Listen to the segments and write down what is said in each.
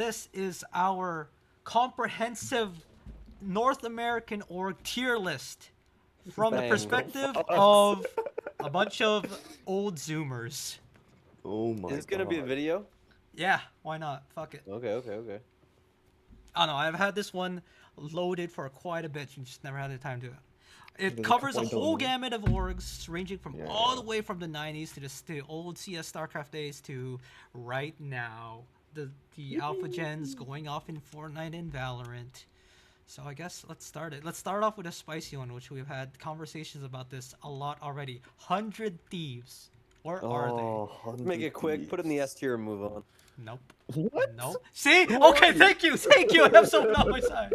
This is our comprehensive North American org tier list from the Bang. Go perspective Fox. of a bunch of old Zoomers. Oh Is my this gonna be a god. video? Yeah, why not? Fuck it. Okay. I don't know. I've had this one loaded for quite a bit and just never had the time to do it. It There's a covers couple a I don't whole know. gamut of orgs, ranging from Yeah, all the yeah. way from the 90s to the old CS StarCraft days to right now. The alpha gens going off in Fortnite and Valorant. So I guess let's start it. Let's start off with a spicy one, which we've had conversations about this a lot already. 100 Thieves. Where are they? Oh, Make 100 it quick. Put it in the S Thieves. tier and move on. Nope. What? Nope. See? Who Okay, are you? thank you. Thank you. I have someone on my side.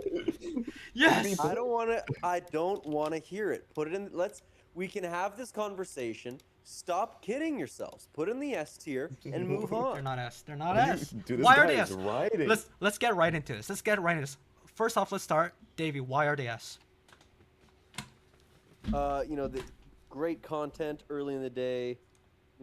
Yes. I don't want to. I don't want to hear it. Put it in. Let's. We can have this conversation. Stop kidding yourselves. Put in the S tier and move They're on. not S. They're not Are you, S. dude, this Why are guy they is S? writing. Let's get right into this. Let's get right into this. First off, let's start. Davey, why are they S? The great content early in the day.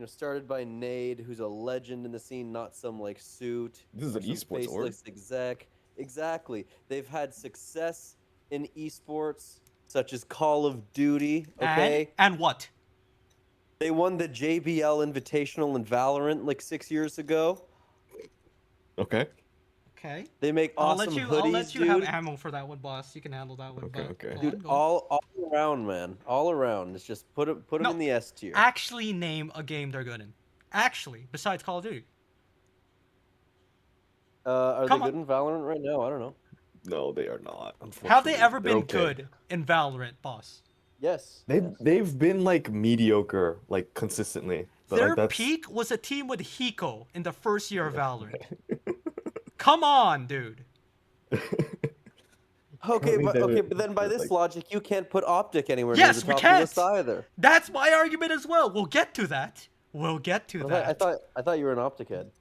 Started by Nade, who's a legend in the scene, not some like suit. This is an some esports org. faceless exec. Exactly. They've had success in esports, such as Call of Duty. Okay. And what? They won the JBL Invitational in Valorant like 6 years ago. Okay. Okay. They make awesome hoodies, I'll let you dude. have ammo for that one, boss. You can handle that one. Okay, But okay. go Dude, on, go on. all around, man. All around. It's just put them No, in the S tier. Actually, name a game they're good in. Actually, besides Call of Duty. Are Come they on. good in Valorant right now? I don't know. No, they are not. Unfortunately, Have they ever they're been okay. good in Valorant, boss? Yes. They've been like mediocre, like consistently. But Their like that's peak was a team with Hiko in the first year of Valorant. Come on, dude. Okay, Currently but then by they're, this like, logic, you can't put Optic anywhere near the Yes, we top of the list can't. either. That's my argument as well. We'll get to that. We'll get to I that. thought you were an Optic head.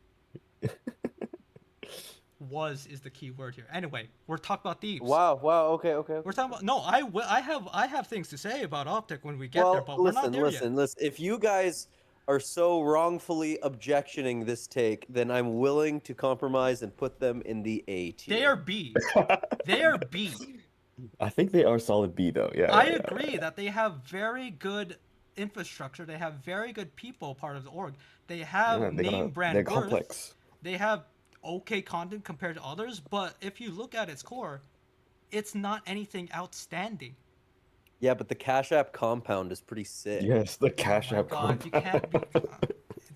Was is the key word here. Anyway, we're talking about Thieves. Wow. Okay. We're talking about no. I have things to say about Optic when we get there, Well, but we're not there yet. listen. If you guys are so wrongfully objectioning this take, then I'm willing to compromise and put them in the A tier. They are B. They are B. I think they are solid B though. Yeah. I yeah, agree that they have very good infrastructure. They have very good people part of the org. They have Yeah, name brand they're worth. complex. They have okay content compared to others, but if you look at its core, it's not anything outstanding. Yeah, but the Cash App compound is pretty sick. Yes, the Cash Oh my App God, you can't be. compound.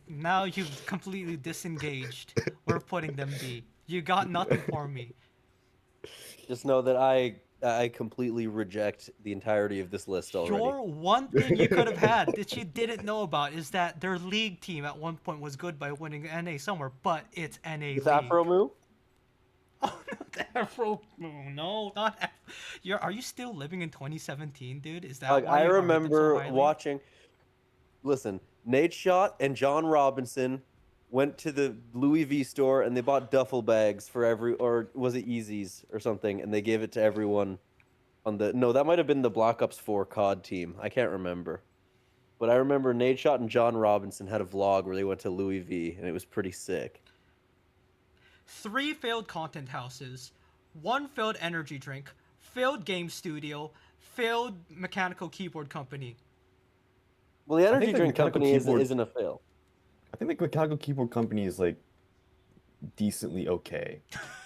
Now you've completely disengaged. We're putting them B. You got nothing for me. Just know that I completely reject the entirety of this list already. Your one thing you could have had that you didn't know about is that their league team at one point was good by winning NA somewhere, but it's NA With league. Afro Moo? Oh, not Afro. No, not. Are you still living in 2017, dude? Is that Like, why I you rate them so remember highly? watching. Listen, Nate Shot and John Robinson went to the Louis V store and they bought duffel bags for or was it Yeezys or something, and they gave it to everyone on the. No, that might have been the Black Ops 4 COD team. I can't remember. But I remember Nate Shot and John Robinson had a vlog where they went to Louis V, and it was pretty sick. 3 failed content houses, 1 failed energy drink, failed game studio, failed mechanical keyboard company. Well, the energy think the drink mechanical company keyboard- isn't a fail. I think the mechanical keyboard company is like decently okay.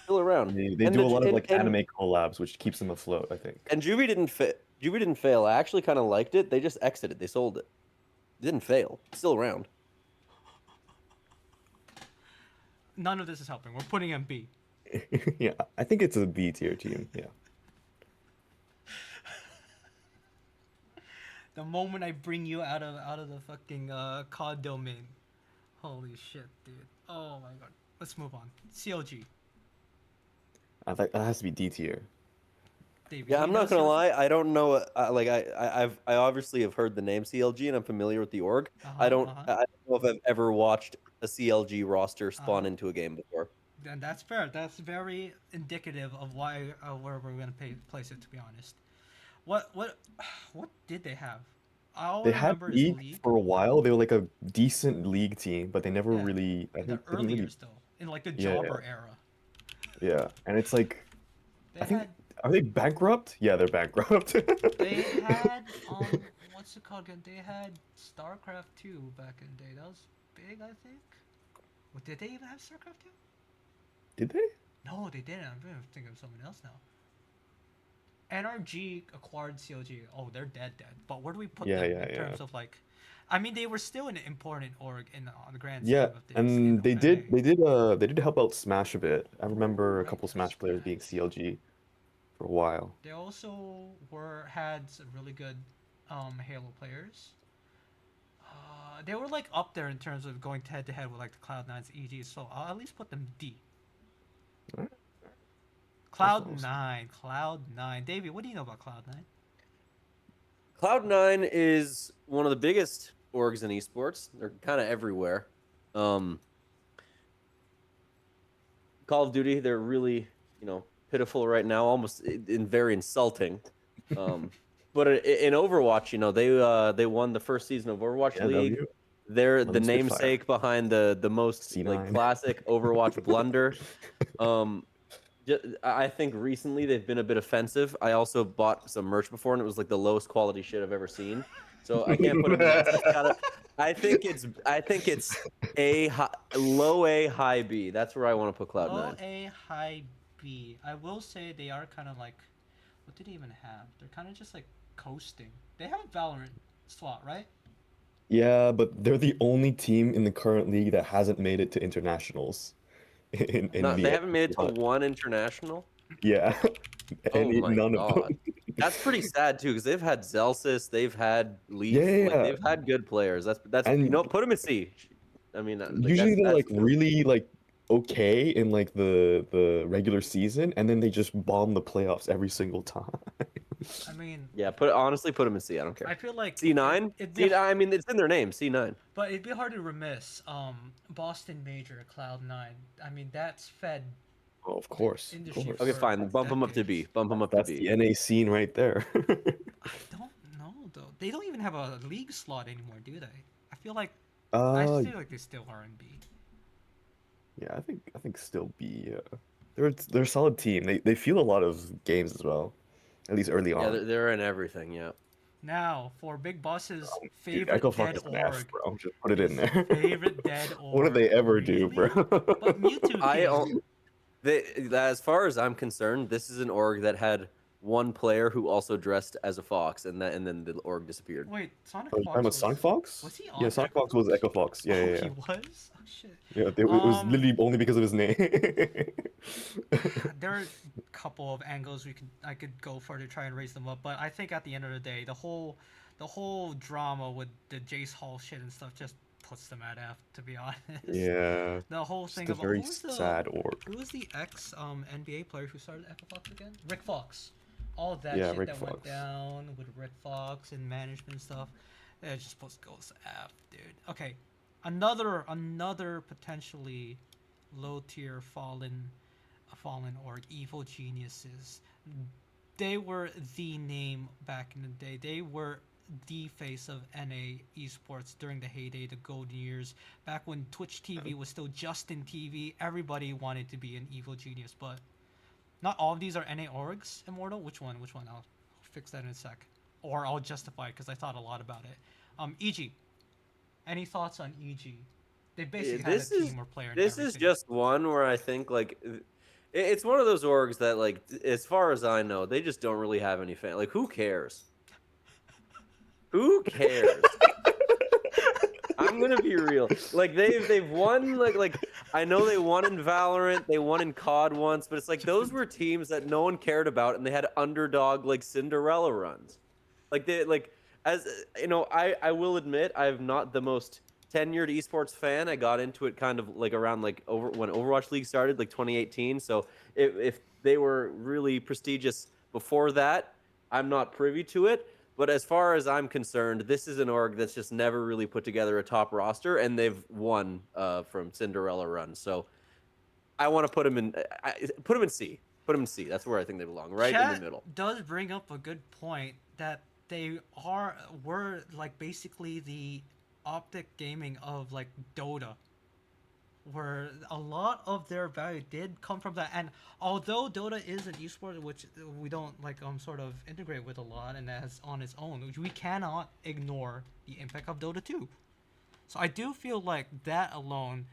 Still around. They And do the- a lot of and- like and- anime collabs, which keeps them afloat. I think. And Juvie didn't fail. I actually kind of liked it. They just exited. They sold it. It didn't fail. It's still around. None of this is helping. We're putting them B. Yeah, I think it's a B tier team. Yeah. The moment I bring you out of the fucking COD domain. Holy shit, dude. Oh my god. Let's move on. CLG. I think that has to be D tier. David, Yeah, you I'm know not gonna CLG? lie. I don't know. I obviously have heard the name CLG and I'm familiar with the org. I don't know if I've ever watched a CLG roster spawn into a game before. Then that's fair. That's very indicative of why where we're gonna place it. To be honest, what did they have? All They I had remember is league league. for a while. They were like a decent league team, but they never Yeah, really. I in the think they didn't earlier really. still, in like the Yeah, yeah. jobber era. Yeah, and it's like They I think had are they bankrupt? Yeah, they're bankrupt. they had what's it called again? They had StarCraft 2 back in the day. That was big, I think. Well, did they even have StarCraft 2? Did they? No, they didn't. I'm thinking of someone else now. NRG acquired COG. Oh, they're dead. But where do we put Yeah, them yeah, in yeah. terms of like? I mean, they were still an important org on the grand Yeah, scheme of things in and they did NA. they did uh they did help out Smash a bit. I remember a Right, couple that's Smash players being right. CLG for a while. They also had some really good Halo players. They were like up there in terms of going head to head with like the Cloud9's EG. So I'll at least put them D. Alright, Cloud almost. Nine, Cloud Nine. Davey, what do you know about Cloud Nine? Cloud9 is one of the biggest orgs in esports. They're kind of everywhere. Um, Call of Duty, they're really, pitiful right now, almost in very insulting. Um, but in Overwatch, they won the first season of Overwatch Yeah, League. W They're on the the Spitfire. namesake behind the most like C9. classic Overwatch blunder. Um, I think recently they've been a bit offensive. I also bought some merch before, and it was like the lowest quality shit I've ever seen. So I can't put them in. It's gotta. I think it's low A, high B. That's where I want to put Cloud Low Nine. A, high B. I will say they are kind of like, what do they even have? They're kind of just like coasting. They have a Valorant slot, right? Yeah, but they're the only team in the current league that hasn't made it to internationals in Not they the haven't made it to one. one international. Yeah, Oh any my none of god, them. that's pretty sad too because they've had Zelsis, they've had Yeah, Leaf, yeah, like yeah. they've had good players. That's And put them in C. I mean, like usually they're that's like good. really like okay in like the regular season, and then they just bomb the playoffs every single time. I mean, Yeah, honestly put them in C. I don't I care. feel like C9. it'd be, C. I mean, it's in their name. C9. but it'd be hard to remiss Boston Major Cloud Nine. I mean, that's fed Oh, of the course, of industry Okay, course. for fine. Bump them up to B. decades. Bump them up to That's B. the NA scene right there. I don't know though. They don't even have a league slot anymore, do they? I feel like Uh, they still are in B. yeah, I think still B. They're a solid team. They feel a lot of games as well, at least early Yeah, on. they're in everything. Yeah. Now, for Big Boss's Dude, Echo favorite Fox dead is an F, org, bro. Just put it in his there. favorite dead What did org, they ever do, bro? really? But Mewtwo I King. o- as far as I'm concerned, this is an org that had one player who also dressed as a fox, and then the org disappeared. Wait, Sonic Oh, you talking Fox about Sonic Fox? was he Yeah, on Sonic Echo Fox was Fox? Echo Fox. Yeah, Oh, yeah, he yeah. was. Oh shit. Yeah, it was literally only because of his name. There are a couple of angles I could go for to try and raise them up, but I think at the end of the day, the whole drama with the Jace Hall shit and stuff just puts them at F. To be honest, Yeah, the whole just thing a about very sad org. who was the ex NBA player who started Echo Fox again? Rick Fox. All of that Yeah, shit Rick that went Fox. down with Rick Fox and management stuff, it just supposed to go to F, dude. Okay, another potentially low tier fallen org, evil geniuses. They were the name back in the day. They were the face of NA esports during the heyday, the golden years, back when Twitch TV was still Justin TV. Everybody wanted to be an evil genius, but not all of these are NA orgs. Immortal, which one? Which one? I'll fix that in a sec, or I'll justify it because I thought a lot about it. EG. Any thoughts on EG? They basically had a This is team or player in this is everything. just one where I think like it's one of those orgs that like as far as I know, they just don't really have any fan. Like who cares? Who cares? I'm gonna be real. Like they've won like I know they won in Valorant, they won in COD once, but it's like those were teams that no one cared about, and they had underdog like Cinderella runs. Like they like as I will admit I'm not the most tenured esports fan. I got into it kind of like around like over when Overwatch League started, like 2018. So if they were really prestigious before that, I'm not privy to it. But as far as I'm concerned, this is an org that's just never really put together a top roster, and they've won from Cinderella run. So I want to put them in C. Put them in C. That's where I think they belong, right in the Chat middle. does bring up a good point that they were like basically the optic gaming of like Dota where a lot of their value did come from that. And although Dota is an esport which we don't like sort of integrate with a lot and as on its own, we cannot ignore the impact of Dota 2. So I do feel like that alone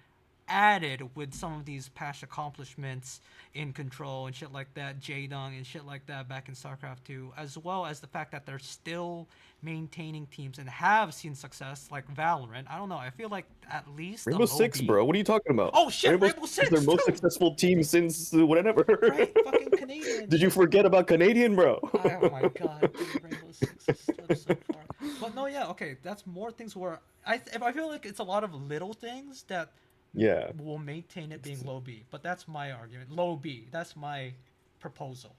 added with some of these past accomplishments in Control and shit like that, Jaedong and shit like that back in StarCraft 2, as well as the fact that they're still maintaining teams and have seen success like Valorant. I don't know. I feel like at least the Rainbow low Six, B. bro. What are you talking about? Oh shit, Rainbow Rainbow Six is their Six, most dude. successful team since whatever. Right, fucking Canadian. Did you shit. forget about Canadian, bro? Oh my god, dude, Rainbow Six has slipped so far. But no, yeah, okay, that's more things where I feel like it's a lot of little things that Yeah. will maintain it being low B. But that's my argument. Low B. That's my proposal.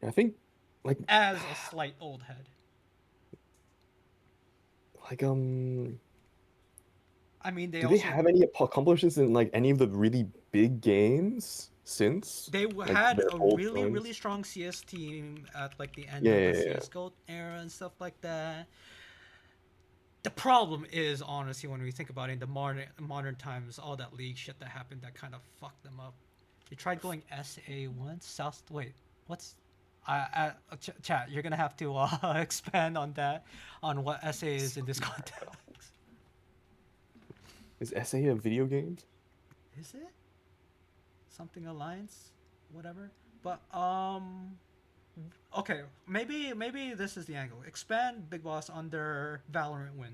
I think like As a slight old head. like I mean, they do they also have any accomplishments in like any of the really big games since they like had their a old really runs? really strong CS team at like the end Yeah, of the yeah, yeah. CS:GO era and stuff like that. The problem is honestly when we think about it in the modern times, all that league shit that happened that kind of fucked them up. They tried going SA once. South. Wait, what's? Chat. You're gonna have to expand on that, on what SA is in this context. Is SA a video game? Is it something alliance, whatever? But okay, maybe this is the angle. Expand Big Boss on their Valorant win.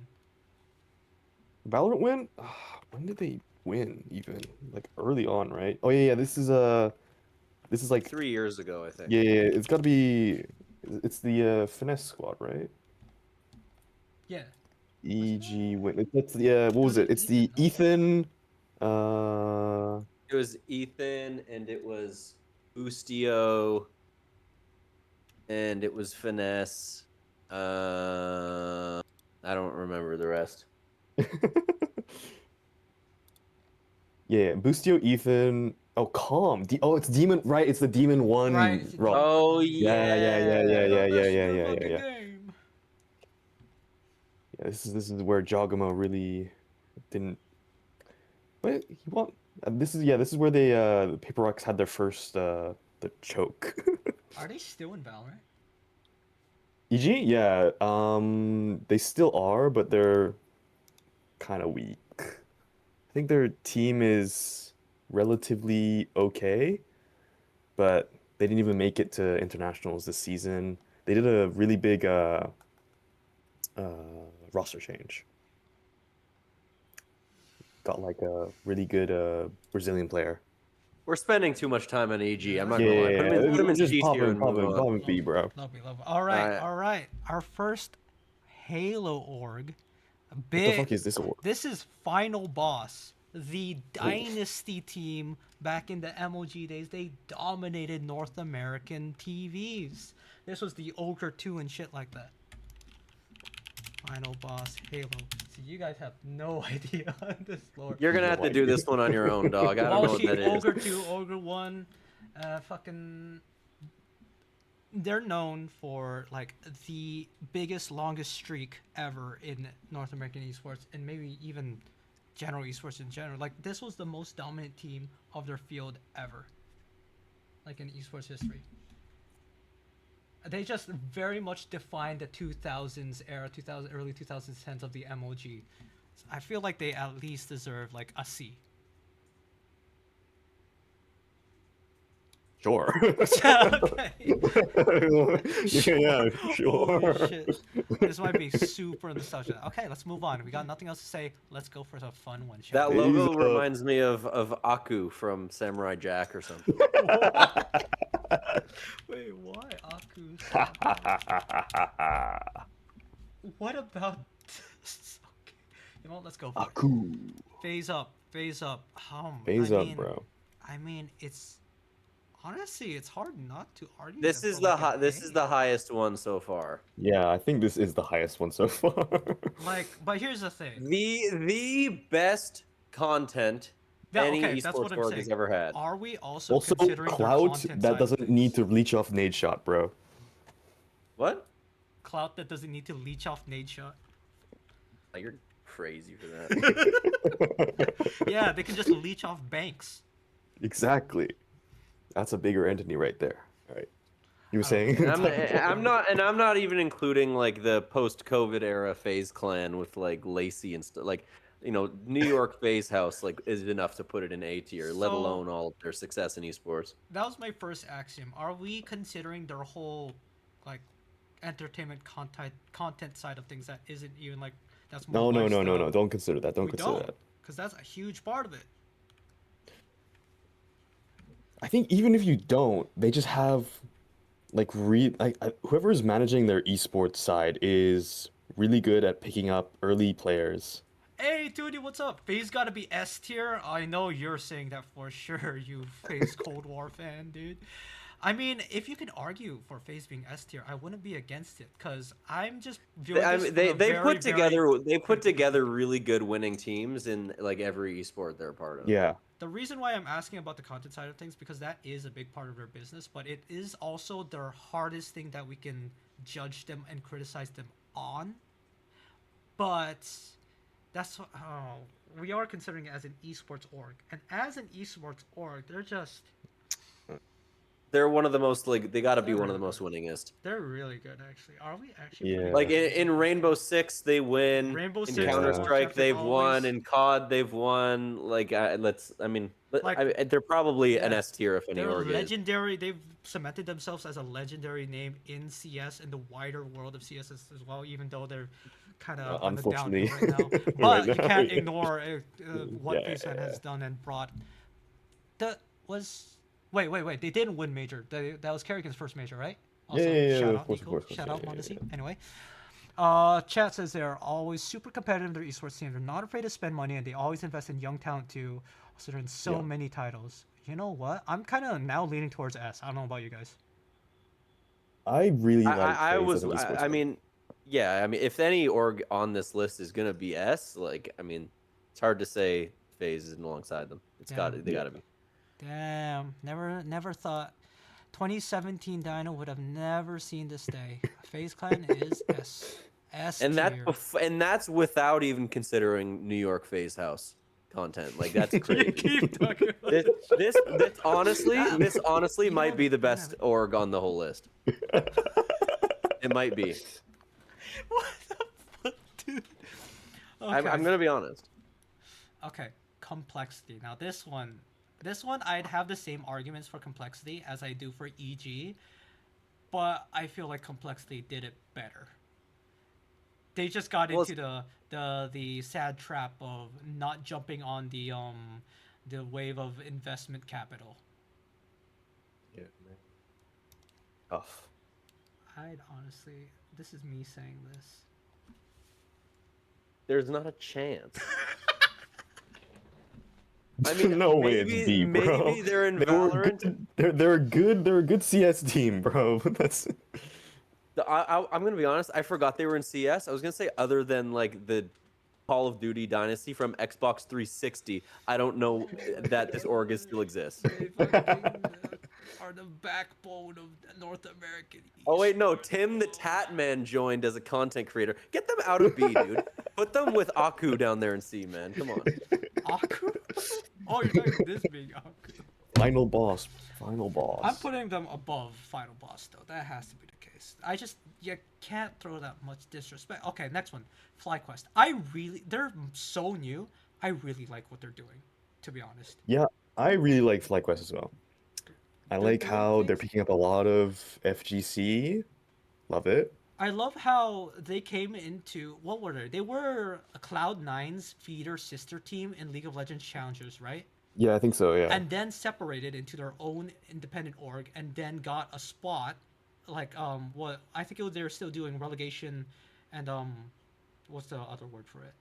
Valorant win? When did they win even? Like early on, right? Oh yeah, yeah. This is like 3 years ago, I think. yeah, yeah, yeah, it's got to be it's the finesse squad, right? Yeah. EG win. It's the what was was it? It's the Ethan, Ethan. It was Ethan, and it was Ustio, and it was Finesse. I don't remember the rest. Yeah, Boostio, Ethan. Oh, Calm. It's Demon. Right, it's the Demon One. Right, it's the Rock. Demon Oh One. Yeah, yeah, yeah, yeah. yeah, yeah, The yeah, best yeah, in the yeah, yeah, fucking yeah. game. Yeah, this is where Jogamo really didn't. But he won. This is where they the Paper Rocks had their first the choke. Are they still in Valorant? EG, yeah. They still are, but they're kind of weak. I think their team is relatively okay, but they didn't even make it to internationals this season. They did a really big uh, roster change. Got like a really good Brazilian player. We're spending too much time on EG. I'm not Yeah, gonna lie. Put him in just G pop tier in, and move on. pop in B, bro. Lovely. All right, Alright. all right. Our first Halo org. What the fuck is this award? This is Final Boss, the Dynasty team back in the MOG days. They dominated North American TVs. This was the Ogre 2 and shit like that. Final Boss Halo. See, you guys have no idea on this lore. You're gonna have to do this one on your own, dog. I don't know what that is. Ogre 2, Ogre 1, fucking... They're known for, like, the biggest, longest streak ever in North American esports, and maybe even general esports in general. Like, this was the most dominant team of their field ever. Like, in esports history. They just very much defined the 2000s era, early 2010s of the MOG. So I feel like they at least deserve like a C. Sure. Okay. Yeah, sure. Holy shit. This might be super nostalgic. Okay, let's move on. We got nothing else to say. Let's go for a fun one. Shall That we? logo He's, reminds me of Aku from Samurai Jack or something. Wait, why Aku? What about this? Okay. You know what? Let's go for it. Aku. Phase up. Phase up. Phase up, bro. I mean, it's honestly, it's hard not to argue. This that is for, the like, a this is A. the highest one so far. Yeah, I think this is the highest one so far. Like, but here's the thing. The best content any Okay, that's what esports I'm org saying. has ever had. Are we also, Also, considering their clout content that side of doesn't need to things? leech off nade shot, bro. What? Clout that doesn't need to leech off nade shot. You're crazy for that. Yeah, they can just leech off banks. Exactly. That's a bigger entity right there. All right. You were saying? And I'm Talking about- I'm not even including like the post-COVID era FaZe clan with like Lacey and stuff. Like, New York FaZe House like is enough to put it in A tier, let So alone all their success in esports. that was my first axiom. Are we considering their whole like entertainment content side of things that isn't even like that's more No, no, no, no, lifestyle? no. Don't consider that. Don't We consider don't, that. because that's a huge part of it. I think even if you don't, they just have like whoever is managing their esports side is really good at picking up early players. Hey, dude, what's up? FaZe gotta be S tier. I know you're saying that for sure, you FaZe Cold War fan, dude. I mean, if you can argue for FaZe being S tier, I wouldn't be against it, cause I'm just viewing I this mean, from a they very, put very together they put critical together perspective. really good winning teams in like every esport they're a part of. Yeah. The reason why I'm asking about the content side of things because that is a big part of their business, but it is also their hardest thing that we can judge them and criticize them on. But that's we are considering it as an esports org, and as an esports org, they're just They're one of the most like they got to be they're one of really the most good. winningest. They're really good, actually. Are we actually putting Yeah. Like them in above? Rainbow Six, they win. Rainbow In Six, Counter number Yeah. one Strike, chapter they've won. always In COD, they've won. Like like they're probably an yeah. S tier if any They're org is. legendary. They've cemented themselves as a legendary name in CS and the wider world of CS as well. Even though they're kind of on the downhill Unfortunately, right now, right but you now, can't yeah. ignore what Yeah, FaceTime yeah, has done and brought. That was wait. They didn't win major. That was Kerrigan's first major, right? yeah, Also, yeah, yeah, shout of out course, of Nico. course, of course, Shout yeah, out yeah, Mondesi. yeah. Anyway, chat says they're always super competitive in their esports team. They're not afraid to spend money, and they always invest in young talent too. So they're in so Yeah. many titles. You know what? I'm kind of now leaning towards S. I don't know about you guys. I really like I FaZe was as an esports I org. mean, yeah, I mean, if any org on this list is gonna be S, like I mean, it's hard to say FaZe isn't alongside them. Damn. They Yeah. got to be. Damn. Never thought 2017 Dino would have never seen this day. FaZe Clan is S tier. And that's without even considering New York FaZe House content. Like that's You crazy. keep talking about This this. That- this honestly you might have be the you have best it. org on the whole list. It might be. What the fuck, dude? I'm gonna be honest. Okay, complexity. Now this one I'd have the same arguments for complexity as I do for EG, but I feel like complexity did it better. They just got Well, into the sad trap of not jumping on the wave of investment capital. Yeah, man. Tough. I'd honestly, this is me saying this. there's not a chance. I mean, No way it's B, bro. maybe they're in They were Valorant. good. They're a good CS team, bro. That's I'm gonna be honest. I forgot they were in CS. I was gonna say other than like the Call of Duty Dynasty from Xbox 360. I don't know that this org still exists. They fucking are the backbone of North American. Oh wait, no. Tim the Tat Man joined as a content creator. Get them out of B, dude. Put them with Aku down there in C, man. Come on. Aku? Oh, you're talking this big Aku. final boss. Final boss. I'm putting them above Final Boss though. That has to be the case. You can't throw that much disrespect. Okay, next one, FlyQuest. They're so new. I really like what they're doing, to be honest. Yeah, I really like FlyQuest as well. I They're like doing how they're things- picking up a lot of FGC. Love it. I love how they came into what were they? They were a Cloud9's feeder sister team in League of Legends Challengers, right? Yeah, I think so. Yeah. And then separated into their own independent org, and then got a spot, like what I think they're still doing relegation, and what's the other word for it?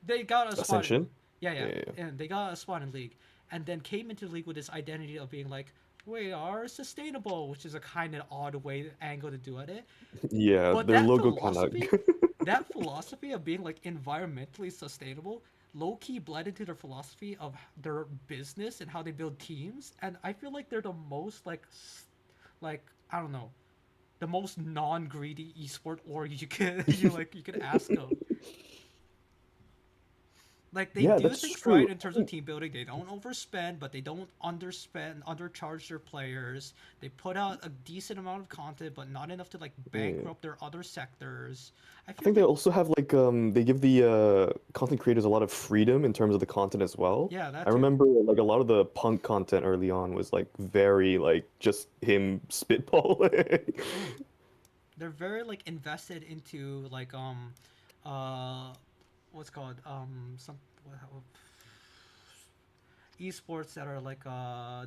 They got a spot. Ascension. Yeah, Yeah, yeah. and they got a spot in league, and then came into league with this identity of being like, we are sustainable, which is a kind of odd way angle to do it. Yeah, But their that logo kind philosophy, of. that philosophy of being like environmentally sustainable, low key bled into their philosophy of their business and how they build teams. And I feel like they're the most like I don't know, the most non greedy esport org you could you could ask of. Like they Yeah, do that's things right true. in terms of team building. They don't overspend, but they don't underspend, undercharge their players. They put out a decent amount of content, but not enough to like Yeah. bankrupt their other sectors. I I feel think they like also have like they give the content creators a lot of freedom in terms of the content as well. yeah, that I too. remember like a lot of the punk content early on was like very like just him spitballing. Mm. They're very like invested into like uh what's called some what, esports that are like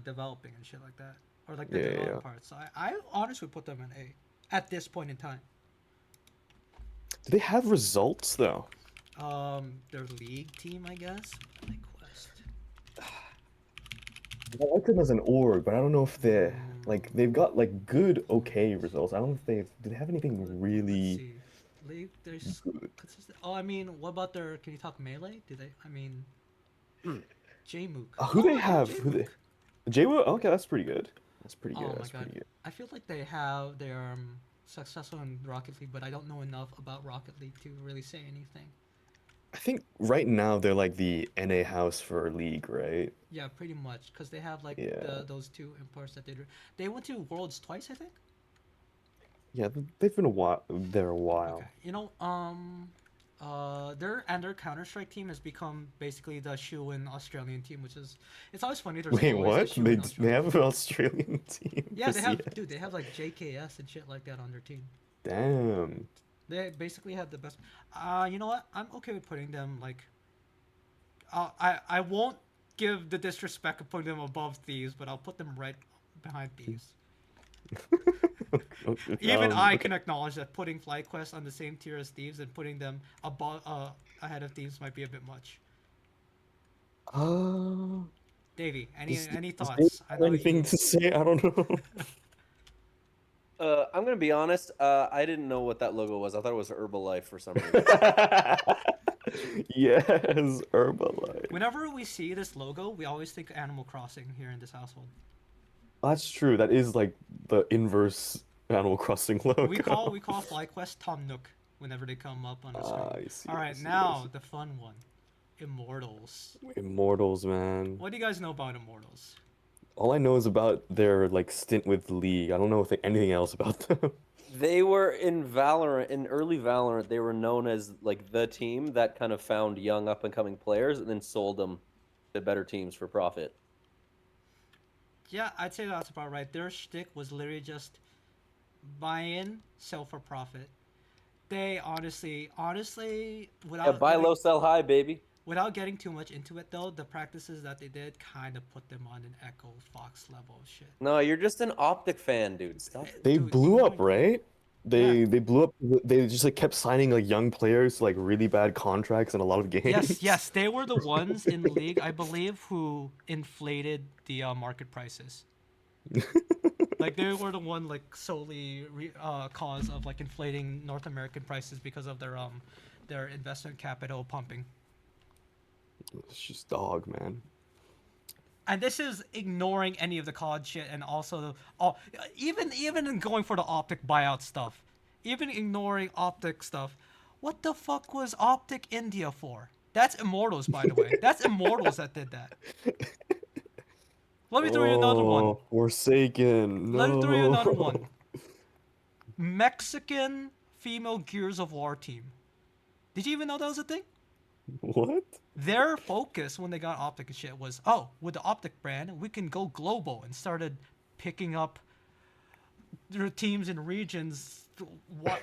developing and shit like that, or like the Yeah, yeah, development yeah. parts. So I honestly put them in A at this point in time. Do they have results though? Their league team, I guess. Like Quest. I like them as an org, but I don't know if they're like Mm, they've got like good, mm, okay results. I don't know if do they have anything let's really see. League, there's good? consistent. Oh, I mean, what about their? Can you talk melee? Do they? I mean, Jmook. Who they Oh, they have have? Who they? Jmook. J-Wo? Okay, that's pretty good. That's pretty good. Oh my That's god. pretty good. I feel like they have they're successful in Rocket League, but I don't know enough about Rocket League to really say anything. I think right now they're like the NA house for League, right? Yeah, pretty much, because they have like Yeah. those two imports that they do. They went to Worlds twice, I think. Yeah, they've been a while there a Okay, while. their Counter Strike team has become basically the shoe-in Australian team, which is it's always funny. There's Wait, always a what? shoe-in They Australian have team. an Australian team Yeah, for they have, CS. dude. They have like JKS and shit like that on their team. Damn. They basically have the best. You know what? I'm okay with putting them like. I won't give the disrespect of putting them above Thieves, but I'll put them right behind Thieves. Even I Okay. can acknowledge that putting FlyQuest on the same tier as Thieves and putting them above ahead of Thieves might be a bit much. Uh, Davey, does any does Dave thoughts? I have know anything you. to say? I don't know. I'm gonna be honest. I didn't know what that logo was. I thought it was Herbalife for some reason. Yes, Herbalife. Whenever we see this logo, we always think Animal Crossing here in this household. That's true. That is like the inverse Animal Crossing We logo. call FlyQuest Tom Nook whenever they come up on the Ah, screen. I see, All I right, see, I now see. the fun one, Immortals. Immortals, man. What do you guys know about Immortals? All I know is about their like stint with League. I don't know anything else about them. They were in Valorant, in early Valorant, they were known as like the team that kind of found young up and coming players and then sold them to better teams for profit. Yeah, I'd say that's about right. Their shtick was literally just buy in, sell for profit. They honestly, Yeah, buy low, sell high, baby. without getting too much into it though, the practices that they did kind of put them on an Echo Fox level of shit. No, you're just an Optic fan, dude. Stop it. They Dude, you blew know up, what? Yeah, right? yeah. They blew up. They just like kept signing like young players to like really bad contracts in a lot of Yes, games. yes, they were the ones in the league, I believe, who inflated the market prices. Like they were the one like solely cause of like inflating North American prices because of their investment capital pumping. It's just dog, man. And this is ignoring any of the COD shit and also the all even in going for the Optic buyout stuff, even ignoring Optic stuff. What the fuck was Optic India for? That's Immortals, by the way. That's Immortals that did that. Let me throw you another one. Oh, Forsaken, Let me throw you another no. one. Mexican female Gears of War team. Did you even know that was a thing? What? Their focus when they got Optic and shit was, oh, with the Optic brand, we can go global, and started picking up their teams in regions.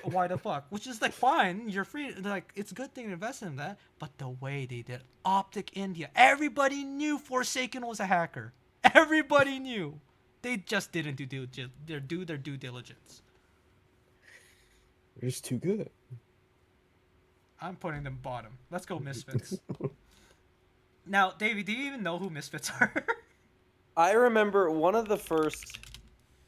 Why the fuck? Which is like fine, you're free. Like it's a good thing to invest in that. But the way they did Optic India, everybody knew Forsaken was a hacker. Everybody knew. They just didn't do their due diligence. They're just too good. I'm putting them bottom. Let's go Misfits. Now, Davey, do you even know who Misfits are? I remember one of the first,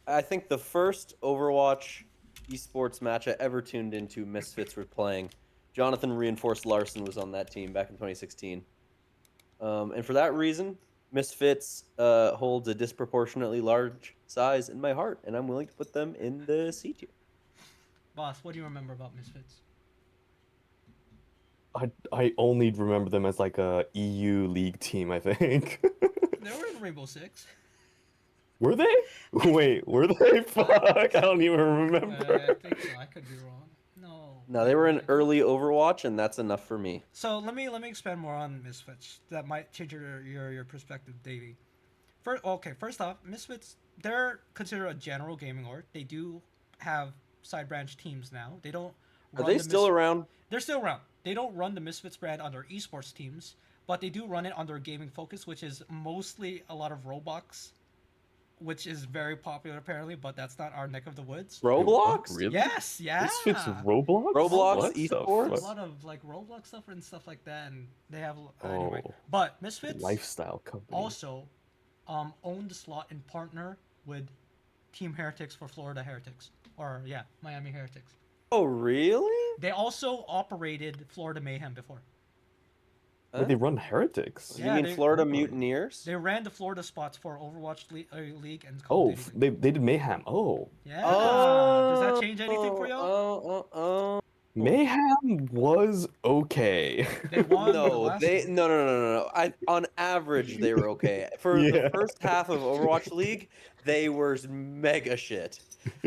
I think the first Overwatch esports match I ever tuned into, Misfits were playing. Jonathan Reinforced Larson was on that team back in 2016. And for that reason, Misfits holds a disproportionately large size in my heart, and I'm willing to put them in the C tier. Boss, what do you remember about Misfits? I only remember them as like a EU league team, I think. They were in Rainbow Six. Were they? Wait, were they? Fuck, I don't even remember. I think so. I could be wrong. No. No, they Wait, were were in they? early Overwatch, and that's enough for me. So let me expand more on Misfits. That might change your perspective, Davey. First off, Misfits, they're considered a general gaming org. They do have side branch teams now. They don't Are run they the still around? They're still around. They don't run the Misfits brand under esports teams, but they do run it under gaming focus, which is mostly a lot of Roblox, which is very popular apparently, but that's not our neck of the woods. Wait, what? Roblox? Really? Yes, yeah. Misfits Roblox? Roblox What the Esports? A fuck? lot of like Roblox stuff and stuff like that, and they have Oh, anyway. But Misfits lifestyle company. also own the slot and partner with Team Heretics for Florida Heretics, or yeah, Miami Heretics. Oh, really? They also operated Florida Mayhem before. Wait, they run Heretics? You Yeah, mean they- Florida Oh. Mutineers? They ran the Florida spots for Overwatch League and Call Oh, of Duty League. they did Mayhem. Oh. Yeah. Does that change anything for y'all? Oh. Mayhem was okay. They won the No, last they one. no. On average, they were okay. For the Yeah. first half of Overwatch League, they were mega shit.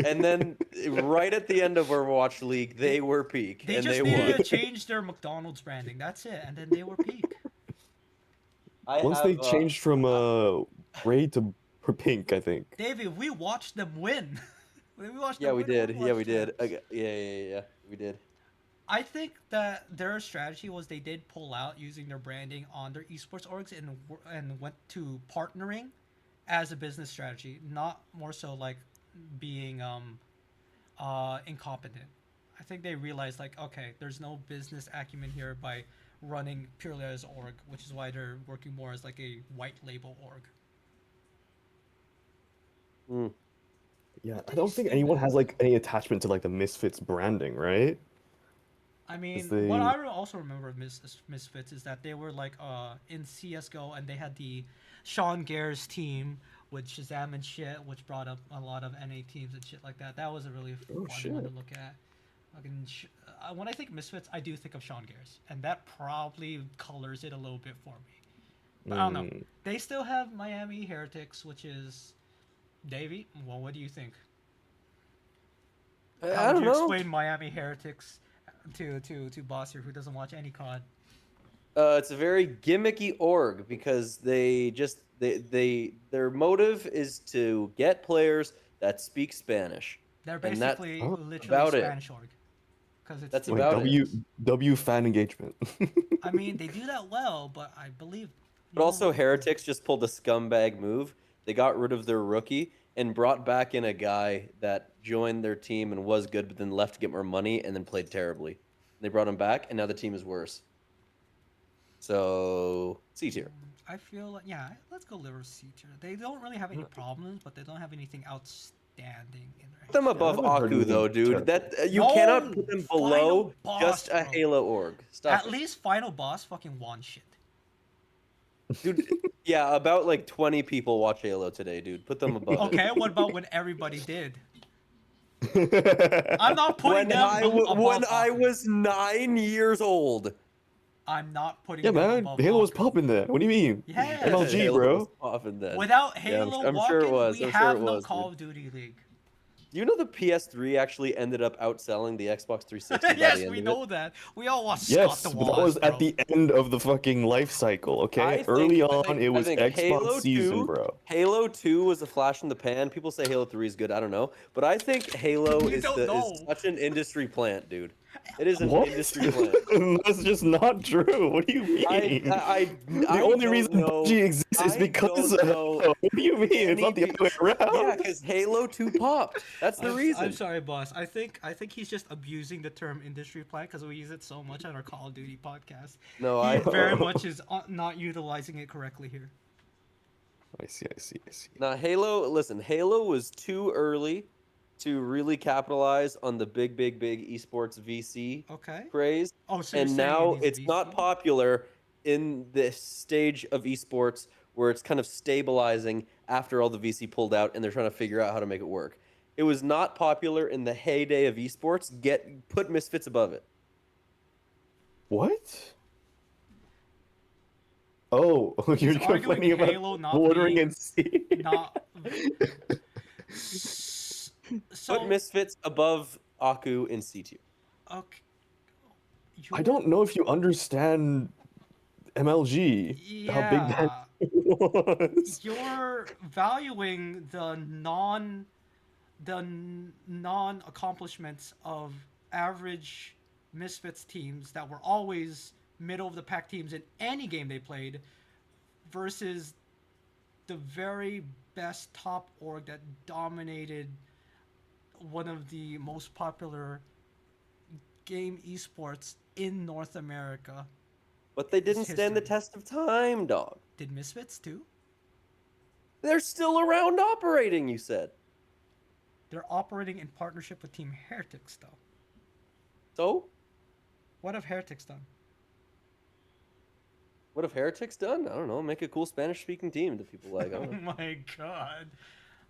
And then right at the end of Overwatch League, they were peak, They and just they needed won. to change their McDonald's branding. That's it, and then they were peak. I Once have they changed from gray to pink, I think. David, we watched them win. We watched yeah, them we win did. Yeah, Overwatch we did. champs. Yeah, we did. I think that their strategy was they did pull out using their branding on their esports orgs and went to partnering as a business strategy, not more so like being incompetent. I think they realized like okay, there's no business acumen here by running purely as org, which is why they're working more as like a white label org. Mm. Yeah, What I did don't you think say, anyone man? has like any attachment to like the Misfits branding, right? I mean, they- what I also remember of Misfits is that they were like in CS:GO and they had the Sean Gare's team with Shazam and shit, which brought up a lot of NA teams and shit like that. That was a really Oh, fun one to shit. look at. When I think Misfits, I do think of Sean Gare's, and that probably colors it a little bit for me. But I don't know. Mm, They still have Miami Heretics, which is Davey. Well, what do you think? How I would don't you know. explain Miami Heretics to Boss here, who doesn't watch any COD? It's a very gimmicky org because their motive is to get players that speak Spanish. They're And that's basically Oh. literally about it. Spanish org, because it's That's wait, about it. W fan engagement. I mean, they do that well, but I believe. But also, Heretics just pulled a scumbag move. They got rid of their rookie and brought back in a guy that joined their team and was good, but then left to get more money and then played terribly. They brought him back, and now the team is worse. So, C tier. I feel like let's go liver C tier. They don't really have any problems, but they don't have anything outstanding in Put their. them above haven't heard Aku, though, anything dude. terrible. That you No! cannot put them Final below boss, just a bro. Halo org. Stop At it. least Final Boss fucking won shit. Dude, yeah, about like 20 people watch Halo today, dude. Put them above it. Okay, what about when everybody did? I'm not putting When them above when I Aku. was 9 years old. I'm not putting Yeah, them man, above Halo was Aku. popping then. What do you mean? Yeah. MLG, Halo bro. was popping then. Without Yeah, Halo I'm walking, sure it was. we I'm sure have it no was, Call dude. of Duty League. Do you know the PS3 actually ended up outselling the Xbox 360 by Yes, the end we of know it? that. We all watched Yes, Scott the but that Woz, was bro. at the end of the fucking life cycle, okay? I Early think- I on, think- it I was think Xbox Halo season, 2 bro. Halo 2 was a flash in the pan. People say Halo 3 is good. I don't know. But I think Halo You is don't is know. such an industry plant, dude. It is an What? industry plant. That's just not true. What do you mean? The only don't reason know- PUBG exists is I because don't of know Halo. What do you mean? It's not the any other way around. Yeah, because Halo 2 popped. That's the reason. I'm sorry, boss. I think he's just abusing the term industry plan because we use it so much on our Call of Duty podcast. No, He I very much is not utilizing it correctly here. I see. Now Halo. Listen, Halo was too early to really capitalize on the big esports VC Okay. craze, Oh, so you're and saying now it needs it's not VC? popular in this stage of esports where it's kind of stabilizing after all the VC pulled out and they're trying to figure out how to make it work. It was not popular in the heyday of esports. Put Misfits above it. What? Oh, He's you're arguing complaining about Halo not bordering being and sea. not. S- Put So Misfits above Aku in C tier. okay, I you're don't know if you understand MLG, how big that yeah, was. you're valuing the non accomplishments of average Misfits teams that were always middle of the pack teams in any game they played versus the very best top org that dominated one of the most popular game esports in North America. But they It's didn't stand the history. test of time, dog. Did Misfits too? They're still around operating, you said. They're operating in partnership with Team Heretics, though. So, What have Heretics done? what have Heretics done? I don't know. Make a cool Spanish-speaking team that people like. I Oh don't know. my god.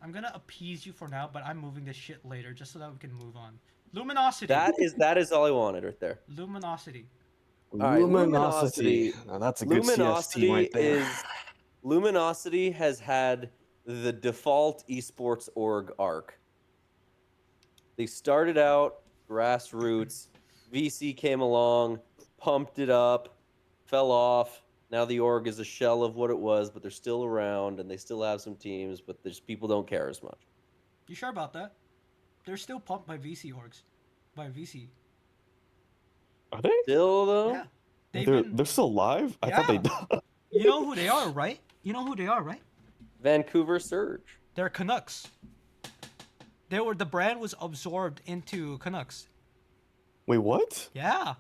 I'm gonna appease you for now, but I'm moving this shit later just so that we can move on. Luminosity. That is all I wanted right there. Luminosity. All right, Luminosity. Luminosity. Now that's a good CS team Luminosity right there. is Luminosity has had the default esports org arc. They started out grassroots. VC came along, pumped it up, fell off. Now the org is a shell of what it was, but they're still around and they still have some teams, but there's people don't care as much. You sure about that? They're still pumped by VC orgs. By VC. Are they? Still though, Yeah. They've They're been. they're still alive? I thought they Yeah. died. You know who they are, right? You know who they are, right? Vancouver Surge. They're Canucks. The brand was absorbed into Canucks. Wait, what? Yeah.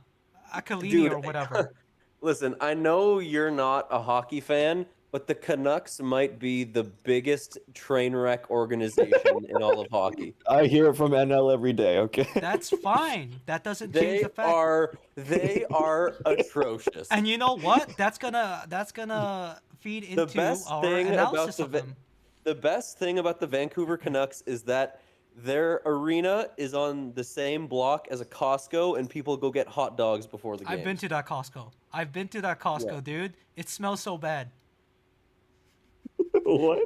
Akalini Dude, or whatever. listen, I know you're not a hockey fan, but the Canucks might be the biggest train wreck organization in all of hockey. I hear it from NL every day, okay? That's fine. That doesn't change the fact. They are atrocious. And you know what? That's gonna feed The into best our thing about analysis of them. the best thing about the Vancouver Canucks is that their arena is on the same block as a Costco, and people go get hot dogs before the game. I've been to that Costco, Yeah. dude. It smells so bad. What?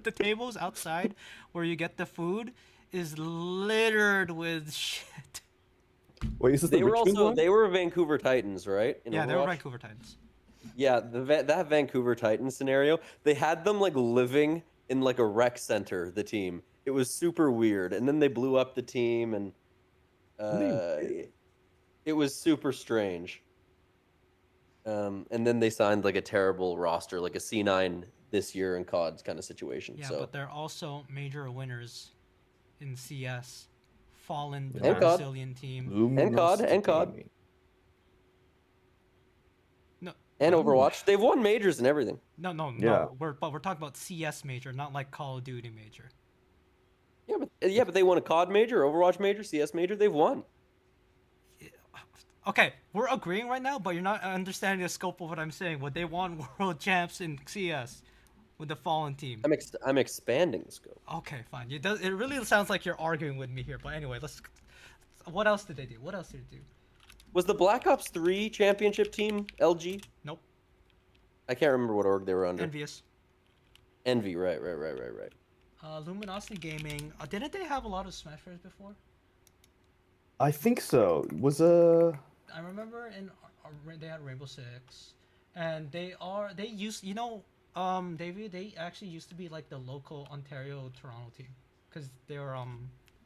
The tables outside where you get the food is littered with shit. Wait, is this the They were Richmond also one? they were Vancouver Titans, right? In Yeah, they were Overwatch? Vancouver Titans. Yeah, that Vancouver Titans scenario, they had them like living in like a rec center. The team, it was super weird, and then they blew up the team, and Really it was super strange. And then they signed like a terrible roster, like a C9 this year in COD's kind of situation. Yeah, so but they're also major winners in CS. Fallen, the And COD. Brazilian team. Luminosity and COD. Gaming. No, and Ooh. Overwatch, they've won majors and everything. no. Yeah. We're talking about CS major, not like Call of Duty major. Yeah, but they won a COD major, Overwatch major, CS major. They've won. Okay, we're agreeing right now, but you're not understanding the scope of what I'm saying. What they won world champs in CS with the Fallen team. I'm expanding the scope. Okay, fine. It really sounds like you're arguing with me here. But anyway, let's. What else did they do? What else did they do? Was the Black Ops 3 championship team LG? Nope. I can't remember what org they were under. Envious. Envy, right. Luminosity Gaming. Didn't they have a lot of Smash players before? I think so. I remember they had Rainbow Six, and they used David, they actually used to be like the local Ontario Toronto team because they were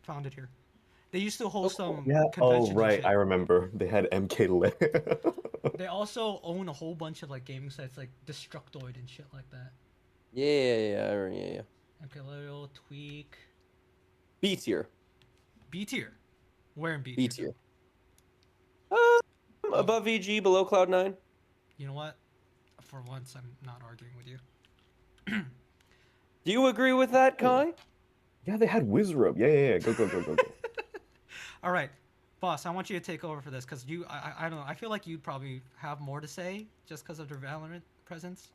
founded here. They used to host cool. Yeah. Oh, conventions and right. shit. I remember. They had MK Lair. They also own a whole bunch of like gaming sites like Destructoid and shit like that. Yeah. MKLeo, Tweak, B tier. B tier. Where in B B tier? tier. Above EG, below Cloud9. You know what? For once, I'm not arguing with you. Do you agree with that, Kai? Yeah, they had Wizrobe. Yeah. Go. All right, boss. I want you to take over for this because I don't know. I feel like you'd probably have more to say just because of their Valorant presence.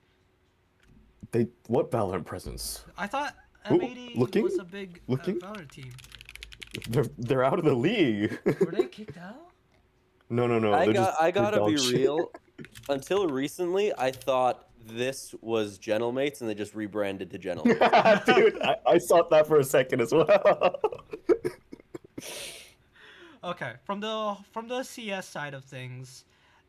What Valorant presence? I thought Ooh, M80 looking? was a big Looking? Valorant team. They're out of the league. Were they kicked out? No. I They're gotta dog be shit. real. Until recently, I thought this was Gentlemates, and they just rebranded to Gentlemates. Dude, I thought that for a second as well. Okay, from the CS side of things,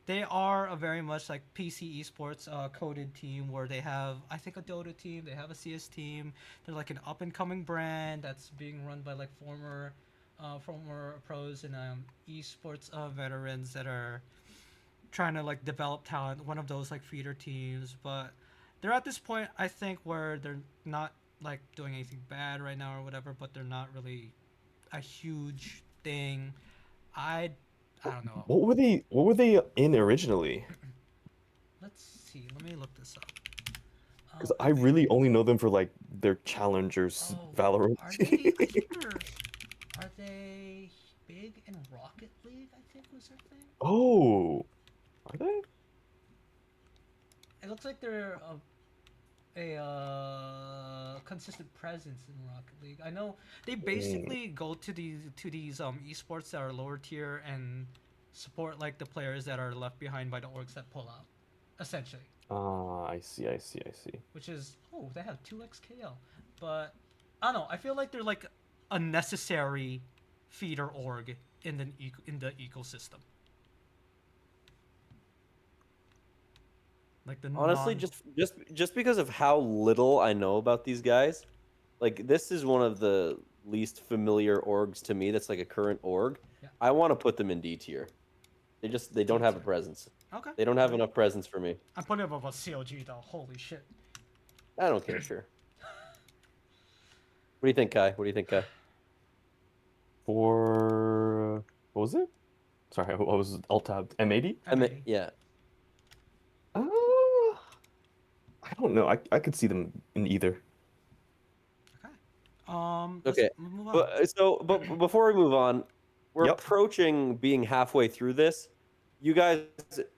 they are a very much like PC esports coded team where they have I think a Dota team, they have a CS team. They're like an up and coming brand that's being run by like former pros and esports veterans that are trying to like develop talent. One of those like feeder teams, but they're at this point I think where they're not like doing anything bad right now or whatever, but they're not really a huge thing. I I don't know. What were they in originally? Let's see. Let me look this up. Because I really only know them for like their challengers Oh, Valorant. are they? I think they're. Are they big in Rocket League? I think was their thing. Oh, are they? It looks like they're a consistent presence in Rocket League. I know they Mm. basically go to these esports that are lower tier and support like the players that are left behind by the orgs that pull out, essentially. Ah, I see. Which is they have 2xKL, but I don't know. I feel like they're like a necessary feeder org in the ecosystem. Like the Honestly, non. just because of how little I know about these guys, like this is one of the least familiar orgs to me. That's like a current org. Yeah. I want to put them in D tier. They don't have a tier. presence. Okay. They don't have enough presence for me. I'm putting them above COG though. Holy shit. I don't care. Sure. What do you think, Kai? What do you think, Kai? For what was it? Sorry, what was it? Alt tab M80? M80. Yeah. I don't know. I could see them in either. Okay. Let's Okay. move on. But before we move on, we're Yep. approaching being halfway through this. You guys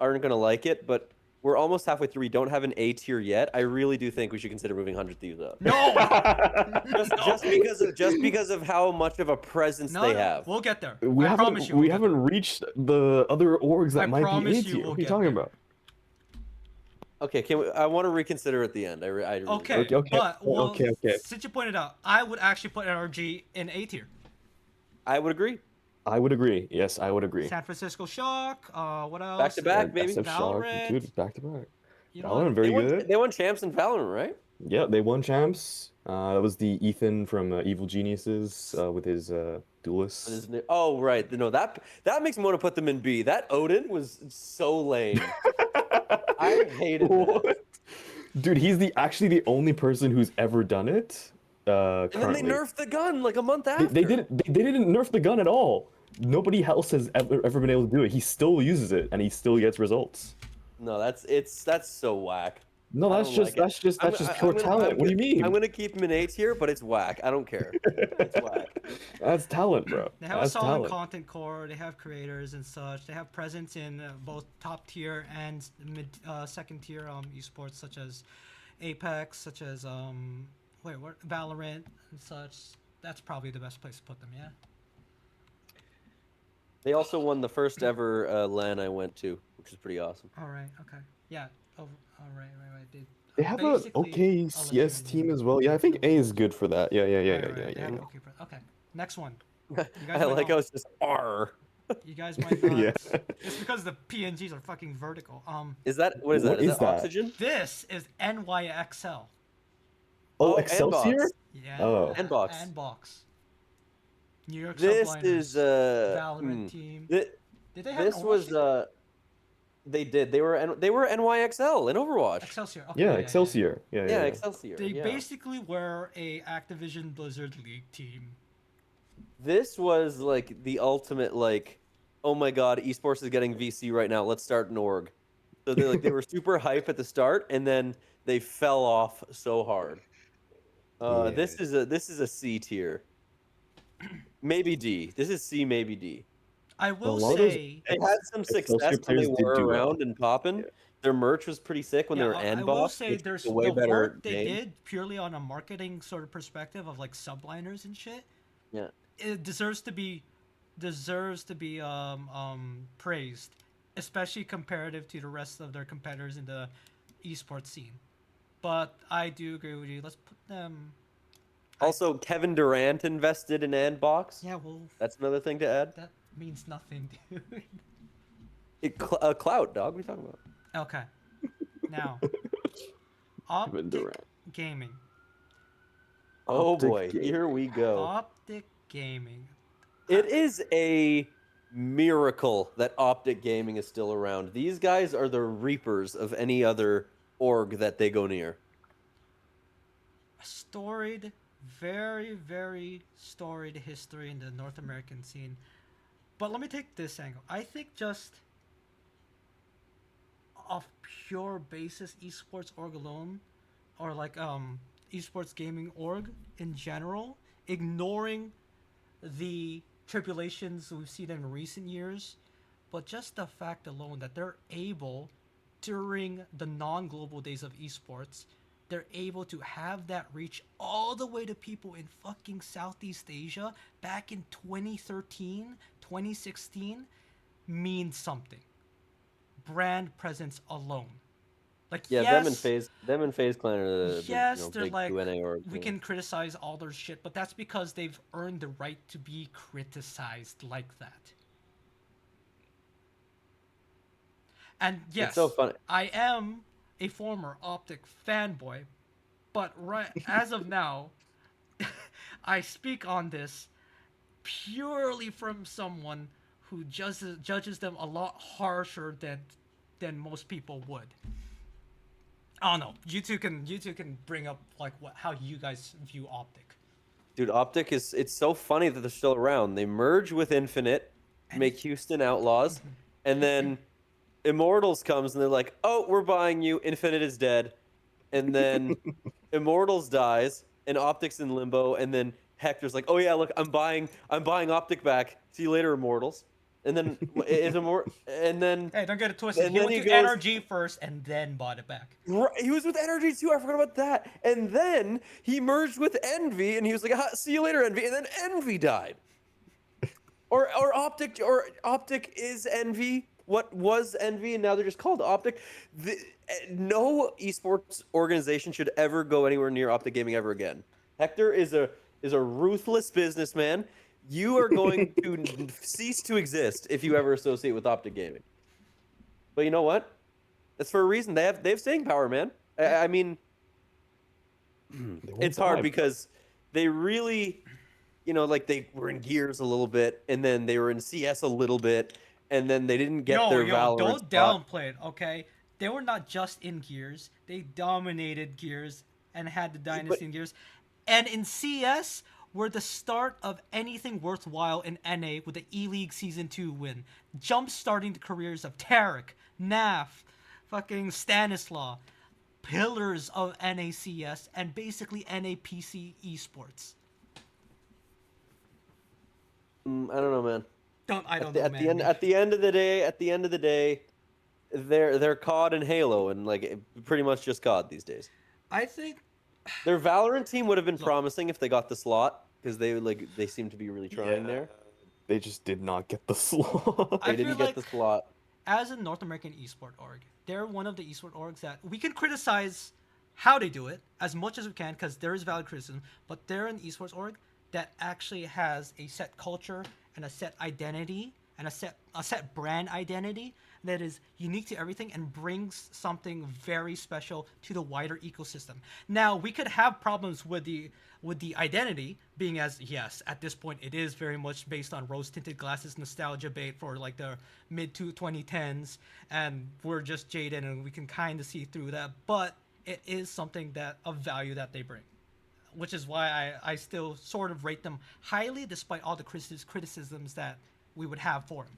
aren't gonna like it, but we're almost halfway through. We don't have an A tier yet. I really do think we should consider moving 100 Thieves up. No. Just because of how much of a presence No, they no, have. we'll get there. We I promise haven't you. we we'll get haven't reached the other orgs that I might be promise A you tier. we'll What are you get talking there. about? Okay, I want to reconsider at the end. I really there. Okay, Okay, but well, okay. since you pointed out, I would actually put NRG in A tier. I would agree. I would agree. Yes, I would agree. San Francisco Shock. What else? Back to back, baby. SF Shock, Valorant. dude, back to back. You know what? Valorant, very good. They won champs in Valorant, right? Yeah, they won champs. That was the Ethan from Evil Geniuses with his duelist. Oh right, no that makes me want to put them in B. That Odin was so lame. I hated that. What? Dude, he's actually the only person who's ever done it. And then they Currently. nerfed the gun like a month after. They didn't nerf the gun at all. Nobody else has ever been able to do it. He still uses it and he still gets results. No, that's so whack. No, I that's don't just like it. that's just pure talent. What do you mean? I'm gonna keep him in A tier, but it's whack. I don't care. It's whack. That's talent, bro. They have That's a solid talent. content core. They have creators and such. They have presence in both top tier and second tier esports such as Apex, such as Valorant and such. That's probably the best place to put them. Yeah. They also won the first ever LAN I went to, which is pretty awesome. All right. Okay. Yeah. All right. They have an basically okay a CS legitimate- team as well. Yeah, I think A is good for that. Yeah. Right, they have okay, okay. Next one. You guys I might like not- how it's just R. You guys might not. Yeah. It's because the PNGs are fucking vertical. Is that what is that? What Is is that that? oxygen? This is NYXL. Oh, Oh, Excelsior? Nbox. Yeah. Oh. Nbox. Nbox. New York This Subliners. is Valorant team. Did they have This an was Overwatch team? they did. They were NYXL in Overwatch. Excelsior. Okay, Yeah, Excelsior. Yeah. Yeah, Excelsior. They yeah. basically were a Activision Blizzard League team. This was like the ultimate like, oh my god, esports is getting VC right now. Let's start an org. So they were super hype at the start, and then they fell off so hard. Yeah. This is a C tier, maybe D. This is C, maybe D. I will lot of those- say. They had some Excelsior success when they players did were do well. around and popping. Yeah. Their merch was pretty sick when they were I will Nbox, say which there's is a way the better work they name. did purely on a marketing sort of perspective of like subliners and shit. Yeah. It deserves to be deserves to be praised, especially comparative to the rest of their competitors in the esports scene. But I do agree with you. Let's put them. I Also, Kevin Durant invested in Andbox. Yeah, well, That's another thing to add. that means nothing, dude. Clout, dog. What are you talking about? Okay, now Kevin Optic Durant. Gaming. Oh Optic boy, Game. here we go. Optic Gaming. It is a miracle that Optic Gaming is still around. These guys are the reapers of any other org that they go near. Storied, very, very storied history in the North American scene. But let me take this angle. I think just off pure basis esports org alone, or like esports gaming org in general, ignoring the tribulations we've seen in recent years, but just the fact alone that they're able, during the non-global days of esports, they're able to have that reach all the way to people in fucking Southeast Asia back in 2013, 2016 means something. Brand presence alone. Like, Yeah, yes, them and Phase Clan are yes, they're big like, 2NA orgs. we can criticize all their shit, but that's because they've earned the right to be criticized like that. And It's so yes, funny. I am a former Optic fanboy, but right as of now, I speak on this purely from someone who judges them a lot harsher than most people would. I don't know. You two can bring up like how you guys view Optic. Dude, Optic is it's so funny that they're still around. They merge with Infinite, And make Houston Outlaws, and then Immortals comes and they're like, "Oh, we're buying you. Infinite is dead." And then Immortals dies and Optic's in limbo and then Hector's like, "Oh yeah, look, I'm buying Optic back. See you later, Immortals." And then is Immort hey, don't get it twisted. and He then went he to goes NRG first and then bought it back. He was with Energy too. I forgot about that. And then he merged with Envy, and he was like, "See you later, Envy." And then Envy died. Or Optic is Envy. What was Envy, and now they're just called Optic. No esports organization should ever go anywhere near Optic Gaming ever again. Hector is a ruthless businessman. You are going to cease to exist if you ever associate with Optic Gaming. But you know what? That's for a reason. They have staying power, man. Yeah. I mean, They won't it's hard die. because they really, like they were in Gears a little bit, and then they were in CS a little bit, and then they didn't get Yo, their yo, Valorant don't spot. downplay it, okay? They were not just in Gears. They dominated Gears and had the But dynasty in Gears. And in CS, were the start of anything worthwhile in NA with the E-League Season 2 win. Jump starting the careers of Tarek, Naf, fucking Stanislaw, pillars of NACS, and basically NAPC esports. I don't know, man. I At don't the, know, at the man. end at the end of the day, they're COD and Halo, and like pretty much just COD these days. I think, Their Valorant team would have been look, promising if they got the slot because they seem to be really trying Yeah, there. they just did not get the slot. I They feel didn't get like the slot. as a North American esport org, they're one of the esport orgs that we can criticize how they do it as much as we can because there is valid criticism, but they're an esports org that actually has a set culture and a set identity and a set brand identity that is unique to everything and brings something very special to the wider ecosystem. Now, we could have problems with the identity being as yes, at this point it is very much based on rose tinted glasses nostalgia bait for like the mid to 2010s and we're just jaded and we can kind of see through that, but it is something that of value that they bring, which is why I still sort of rate them highly despite all the criticisms that we would have for them.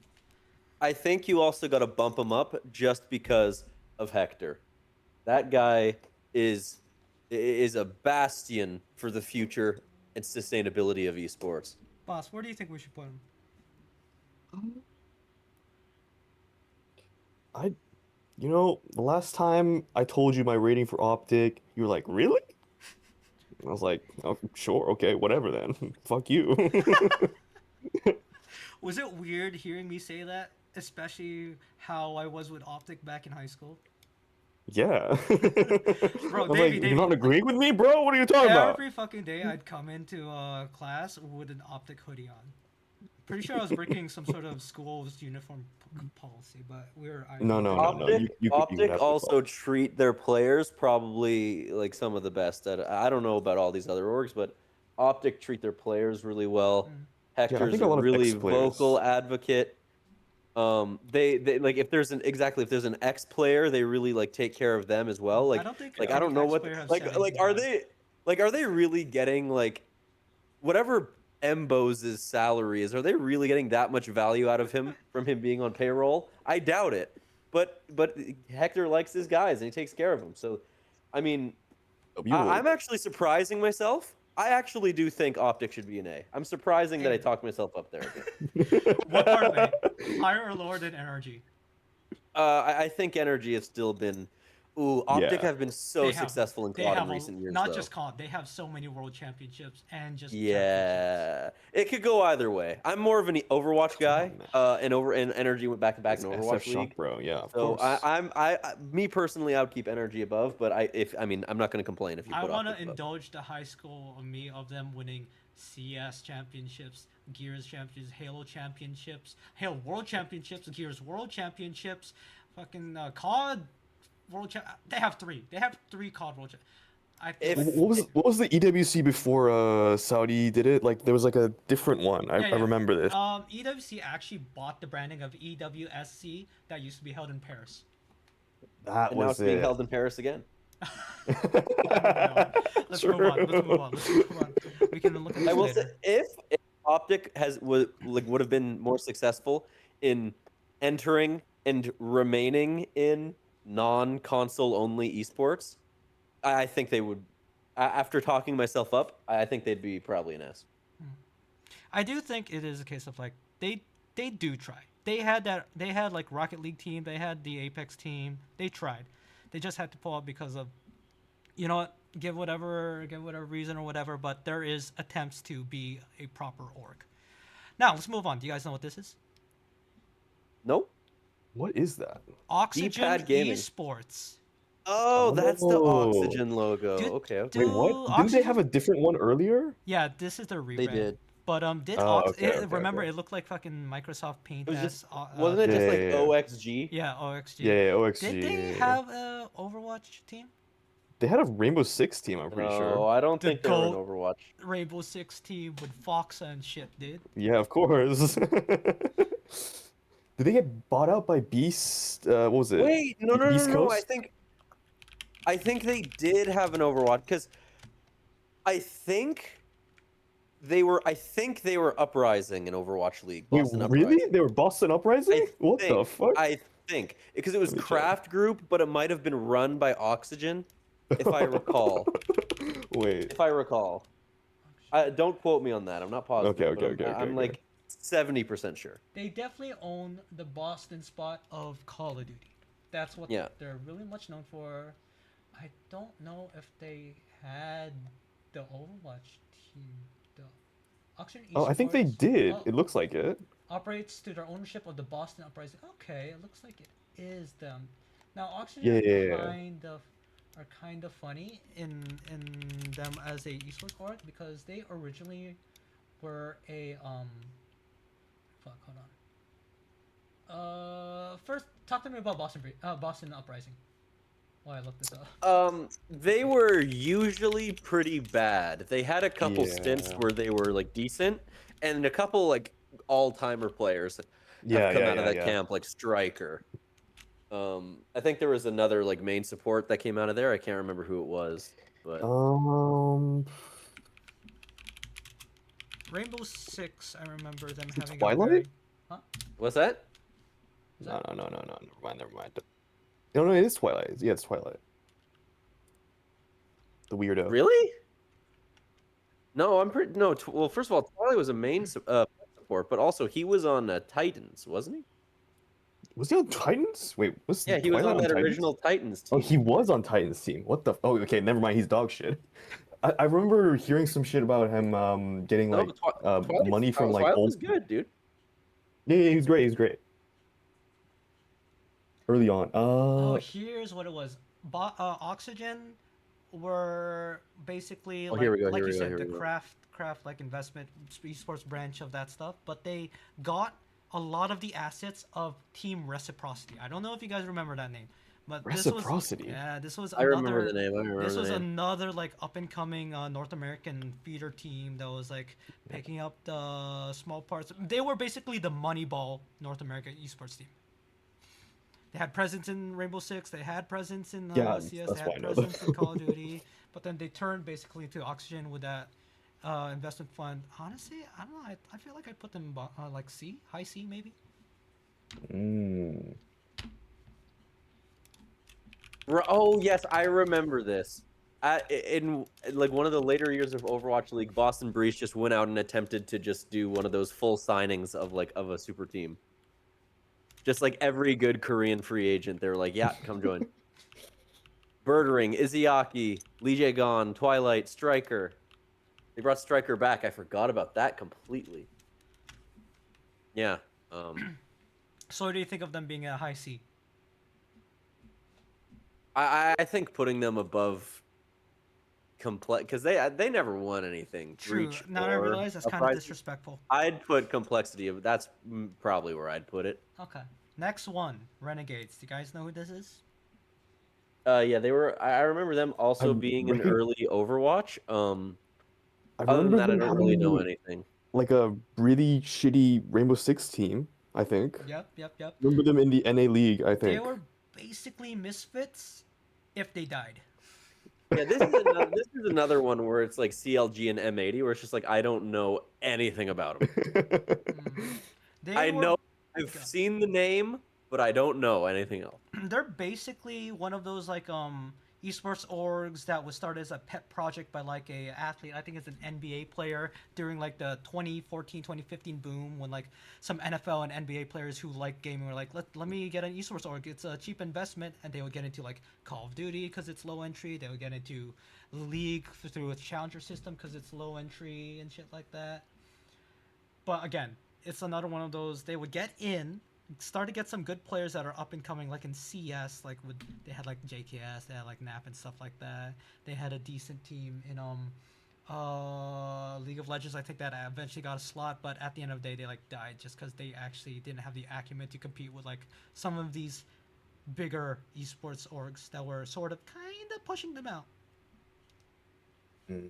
I think you also got to bump him up just because of Hector. That guy is is a bastion for the future and sustainability of esports. Boss, where do you think we should put him? I, the last time I told you my rating for Optic, you were like, really? I was like, oh, sure, okay, whatever then. Fuck you. Was it weird hearing me say that, especially how I was with Optic back in high school? Yeah. I Bro, was like, Davey, you're Davey, not agreeing with me, bro? What are you talking about? every fucking day I'd come into class with an Optic hoodie on. Pretty sure I was breaking some sort of school's uniform policy, but I No, moved no, it no, on. no. Optic You could Optic have the call. also treat their players probably like some of the best at I don't know about all these other orgs, but Optic treat their players really well. Mm. Yeah, I Hector's think a a lot of really ex vocal players. advocate. They like if there's an ex player, they really like take care of them as well. I don't think I any don't know ex what player have said like anything bad. are they really getting like whatever Mbos' salary is, are they really getting that much value out of him from him being on payroll? I doubt it. But Hector likes his guys and he takes care of them. So, I mean, W I'm org. actually surprising myself. I actually do think Optic should be an A. I'm surprising that I A. talked myself up there a bit. What part of A? Higher or lower than NRG? I think Energy has still been. Ooh, Optic Yeah. have been so They have successful in they COD in have a recent years, not though. just COD. They have so many world championships and just championships. Yeah, it could go either way. I'm more of an Overwatch Come guy. on, man. And Energy went back to back It's in SF Overwatch Shock, League. bro. Yeah, of So course. me personally, I would keep Energy above. But I'm not going to complain if you I put want Optic to above. indulge the high school of me of them winning CS championships, Gears championships, Halo championships, Halo World championships, Gears World championships, fucking COD World Champ. They have three. They have three COD World. I feel like If What was the EWC before Saudi did it? Like there was like a different one. I yeah. remember this. EWC actually bought the branding of EWSC that used to be held in Paris. That and now was it's being it. held in Paris again. Moving on. Let's move on. Let's True. move on. Let's move on. We can look at I this will say later. if Optic would have been more successful in entering and remaining in non-console only esports, I think they would. After talking myself up, I think they'd be probably an S. I do think it is a case of like they do try. They had like Rocket League team. They had the Apex team. They tried. They just had to pull out because of, you know what, give whatever reason or whatever. But there is attempts to be a proper org. Now let's move on. Do you guys know what this is? Nope. What is that? Oxygen D-pad gaming. Esports. Oh, that's the Oh. Oxygen logo. Do, Okay, okay. Wait, do what? Didn't they Oxygen? have a different one earlier? Yeah, this is their rebrand. They did. But Oh, okay, okay, remember okay. it looked like fucking Microsoft Paint It was as just wasn't it Yeah, just like yeah, yeah. OXG? yeah, OXG. Yeah, yeah, OXG. Did they yeah, yeah. have a Overwatch team? They had a Rainbow Six team, I'm pretty No, sure. I don't The think they were in GOAT Overwatch. Rainbow Six team with Fox and shit, dude. Yeah, of course. Did they get bought out by Beast? What was it? Wait, no, East no. Coast? I think they did have an Overwatch because I think I think they were Uprising in Overwatch League. Wait, Boston really? Uprising. They were Boston Uprising? What the fuck? I think because it was Let me check. Craft Group, but it might have been run by Oxygen, if I recall. Wait. If I recall. Don't quote me on that. I'm not positive. Okay, but okay, okay, I'm okay. like 70% sure. They definitely own the Boston spot of Call of Duty. That's what Yeah. they're really much known for. I don't know if they had the Overwatch team though. Oxygen Oh, I think they Esports, did. oh, It looks like it. operates through their ownership of the Boston Uprising. Okay, it looks like it is them. Now Yeah, Oxygen yeah, yeah. are kind of funny in them as a esports org because they originally were a fuck, hold on. First talk to me about Boston Uprising. While I look this up. They were usually pretty bad. They had a couple stints Yeah. where they were like decent, and a couple like all-timer players have Yeah, come yeah, out of yeah, that yeah. camp, like Striker. I think there was another like main support that came out of there. I can't remember who it was, but Rainbow Six, I remember them it having Twilight? a very. Huh? what's that? No. Never mind. No, no, it is Twilight. Yeah, it's Twilight. The weirdo. Really? No, I'm pretty. No, well, first of all, Twilight was a main support, but also he was on Titans, wasn't he? Was he on Titans? Wait, was Yeah, he was Twilight on that Titans? original Titans Oh, team. he was on Titans team. What the? Oh, okay, never mind. He's dog shit. I remember hearing some shit about him getting No, like Twilight, money from like Twilight old. was good, dude. Yeah, he's great. He's great. Early on. Oh, here's what it was. Oxygen were basically Oh, here like we go. Here you we go. said, Here the we go. craft like investment esports branch of that stuff, but they got a lot of the assets of Team Reciprocity. I don't know if you guys remember that name, but Reciprocity. this was I remember the another name. I remember this the was name. another like up and coming North American feeder team that was like picking up the small parts. They were basically the Moneyball North American esports team. They had presence in Rainbow Six. They had presence in Yeah, CS. They that's why had I know them. presence in Call of Duty. But then they turned basically to Oxygen with that investment fund. Honestly, I don't know. I feel like I put them like C, high C maybe. Mm. Oh yes, I remember this. In like one of the later years of Overwatch League, Boston Breeze just went out and attempted to just do one of those full signings of like of a super team. Just like every good Korean free agent, they were like, "Yeah, come join." Birdering, Izayaki, Lee Jae-gon, Twilight, Striker. They brought Striker back. I forgot about that completely. Yeah. So what do you think of them being a high C? I think putting them above complex because they never won anything. True. Breach Now I or realize that's kind of Uprising. disrespectful. I'd put complexity. That's probably where I'd put it. Okay. Next one, Renegades. Do you guys know who this is? Yeah, they were. I remember them I also being in recog early Overwatch. I Other than remember that, I them don't really know having anything. like a really shitty Rainbow Six team, I think. Yep, yep, yep. Remember them in the NA League, I They think. were basically misfits if they died. Yeah, this is another one where it's like CLG and M80, where it's just like I don't know anything about them. Mm. They I were know I've seen the name, but I don't know anything else. they're basically one of those like esports orgs that was started as a pet project by like a athlete. I think it's an NBA player during like the 2014 2015 boom when like some NFL and NBA players who like gaming were like let me get an esports org. It's a cheap investment, and they would get into like Call of Duty because it's low entry. They would get into League through a challenger system because it's low entry and shit like that. But again, it's another one of those they would get in, start to get some good players that are up and coming, like in CS, like with they had like JKS, they had like Nap and stuff like that. They had a decent team in League of Legends. I think that eventually got a slot, but at the end of the day, they like died just because they actually didn't have the acumen to compete with like some of these bigger esports orgs that were sort of kind of pushing them out. Mm.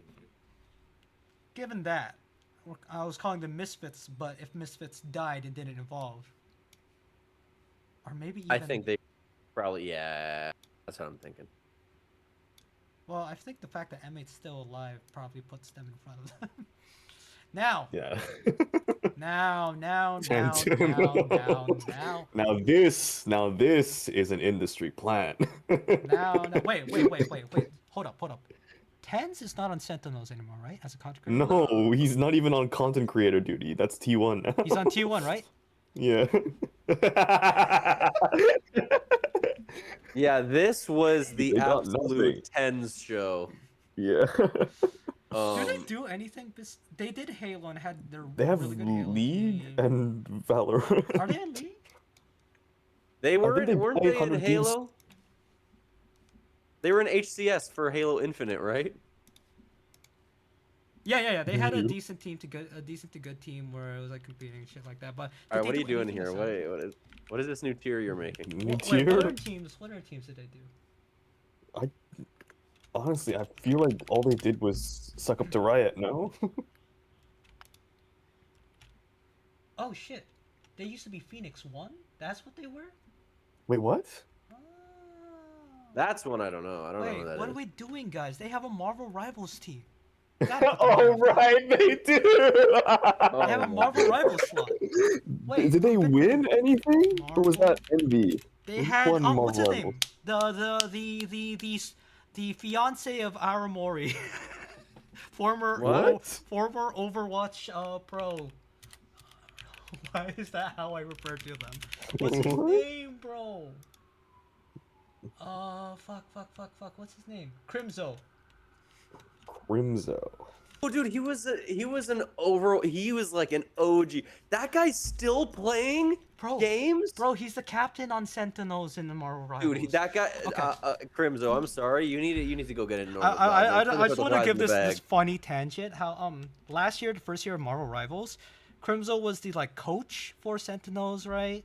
Given that, I was calling them misfits, but if misfits died and didn't evolve, or maybe I even think they probably yeah. That's what I'm thinking. well, I think the fact that M8's still alive probably puts them in front of them. Now, Yeah. now, now, now, Chantum. now, now, now, Now this is an industry plan. now. Wait. Hold up. Tens is not on Sentinels anymore, right? As a content creator, No, he's not even on content creator duty. That's T1 now. he's on T1, right? Yeah. Yeah, this was the They got absolute nothing. tens show. Yeah. Do they Um, do anything? They did Halo and had their They a have really good Halo League team. and Valorant. Are they in League? they I think they weren't play they in 100 teams. Halo? They were in HCS for Halo Infinite, right? Yeah. They had Yeah. a decent to good team where it was like competing and shit like that. But All did right, they what are do you doing anything here? aside? What is this new tier you're making? New Wait, tier? what other teams did they do? I honestly, I feel like all they did was suck up to Riot, no? Oh shit, they used to be Phoenix One. That's what they were. Wait, what? Oh. That's one I don't know. I don't know who Wait, that what are is. we doing, guys? They have a Marvel Rivals team. Gotta put them higher Oh, up there. right, they do. They have Oh a my Marvel god. Rivals slot. Wait, Did they win anything? Or was Marvel. that Envy? They Who had won what's Marvel his Rivals? name? The fiance of Aramori, What? former Overwatch pro. Why is that how I refer to them? What's his What? name, bro? Fuck. What's his name? Crimzo. Crimzo. Oh, dude, he was like an OG. That guy's still playing Bro, games. bro, he's the captain on Sentinels in the Marvel Dude, Rivals. that guy, Okay. Crimzo. I'm sorry. You need to go get a I normal job, I, man. I, Further I put just the want to prize give in the this bag. funny tangent. How last year, the first year of Marvel Rivals, Crimzo was the like coach for Sentinels, right?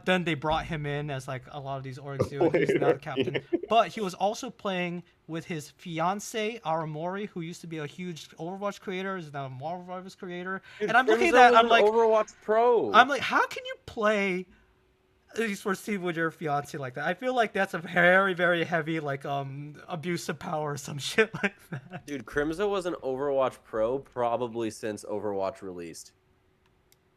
Then they brought him in as like a lot of these orgs do, and he's now the captain. But he was also playing with his fiance Aramori, who used to be a huge Overwatch creator, is now a Marvel Rivals creator. Dude, And I'm looking at Crimzo that, was an Overwatch pro. I'm like, how can you play esports team with your fiance like that? I feel like that's a very, very heavy like abuse of power or some shit like that. Dude, Crimzo was an Overwatch pro probably since Overwatch released.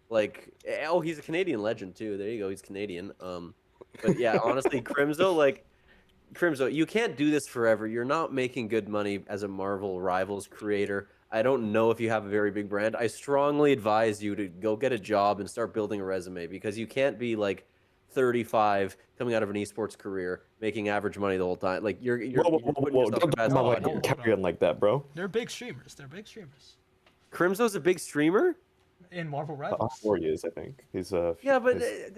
Like, oh, he's a Canadian legend too. There you go. He's Canadian. But yeah, honestly, Crimzo, you can't do this forever. You're not making good money as a Marvel Rivals creator. I don't know if you have a very big brand. I strongly advise you to go get a job and start building a resume because you can't be like 35 coming out of an esports career making average money the whole time. Like you're putting Whoa! yourself in Don't a talk bad about spot my here. carry on like that, bro. They're big streamers. They're big streamers Crimzo's a big streamer. in Marvel Rivals. 4 years, I think. His Yeah, but his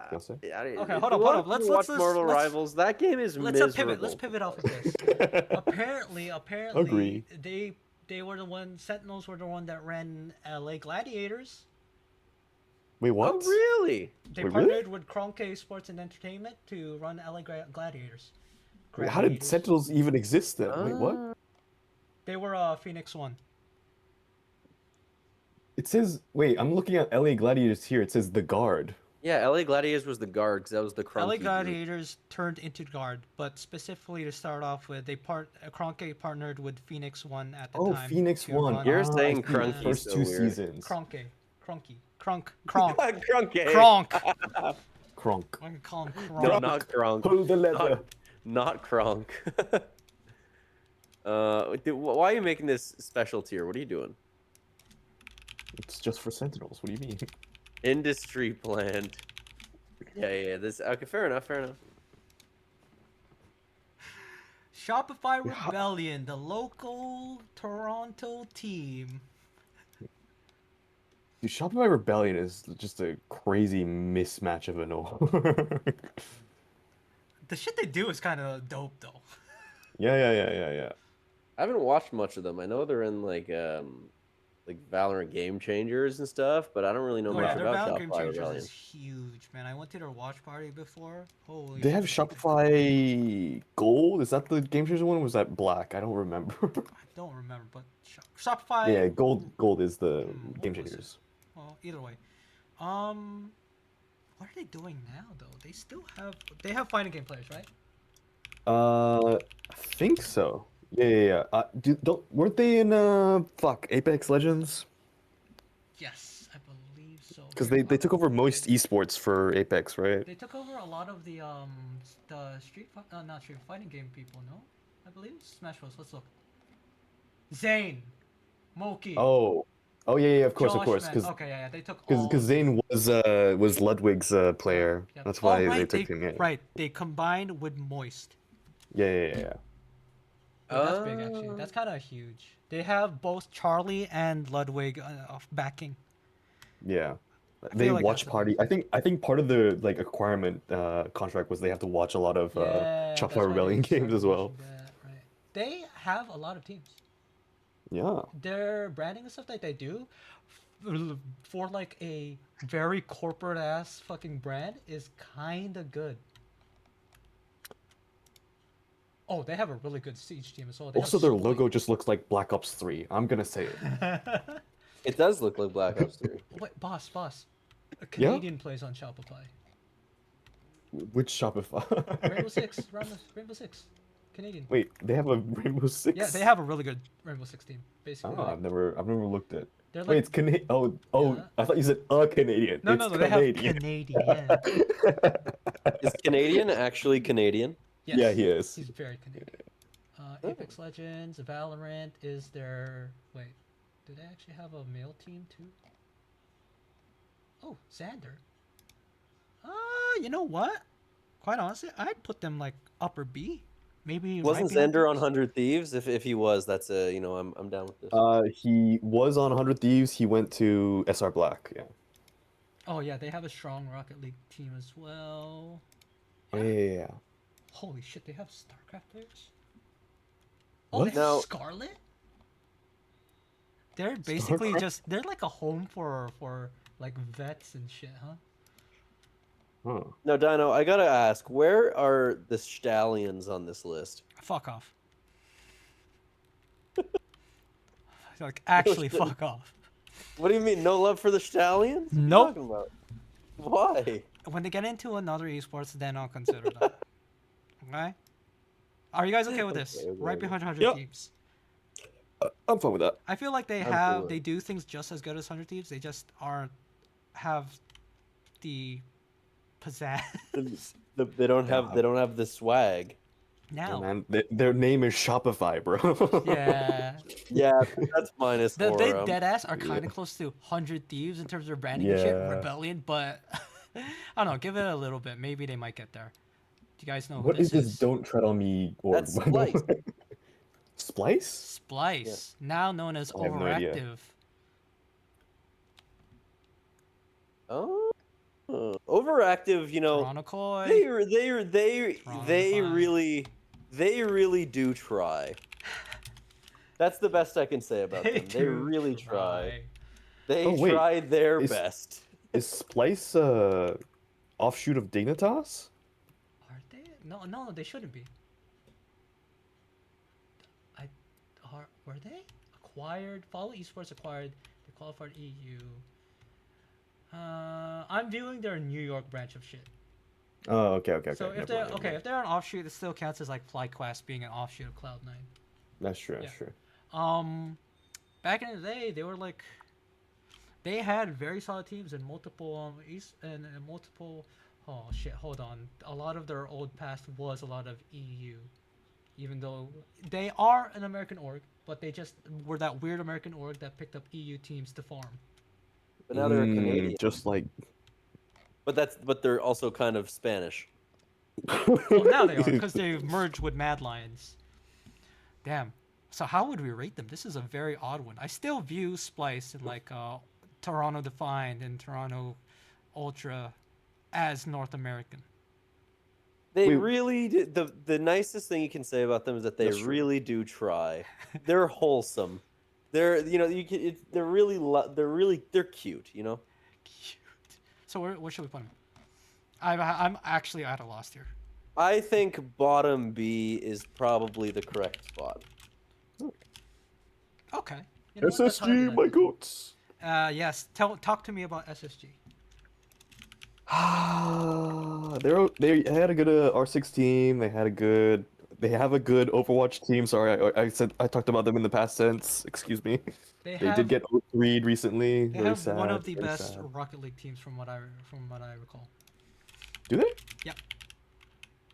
fiance. Okay, hold a up, lot hold of up. people watch Mortal Rivals. That game is miserable. Let's pivot off of this. Apparently, Agree. they were the one. Sentinels were the one that ran LA Gladiators. Wait, what? Oh, really? They Wait, partnered really? with Kronke Sports and Entertainment to run LA Gladiators. Wait, how did Gladiators. Sentinels even exist then? Wait, what? They were Phoenix One. It says, wait, I'm looking at LA Gladiators here. It says the Guard. Yeah, LA Gladiators was the guard because that was the LA Crunky group. Gladiators turned into Guard, but specifically to start off with, Kronke partnered with Phoenix One at the Oh, time. Phoenix to One. run- You're I saying see. Crunky, First so two weird. seasons. Kronk. Crunky. Kronk. Kronk. I can call him No, Kronk. not Kronk. Pull the lever. Not Kronk. Why are you making this special tier? What are you doing? It's just for Sentinels. What do you mean? Industry planned. Yeah. This okay. Fair enough. Shopify Rebellion, the local Toronto team. Dude, Shopify Rebellion is just a crazy mismatch of an org. The shit they do is kind of dope, though. Yeah. I haven't watched much of them. I know they're in like Valorant Game Changers and stuff, but I don't really know Oh yeah, much their about Valorant Game Shopify Changers Rebellion. is huge, man. I went to their watch party before. Holy They have shit. Shopify Gold? Is that the Game Changer one? Or was that Black? I don't remember. I don't remember, but Shopify. Yeah, Gold is the what Game was it? Changers. Well, either way. What are they doing now though? They have fighting game players, right? I think so. Yeah. Weren't they in Apex Legends? Yes, I believe so. Because they took over most esports for Apex, right? They took over a lot of the not Street Fighting game people, no? I believe Smash Bros. Let's look. Zane, Moki. Oh yeah, of course, Josh, because okay, yeah, they took all. Zane was Ludwig's player. Yep. That's why right, they took him. Yeah. Right, they combined with Moist. Yeah. Yeah, that's big actually. That's kind of huge. They have both Charlie and Ludwig backing. Yeah. I They feel like watch that's a party. big I think part of the like acquirement contract was they have to watch a lot of Yeah, that's why Shopify they Rebellion games started as well. watching that, right. They have a lot of teams. Yeah. Their branding and stuff that they do for like a very corporate ass fucking brand is kind of good. Oh, they have a really good Siege team as well. They Also, have their Soy. logo just looks like Black Ops 3. I'm gonna say it. It does look like Black Ops 3. Wait, boss. A Canadian plays on Shopify. Which Shopify? Rainbow Six. Canadian. Wait, they have a Rainbow Six? Yeah, they have a really good Rainbow Six team. Basically. Oh, I've never looked at. They're Wait, like, it's Canadian. Oh, Yeah. I thought you said a Canadian. no, It's they have Canadian. Canadian. Is Canadian actually Canadian? Yes, Yeah, he is. He's very Canadian. Apex Legends, Valorant is their. Wait, do they actually have a male team too? Oh, Xander. You know what? Quite honestly, I'd put them like upper B. maybe right Wasn't behind Zender on Thieves? 100 Thieves? If he was, that's a I'm down with this. He was on 100 Thieves. He went to SR Black. Yeah. Oh yeah, they have a strong Rocket League team as well. Oh, Yeah. yeah. Holy shit, they have StarCraft players. Oh, they What? have Now, Scarlet. They're basically StarCraft? just they're like a home for like vets and shit, huh? Huh. now, Dino, I gotta ask, where are the stallions on this list? Fuck off. Like actually fuck off. What do you mean, no love for the stallions? What are you Nope. talking about? Why? When they get into another esports, then I'll consider them. Okay? Are you guys okay with this? Okay, okay, Right okay. behind 100 Yep. Thieves. I'm fine with that. I feel like I'm cool with they it. do things just as good as 100 Thieves. They just aren't have the pizzazz. They don't have the swag. Yeah, Now. man. Their name is Shopify, bro. Yeah. Yeah, that's minus They Aura. dead ass are Yeah. kind of close to 100 Thieves in terms of their branding and shit. Yeah. Rebellion, but I don't know. Give it a little bit. Maybe they might get there. Do you guys know who What is this this is? Don't Tread on Me org? That's Splice. Splice? Splice, now known as I have no idea. Overactive. Oh, overactive. Toronto Koi. They Define. they really do try. That's the best I can say about them. They do really try. They Oh, wait. try their Is- best. Is Splice offshoot of Dignitas? Are they? No, they shouldn't be. Were they acquired? Follow Esports acquired. They qualified EU. I'm viewing their New York branch of shit. Oh, okay. So if Never they're mind, never mind. if they're an offshoot, it still counts as like FlyQuest being an offshoot of Cloud9. That's true. That's Yeah. true. Back in the day, they were like, they had very solid teams in multiple multiple. Oh shit! Hold on. A lot of their old past was a lot of EU, even though they are an American org, but they just were that weird American org that picked up EU teams to farm. But now they're a Canadian. Just like. But they're also kind of Spanish. Well, now they are because they've merged with Mad Lions. Damn. So how would we rate them? This is a very odd one. I still view Splice and like Toronto Defined and Toronto Ultra as North American. They Wait. really do, the nicest thing you can say about them is that they That's true. really do try. They're wholesome. They're they're cute. Cute. So where should we put them? I'm actually at a loss here. I think bottom B is probably the correct spot. Okay. You know what? That's how I SSG, like my it. goats. Yes. Talk to me about SSG. They had a good R6 team. They have a good Overwatch team. Sorry, I talked about them in the past tense. Excuse me. They They have did get O3'd recently. they Very have sad. one of the very best sad. Rocket League teams from what I recall. Do they?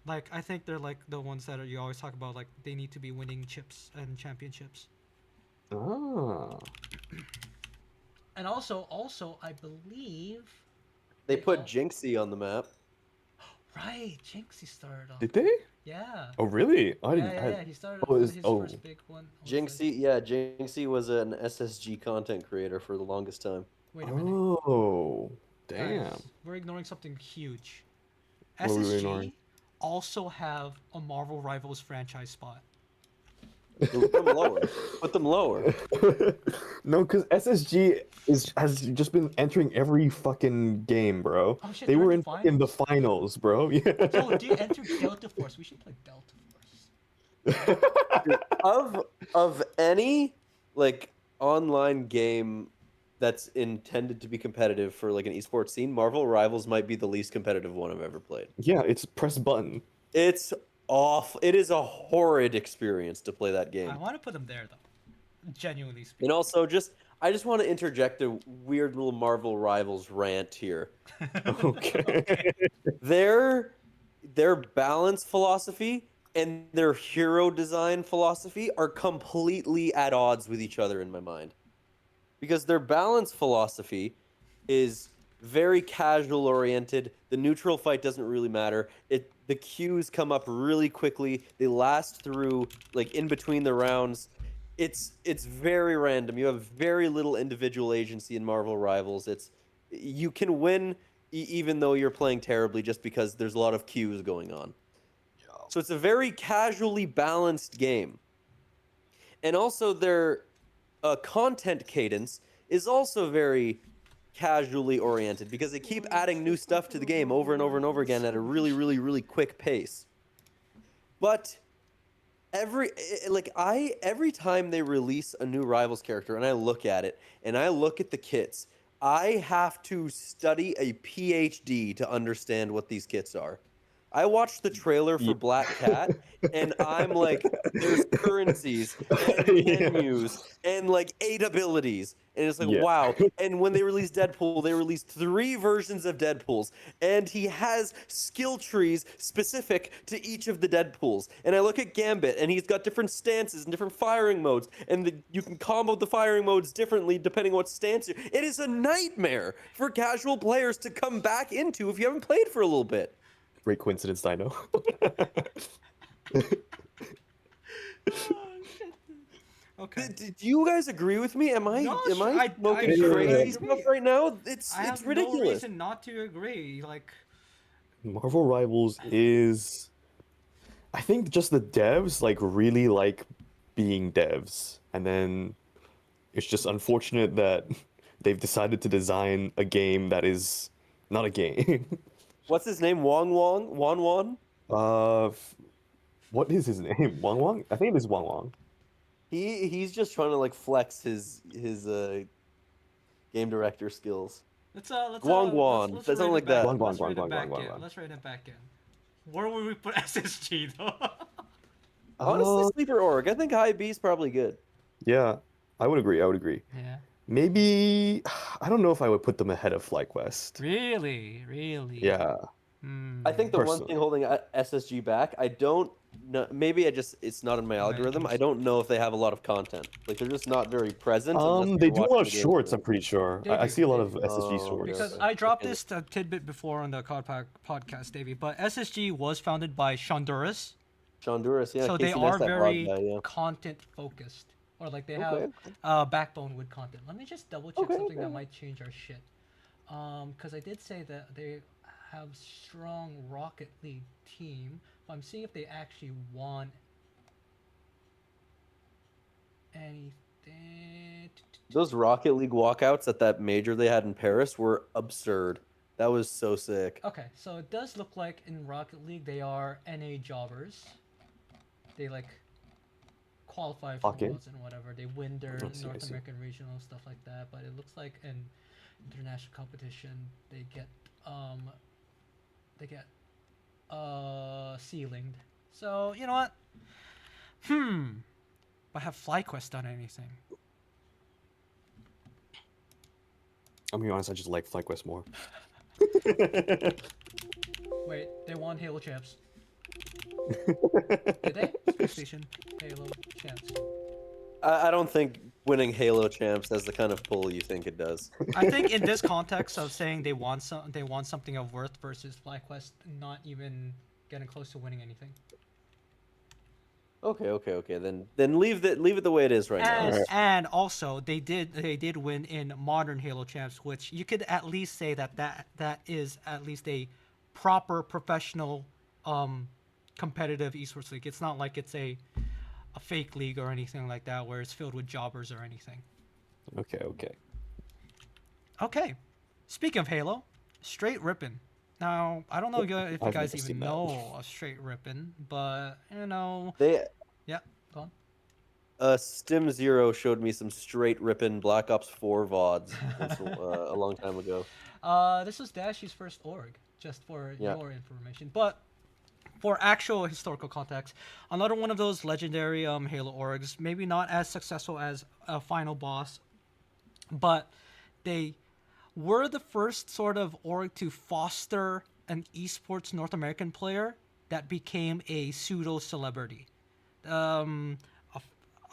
Like I think they're like the ones that you always talk about. Like they need to be winning chips and championships. Ah. And also I believe They They put all- Jinxie on the map. right Jinxie started off. Did they? Yeah. Oh, really? I didn't. Yeah. He started Oh, his oh. first big one. was like- Jinxie was an SSG content creator for the longest time. Wait a minute. Oh, damn. Guys, we're ignoring something huge. What were we SSG ignoring? also have a Marvel Rivals franchise spot. Put them lower. Put them lower. No, because SSG has just been entering every fucking game, bro. Oh, shit, They they're were in in the fucking the finals, bro. Yeah. Yo, dude, enter Delta Force. We should play Delta Force. Of any like online game that's intended to be competitive for like an esports scene, Marvel Rivals might be the least competitive one I've ever played. Yeah, it's press button. It's off. It is a horrid experience to play that game. I want to put them there though. Genuinely speaking. And also, I just want to interject a weird little Marvel Rivals rant here. Okay. Their balance philosophy and their hero design philosophy are completely at odds with each other in my mind. Because their balance philosophy is very casual oriented. The neutral fight doesn't really matter. The queues come up really quickly. They last through like in between the rounds. It's very random. You have very little individual agency in Marvel Rivals. It's you can win even though you're playing terribly just because there's a lot of queues going on. So it's a very casually balanced game. And also their content cadence is also very casually oriented because they keep adding new stuff to the game over and over and over again at a really, really, really quick pace. But every time they release a new Rivals character and I look at it and I look at the kits, I have to study a PhD to understand what these kits are. I watched the trailer for Yeah. Black Cat and I'm like, there's currencies and Yeah. menus and like 8 abilities. And it's like, Yeah. wow. And when they released Deadpool, they released 3 versions of Deadpools. And he has skill trees specific to each of the Deadpools. And I look at Gambit, and he's got different stances and different firing modes. And you can combo the firing modes differently depending what stance you're. It is a nightmare for casual players to come back into if you haven't played for a little bit. Great coincidence, Dino. Okay. Do you guys agree with me? Am I No, am I smoking I crazy agree. stuff right now? It's I have ridiculous. no reason not to agree. Like, Marvel Rivals is, I think, just the devs like really like being devs, and then it's just unfortunate that they've decided to design a game that is not a game. What's his name? Wan? What is his name? Wang Wang? I think it is Wang Wang. He's just trying to like flex his game director skills. let's Guan. let's That's something write like it back. that. Guan, Let's Guan, write Guan, it back Guan, in. Guan. Let's write it back in. Where would we put SSG though? Honestly, Uh, sleeper org. I think high B is probably good. yeah, I would agree. I would agree. Yeah. Maybe I don't know if I would put them ahead of FlyQuest. Really. Yeah, Hmm. I think the one personally. thing holding SSG back, I don't know. Maybe it's not in my algorithm. I don't know if they have a lot of content. Like they're just not very present. Unless They you're do a watching lot of the game shorts. stream. I'm pretty sure. They I do, see a lot they of do. SSG Oh, shorts. Because okay. I dropped Okay. this tidbit before on the COD podcast, Davey, but SSG was founded by Shonduras, Shonduras, yeah. so they Casey are Neistat very vlog guy, yeah. content focused, or like they Okay. have backbone with content. Let me just double check Okay, something that okay. might change our shit. Because I did say that they have strong Rocket League team. I'm seeing if they actually won anything. Those Rocket League walkouts at that major they had in Paris were absurd. That was so sick. Okay, so it does look like in Rocket League they are NA jobbers. They like qualify for Okay. Worlds and whatever. They win their I see, I North see. American regional stuff like that. But it looks like in international competition they get ceilinged. So you know what? But have FlyQuest done anything? I'm gonna be honest. I just like FlyQuest more. Wait, they won Halo champs. Did they? Space Station Halo champs. I don't think winning Halo champs has the kind of pull you think it does. I think in this context of saying they want something of worth versus FlyQuest not even getting close to winning anything. Okay. Then leave it the way it is right now. And, and also they did win in modern Halo champs, which you could at least say that is at least a proper professional competitive esports league. It's not like it's a fake league or anything like that where it's filled with jobbers or anything. Okay. Okay. Speaking of Halo, Straight Rippin'. Now, I don't know if you I've guys never even seen that. know a Straight Rippin', but you know, They yeah, go on. Stim Zero showed me some straight ripping Black Ops 4 VODs a long time ago. This was Dashy's first org, just for Yeah. your information. But for actual historical context, another one of those legendary Halo orgs, maybe not as successful as a Final Boss, but they were the first sort of org to foster an esports North American player that became a pseudo celebrity.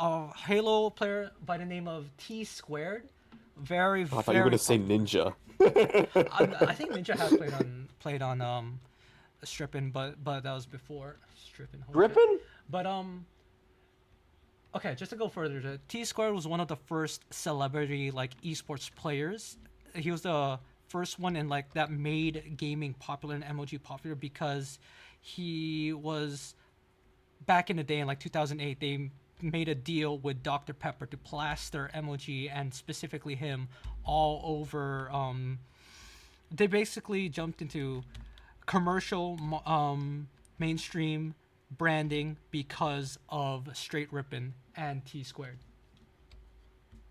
A Halo player by the name of T Squared, very I thought you were very gonna say popular. Ninja. I think Ninja has played on Strippin, but that was before Strippin. Holy shit. Drippin'? But okay, just to go further, T Squared was one of the first celebrity like esports players. He was the first one in like that made gaming popular and MOG popular because he was back in the day in like 2008. They made a deal with Dr. Pepper to plaster MOG and specifically him all over. They basically jumped into commercial mainstream branding because of Straight Rippin and T Squared.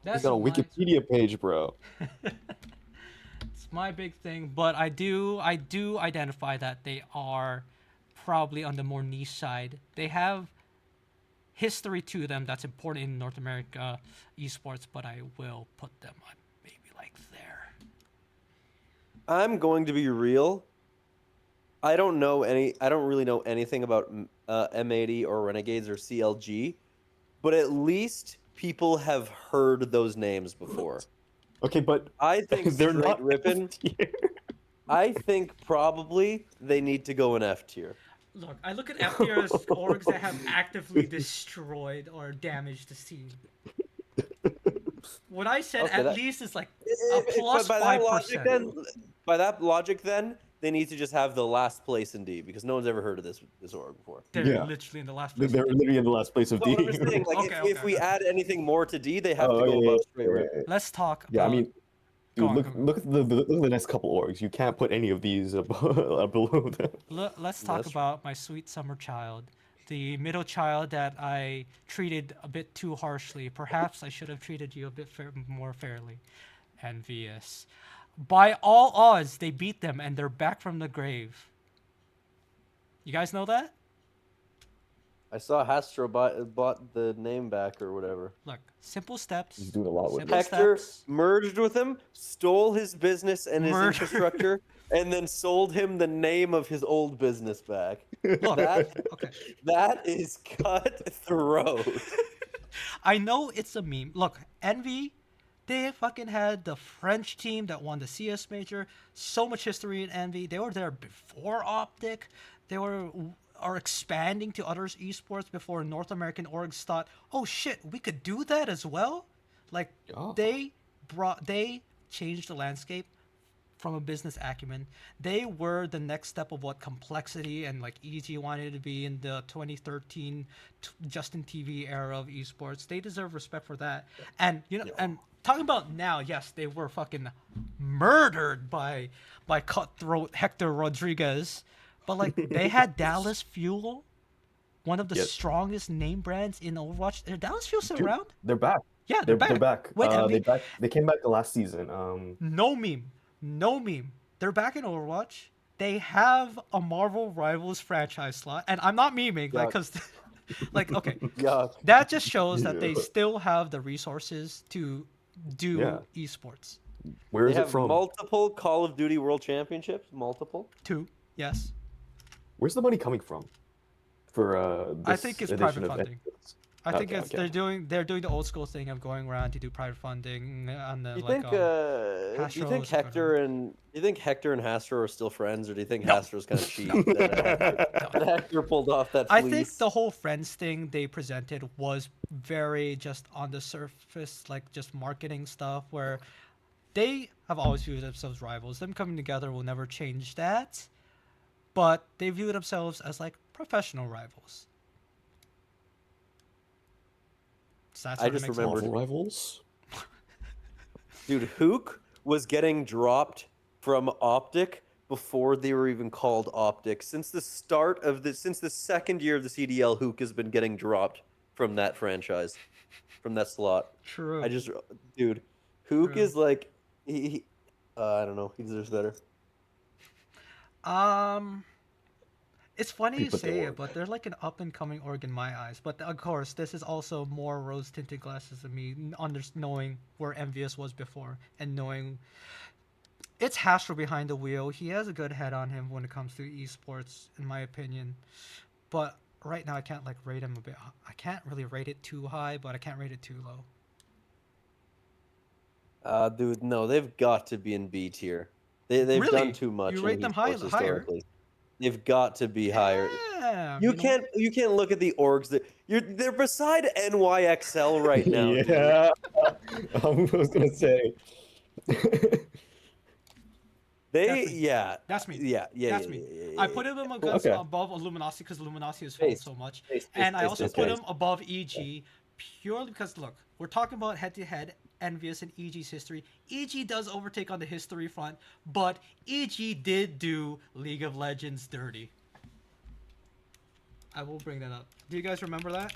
You That's got a my Wikipedia page, bro. it's my big thing, but I do identify that they are probably on the more niche side. They have history to them that's important in North America esports, but I will put them on maybe like there. I'm going to be real. I don't know any. I don't really know anything about M80 or Renegades or CLG, but at least people have heard those names before. Okay, but I think they're Straight not F Rippin'. tier. I think probably they need to go in F tier. Look, I look at FTR as orgs that have actively destroyed or damaged the scene. What I said Okay, at that. least is like a plus But by that logic, 5%. then, they need to just have the last place in D because no one's ever heard of this org before. They're Yeah. literally in the last They're place. literally in the last place of Well, D. I'm just saying, like, Okay, if we okay. add anything more to D, they have Oh, to go yeah, above yeah, Straight yeah, Rip. yeah. Let's talk Yeah, I about. mean, Go dude, on, look go on. look at the next couple orgs. You can't put any of these below them. Let's talk That's about my sweet summer child, the middle child that I treated a bit too harshly. Perhaps I should have treated you a bit more fairly. Envious. By all odds, they beat them and they're back from the grave. You guys know that? I saw Hastro bought the name back or whatever. Look, simple steps. He's doing a lot with Simple it. Hector steps. merged with him, stole his business and his Murder. infrastructure, and then sold him the name of his old business back. Look, That okay. that is cutthroat. I know it's a meme. Look, Envy, they fucking had the French team that won the CS major. So much history in Envy. They were there before Optic. They are expanding to other esports before North American orgs thought, oh shit, we could do that as well. Like Yeah. they changed the landscape from a business acumen. They were the next step of what Complexity and like EG wanted to be in the 2013 Justin TV era of esports. They deserve respect for that. And and talking about now, yes, they were fucking murdered by cutthroat Hector Rodriguez, but like they had Dallas Fuel, one of the Yes. strongest name brands in Overwatch. Are Dallas Fuel still Dude, around? they're back. Yeah, they're They're back. back. Wait, Envy, They came back the last season. no meme. No meme. They're back in Overwatch. They have a Marvel Rivals franchise slot. And I'm not memeing, like, Yuck. because, like, okay. Yuck. That just shows that they Yeah. still have the resources to do Yeah. esports. Where They is it have from? multiple Call of Duty World Championships. Multiple. Two, yes. Where's the money coming from? For I this think it's edition private of funding. Esports? I think Okay, it's okay. they're doing the old school thing of going around to do private funding on the Do you like think? Do you Hasbro think is kind of- Hector and Hastro are still friends, or do you think No. Hastro's kind of cheap that Hector pulled off that I fleece? think the whole friends thing they presented was very just on the surface, like just marketing stuff, where they have always viewed themselves rivals. Them coming together will never change that, but they view themselves as like professional rivals. So that's I what just makes remembered- Marvel Rivals? Dude, Hook was getting dropped from Optic before they were even called Optic. Since the second year of the CDL, Hook has been getting dropped from that franchise, from that slot. True. Dude, Hook True. is like, I don't know, he deserves better. It's funny you People say don't. it, but they're like an up and coming org in my eyes. But of course, this is also more rose tinted glasses than me, knowing where Envious was before and knowing it's Hastro behind the wheel. He has a good head on him when it comes to esports, in my opinion. But right now, I can't like rate him a bit. I can't really rate it too high, but I can't rate it too low. Dude, no, they've got to be in B tier. They've Really? done too much. You in rate them esports higher? historically. They've got to be higher. Yeah, You you know. can't look at the orgs that they're beside NYXL right now, dude. Yeah, I was gonna say. That's me. Yeah, That's me. yeah, yeah, yeah, That's me. yeah, yeah, I yeah, put him yeah. against Okay. above Illuminati because Illuminati has fallen Space, so much, space, space, and I space, also space, put Okay. space. him above EG purely because look, we're talking about head-to-head envious in EG's history. EG does overtake on the history front, but EG did do League of Legends dirty. I will bring that up. Do you guys remember that?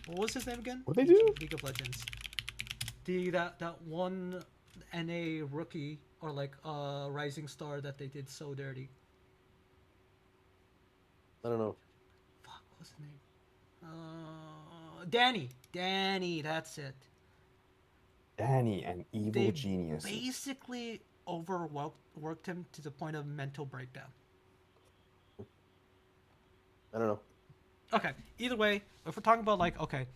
What was his name again? What they EG do? League of Legends. That one NA rookie or like rising star that they did so dirty. I don't know. Fuck, what was his name? Danny. Danny, that's it. Danny, an evil They genius. basically overworked him to the point of mental breakdown. I don't know. Okay, either way, if we're talking about like okay,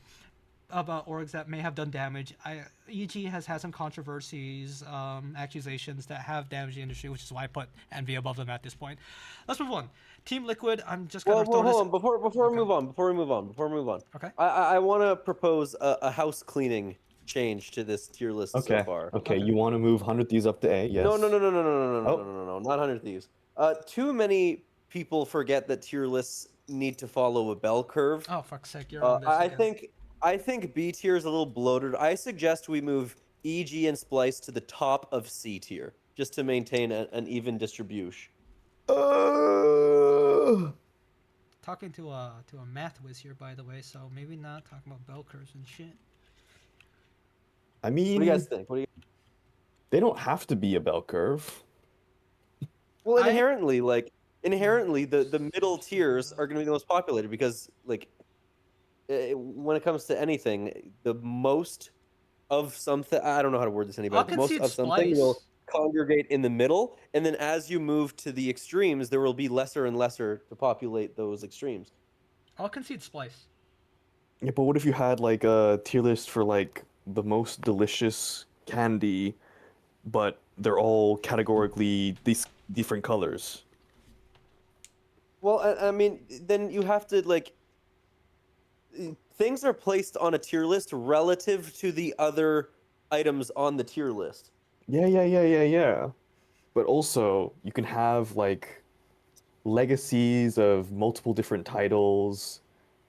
about orgs that may have done damage, EG has had some controversies, accusations that have damaged the industry, which is why I put Envy above them at this point. Let's move on. Team Liquid. I'm just gonna Well, throw this. hold on. Before Okay. we move on, before we move on, Okay. I want to propose a house cleaning change to this tier list so Okay. far. Okay. Okay. You want to move 100 Thieves up to A? Yes. No, no, no, no, no, no, no, no, no, Oh. no, no, no, not 100 Thieves. Too many people forget that tier lists need to follow a bell curve. Oh fuck's sake, you're on this I again. think B tier is a little bloated. I suggest we move EG and Splice to the top of C tier, just to maintain an even distribution. Talking to a math whiz here, by the way, so maybe not talking about bell curves and shit. I What do you mean, guys think? they don't have to be a bell curve. Well, I- inherently, the middle tiers are going to be the most populated because, like, when it comes to anything, the most of something, I don't know how to word this any I'll better. The most concede of something Splice. will congregate in the middle, and then as you move to the extremes, there will be lesser and lesser to populate those extremes. I'll concede Splice. Yeah, but what if you had like a tier list for like the most delicious candy, but they're all categorically these different colors? Well, I mean, then you have to like things are placed on a tier list relative to the other items on the tier list. Yeah. But also, you can have like legacies of multiple different titles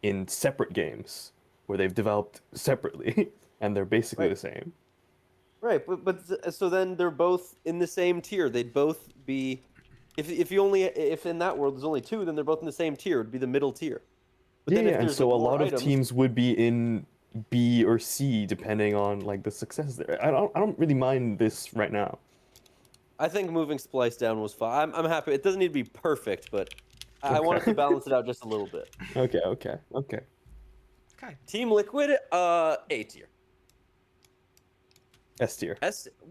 in separate games where they've developed separately and they're basically Right. the same. Right, so then they're both in the same tier. They'd both be, if in that world there's only two, then they're both in the same tier. It'd be the middle tier. But then if And there's so like a more lot of items, teams would be in B or C depending on like the success there. I don't really mind this right now. I think moving Splice down was fine. I'm happy. It doesn't need to be perfect, but I wanted Okay. to balance it out just a little bit. Okay. Okay. Team Liquid, A tier. S tier.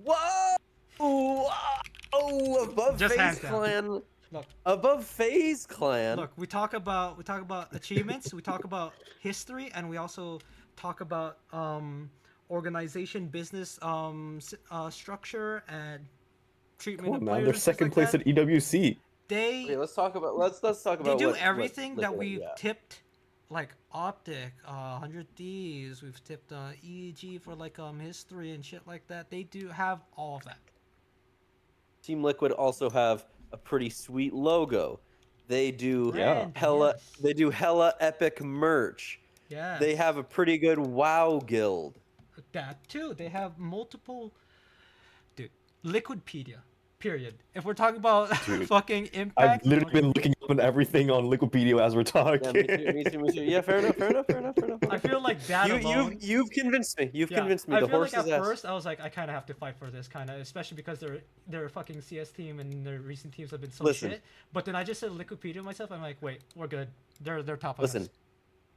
Whoa! Oh, above Just FaZe hands down. Clan. Look, Above FaZe Clan. look. We talk about achievements. We talk about history, and we also talk about organization, business, structure, and treatment Come of on, man. players. They're and things second like place that. at EWC. They Okay, let's talk about they do what everything that Liquid, we've yeah. tipped, like Optic, 100 Thieves. We've tipped EG for like history and shit like that. They do have all of that. Team Liquid also have a pretty sweet logo. They do Yeah. hella Yes. they do hella epic merch. Yes. They have a pretty good WoW guild. that too. They have multiple. Dude, Liquidpedia. Period. If we're talking about Dude, fucking I've impact, literally been looking up on everything on Wikipedia as we're talking. Yeah, me too. Yeah, fair enough. I feel like that alone. You've convinced me. You've Yeah, convinced me. I The feel like horse's at ass. first I was like, I kind of have to fight for this, kind of, especially because their a fucking CS team and their recent teams have been so Listen. shit. But then I just said Liquipedia myself. I'm like, wait, we're good. They're top. Listen, On us.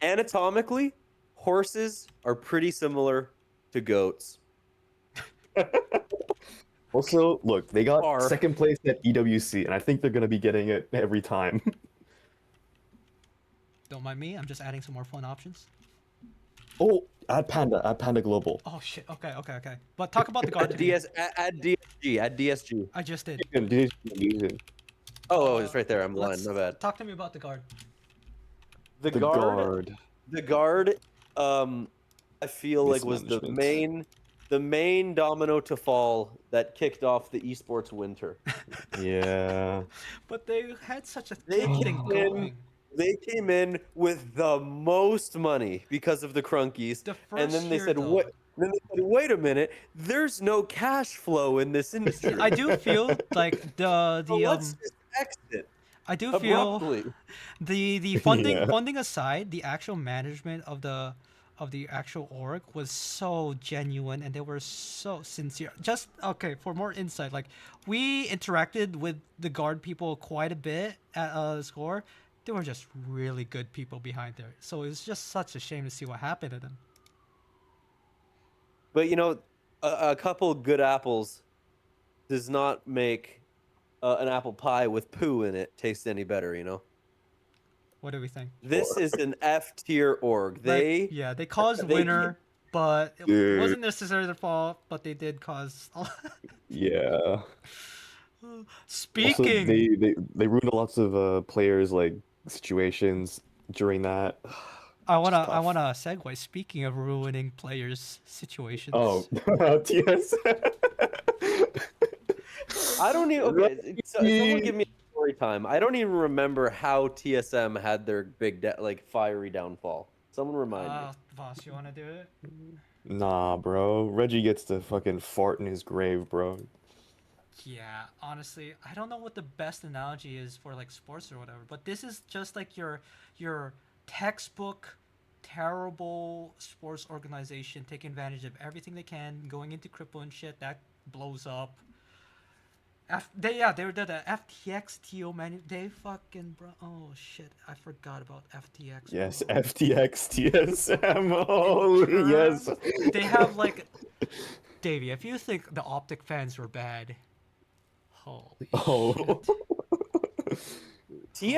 anatomically, horses are pretty similar to goats. Also, look, they got Are. second place at EWC, and I think they're gonna be getting it every time. Don't mind me. I'm just adding some more fun options. Oh, add Panda Global. Oh shit. Okay. But talk about the guard. Add DSG. Add DSG. I just did. Amazing. Oh, it's right there. I'm blind. Let's My bad. talk to me about the guard. The The guard, guard. the guard, I feel like was Mismanagement. the main domino to fall that kicked off the esports winter. Yeah. But they had such a They good came thing in, going. they came in with the most money because of the crunkies, The and then first they year, said, though, "What?" Then they said, "Wait a minute. There's no cash flow in this I industry, do feel like so let's just exit I do feel abruptly." the funding Yeah. funding aside, the actual management of the actual org was so genuine and they were so sincere. Just okay, for more insight, like we interacted with the guard people quite a bit at Score. They were just really good people behind there. So it's just such a shame to see what happened to them. But a couple good apples does not make an apple pie with poo in it taste any better. What do we think? This is an F tier org. Like, yeah, they caused They winner, but it Dude. wasn't necessarily their fault. But they did cause. Yeah. Also, Speaking, they ruined lots of players like situations during that. Just I tough. wanna segue. Speaking of ruining players' Oh, situations, TS. I don't even. Okay, someone Reggie. give me a story time. I don't even remember how TSM had their like fiery downfall. Someone remind me. boss, you wanna do it? Nah, bro. Reggie gets to fucking fart in his grave, bro. Yeah, honestly, I don't know what the best analogy is for like sports or whatever, but this is just like your textbook terrible sports organization taking advantage of everything they can, going into crypto and shit that blows up. They were the FTX TO manu. They fucking bro. Oh shit, I forgot about FTX, bro. Yes, FTX TSM. In Holy yes. turn, they have like Davey. If you think the Optic fans were bad, holy Oh. shit. Holy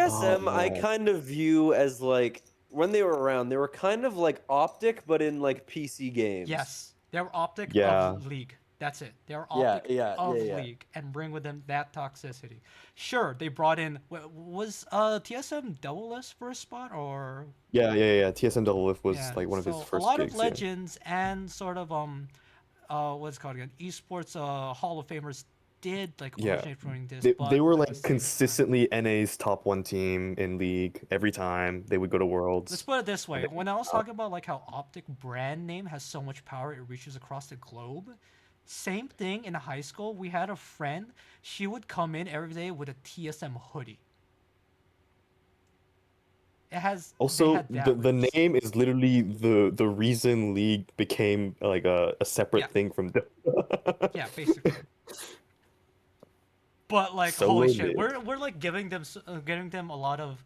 Oh TSM, I man. kind of view as like when they were around, they were kind of like Optic, but in like PC games. yes, they were Optic Yeah. of League. That's it. They were Yeah, Optic yeah, yeah, of yeah. League and bring with them that toxicity. Sure, they brought in was TSM double-less for a spot or Yeah. TSM Double Lift was yeah. like one of his So a first lot of gigs, yeah. legends and sort of what's it called again? Esports Hall of Famers did like Yeah. originate from this, They but were at the like same time, consistently NA's top one team in league every time they would go to let's Worlds. put it this And way: when I was talking about like how Optic brand name has so much power, it reaches across the globe. Same thing in high school. We had a friend. She would come in every day with a TSM hoodie. They also, had the that the roots. name is literally the reason league became like a Yeah, separate thing from Dota. yeah, basically. But like, holy Solo shit, mid. we're like giving them a lot of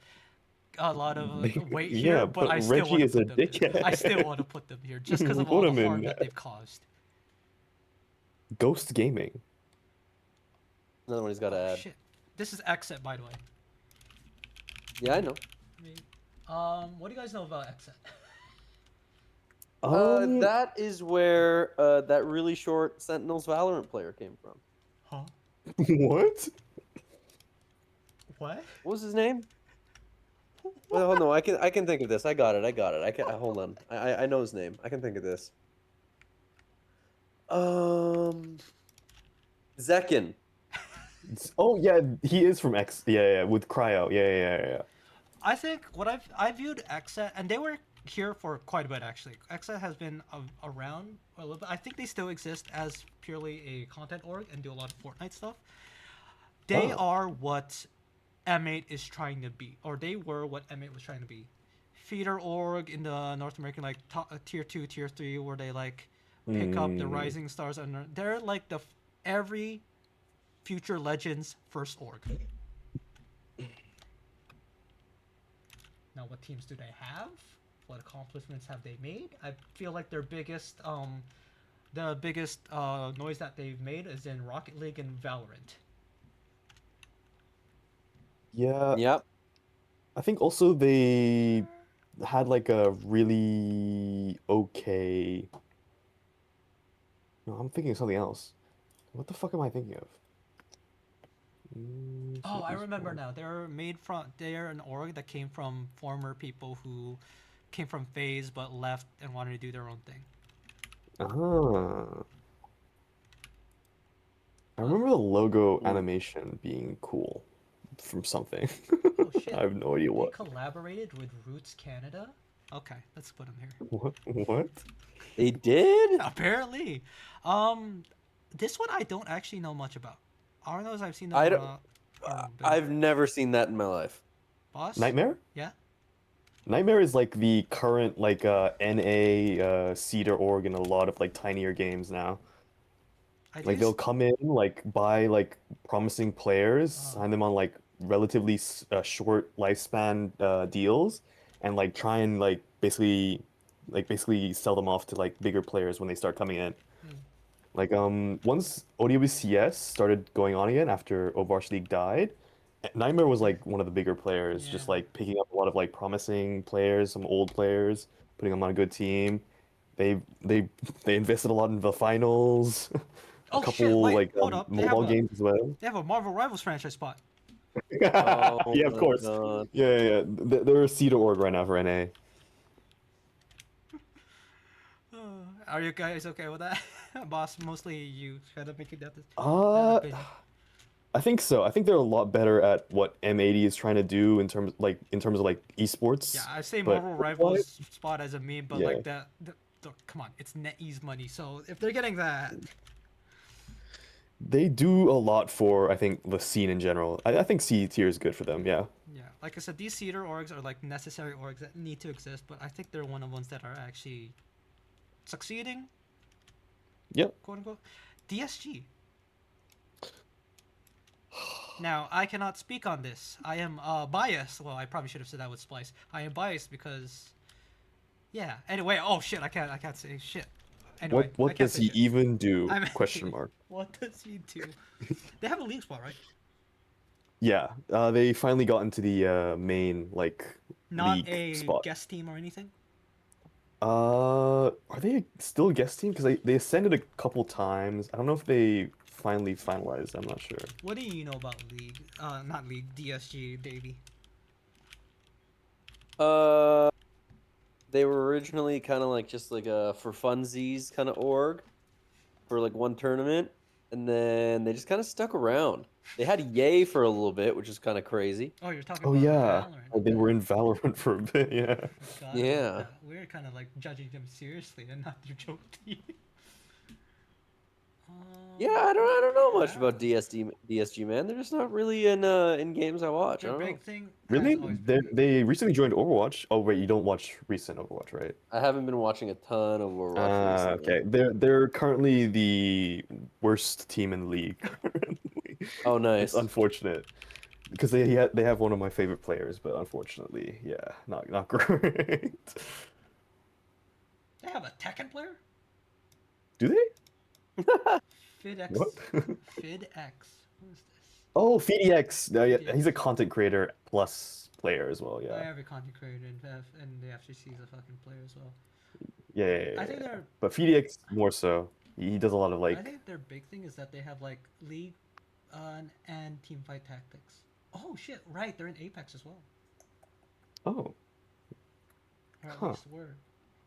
weight here, Yeah, but but I still want Reggie to is a put them there. I still dickhead. want to put them here just because of all Put the him harm in that they've caused. Ghost Gaming. Another one he's got to Oh add. shit, this is Exit, by the way. Yeah, I know. What do you guys know about Exit? Um, That is where that really short Sentinels Valorant player came from. Huh? what? What? What was his name? Wait, What? hold on. I can think of this. I got it. I got it. I can hold on. I know his name. I can think of this. Um, Zekin. Oh yeah, he is from X. Yeah, with Cryo. Yeah. I think what I viewed Exet, and they were here for quite a bit actually. Exet has been around a little bit. I think they still exist as purely a content org and do a lot of Fortnite stuff. They Oh, are what M8 is trying to be, or they were what M8 was trying to be. Feeder org in the North American like tier 2, tier 3, where they like pick up the mm, rising stars, and they're like the every future legends first org. Now, what teams do they have? What accomplishments have they made? I feel like the biggest noise that they've made is in Rocket League and Valorant. yeah. Yep. I think also they had like a really okay. No, I'm thinking of something else. What the fuck am I thinking of? Oh, I remember now. They're an org that came from former people who came from FaZe but left and wanted to do their own thing. Ah, I But remember the logo Hmm. animation being cool from something. oh I shit, have no idea they what. collaborated with Roots Canada. Okay, let's put them here. What? What? They did? Apparently, um, this one I don't actually know much about. All I know is I've seen them I don't. around a bit. I've never seen that in my life. Boss, Nightmare? yeah, Nightmare is like the current like NA Cedar org in a lot of like tinier games now. I Like do. they'll come in, like buy like promising players, Uh, sign them on like relatively short lifespan deals, and like try and basically sell them off to like bigger players when they start coming in. hmm, Like once OWCS started going on again after Overwatch League died, Nightmare was like one of the bigger players, yeah. just like picking up a lot of like promising players, some old players, putting them on a good team. They they they invested a lot in the finals, a Oh shit! couple Wait, like hold up. mobile games as well. They have a Marvel Rivals franchise spot. Oh Yeah, of my course. god. Yeah. They're a Cedar org right now for NA. Are you guys okay with that? Boss, mostly you kind of making that Uh, opinion. I think so. I think they're a lot better at what M80 is trying to do in terms of like Yeah, esports. I say But Marvel what? Rivals spot as a meme, but Yeah. like come on, it's NetEase money. So if they're getting that, They do a lot for, I think, the scene in general. I think C tier is good for them, yeah. yeah, like I said, these theater orgs are like necessary orgs that need to exist. But I think they're one of the ones that are actually succeeding, Yep. quote unquote. DSG. Now I cannot speak on this. I am biased. Well, I probably should have said that with Splice. I am biased because yeah. Anyway, oh shit, I can't say shit. Anyway, I What can't does say he shit. even do? I'm Question mark. what does he do? They have a league spot, right? Yeah, they finally got into the main like Not league a spot. guest team or anything. Are they still a guest team? Because they ascended a couple times. I don't know if they finally finalized. I'm not sure. What do you know about league? Not league. DSG, Davey. Uh, they were originally kind of like just like a for funsies kind of org for like one tournament, and then they just kind of stuck around. They had Yay for a little bit, which is kind of crazy. Oh, you're talking Oh about yeah, Valorant. they Okay. were in Valorant for a bit. Yeah. Forgot about Yeah. that. We're kind of like judging them seriously and not their joke team. Yeah, I don't know much Yeah. about DSG, man. They're just not really in games I watch. I Their don't know. big thing has Really? always been. They recently joined Overwatch. Oh wait, you don't watch recent Overwatch, right? I haven't been watching a ton of Overwatch recently. Okay. They're currently the worst team in the league currently. Oh, It's nice. unfortunate because they have one of my favorite players, but unfortunately, yeah, not great. They have a Tekken player. Do they? FidX. What? FidX. Who is this? Oh, FDX. No, yeah, he's a FidX. content creator plus player as well. I Yeah. have a content creator and the FGC is a fucking player as well. Yeah. I think Yeah. they're. But FDX more so. He does a lot of I like. think their big thing is that they have like league, and team fight tactics. Oh shit! Right, they're in Apex as well, Oh, or at huh. least were.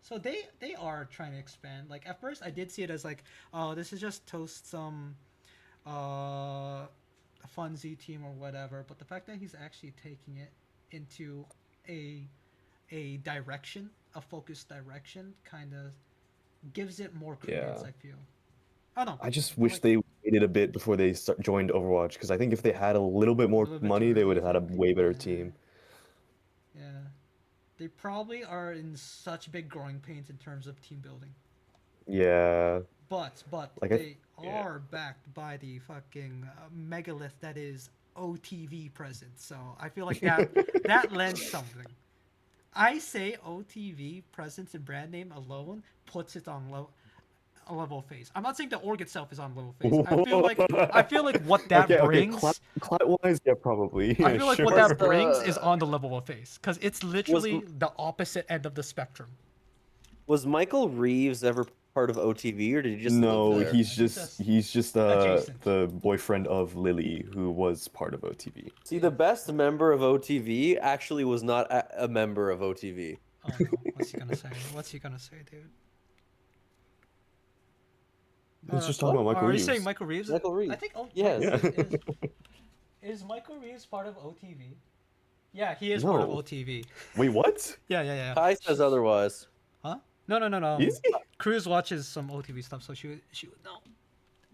So they are trying to expand. Like at first, I did see it as like, oh, this is just toast some, uh, fun Z team or whatever. But the fact that he's actually taking it into a a direction, a focused direction, kind of gives it more credence. Yeah. I feel. Oh no, I just I wish like they waited a bit before they joined Overwatch because I think if they had a little bit a more little bit too money, they would early have had a to. way better Yeah. team. Yeah. They probably are in such big growing pains in terms of team building. Yeah. But Like they yeah. are backed by the fucking megalith that is OTV presence. So I feel like that lends something. I say OTV presence and brand name alone puts it on a level phase. I'm not saying the org itself is on level phase. I feel like what that Okay. brings. Clout wise, yeah, probably. I Yeah, feel like what Was sure. that brings is the on the level of phase because it's was literally the opposite end of the spectrum. was Michael Reeves ever part of OTV, or did he just live No, there? he's just adjacent. the boyfriend of Lily, who was part of OTV. See, the best member of OTV actually was not a member of OTV. Oh no, what's he gonna say? What's he gonna say, dude? He's just talking about Michael Are you saying Reeves. Michael Reeves? Michael I Reeves. think. Oh, Yes. Yeah. Is Michael Reeves part of OTV? Yeah, he is part of No. OTV. Wait, what? Yeah. Kai says otherwise. Huh? No. Is he? Cruz watches some OTV stuff, so she would know.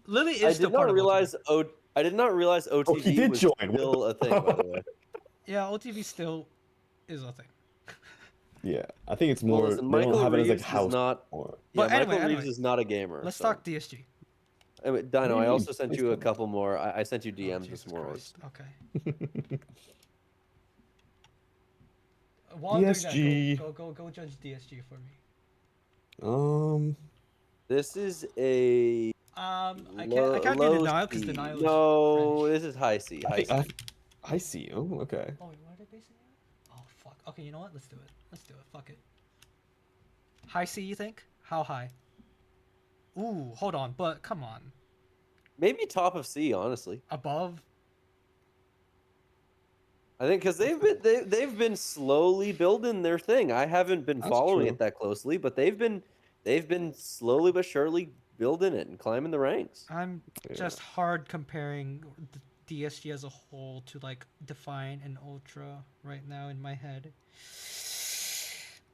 Lily is I still did part not of realize OTV. I did not realize Oh, he OTV did was join. What still the- a thing, by the way. Yeah, OTV still is a thing. Yeah, I think it's Well, more. listen, They don't Michael have it as like Reeves is house not. or. Yeah, But Michael anyway, Reeves is not a gamer. let's so. talk DSG. Dino, I also Reeves, sent please you a come. couple more. I sent you Oh, DMs Jesus this morning. Christ. Okay. While doing that, DSG. go judge DSG for me. This is a I low, can't do low denial because C. denial is No, French. this is high C. I High think C. I see. Oh, okay. Oh wait, where are they basing it? Oh fuck. Okay, you know what? Let's do it. Fuck it. High C, you think? How high? Ooh, hold on, but come on. Maybe top of C, honestly. Above? I think because they've been slowly building their thing. I haven't been That's following true. it that closely, but they've been slowly but surely building it and climbing the ranks. I'm just hard comparing the DSG as a whole to like Define and Ultra right now in my head.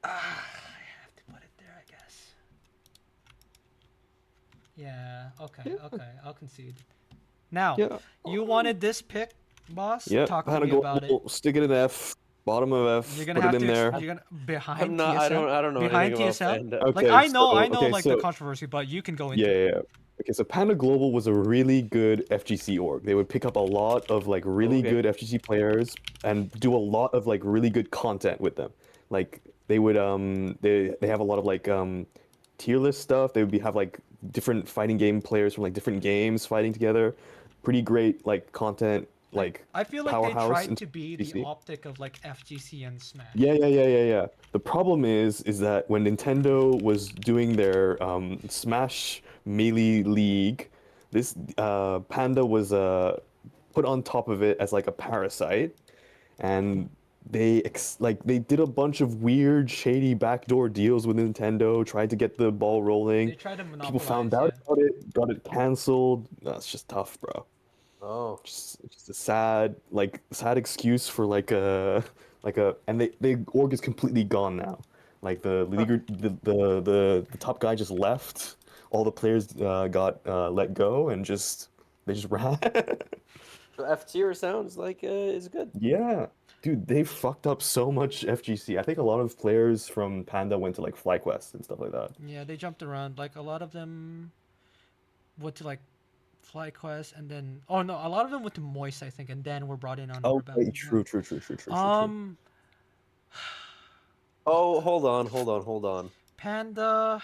I have to put it there, I guess. Yeah, okay, I'll concede. Now, Yeah. you wanted this pick, boss? Yeah. Talk to Had to me go. about it. Stick it in F. Bottom of F. You're gonna Put have it to. in there. You're gonna behind I'm not. TSM. I don't know Behind anything about TSM. Panda. Like Okay, I know okay, like the so controversy, but you can go into yeah, it. yeah. Okay, so Panda Global was a really good FGC org. They would pick up a lot of like really Okay. good FGC players and do a lot of like really good content with them. Like they would they have a lot of like tier list stuff. They would have like different fighting game players from like different games fighting together. Pretty great like content, like I feel like they powerhouse tried in to be the FGC. optic of like FGC and Smash. Yeah. The problem is that when Nintendo was doing their Smash Melee League, this Panda was put on top of it as like a parasite, and they did a bunch of weird, shady backdoor deals with Nintendo, tried to get the ball rolling. They tried to People monopolize. found out about it, got it canceled. That's just tough, bro. Oh. Just a sad excuse for and the org is completely gone now. Like the leader, the top guy just left. All the players got let go and they just ran. So F tier sounds like is good. Yeah, dude, they fucked up so much FGC. I think a lot of players from Panda went to like FlyQuest and stuff like that. Yeah, they jumped around. Like a lot of them went to like FlyQuest, and then a lot of them went to Moist, I think, and then were brought in on Oh, Rebellion. wait, true. Oh, hold on. Panda.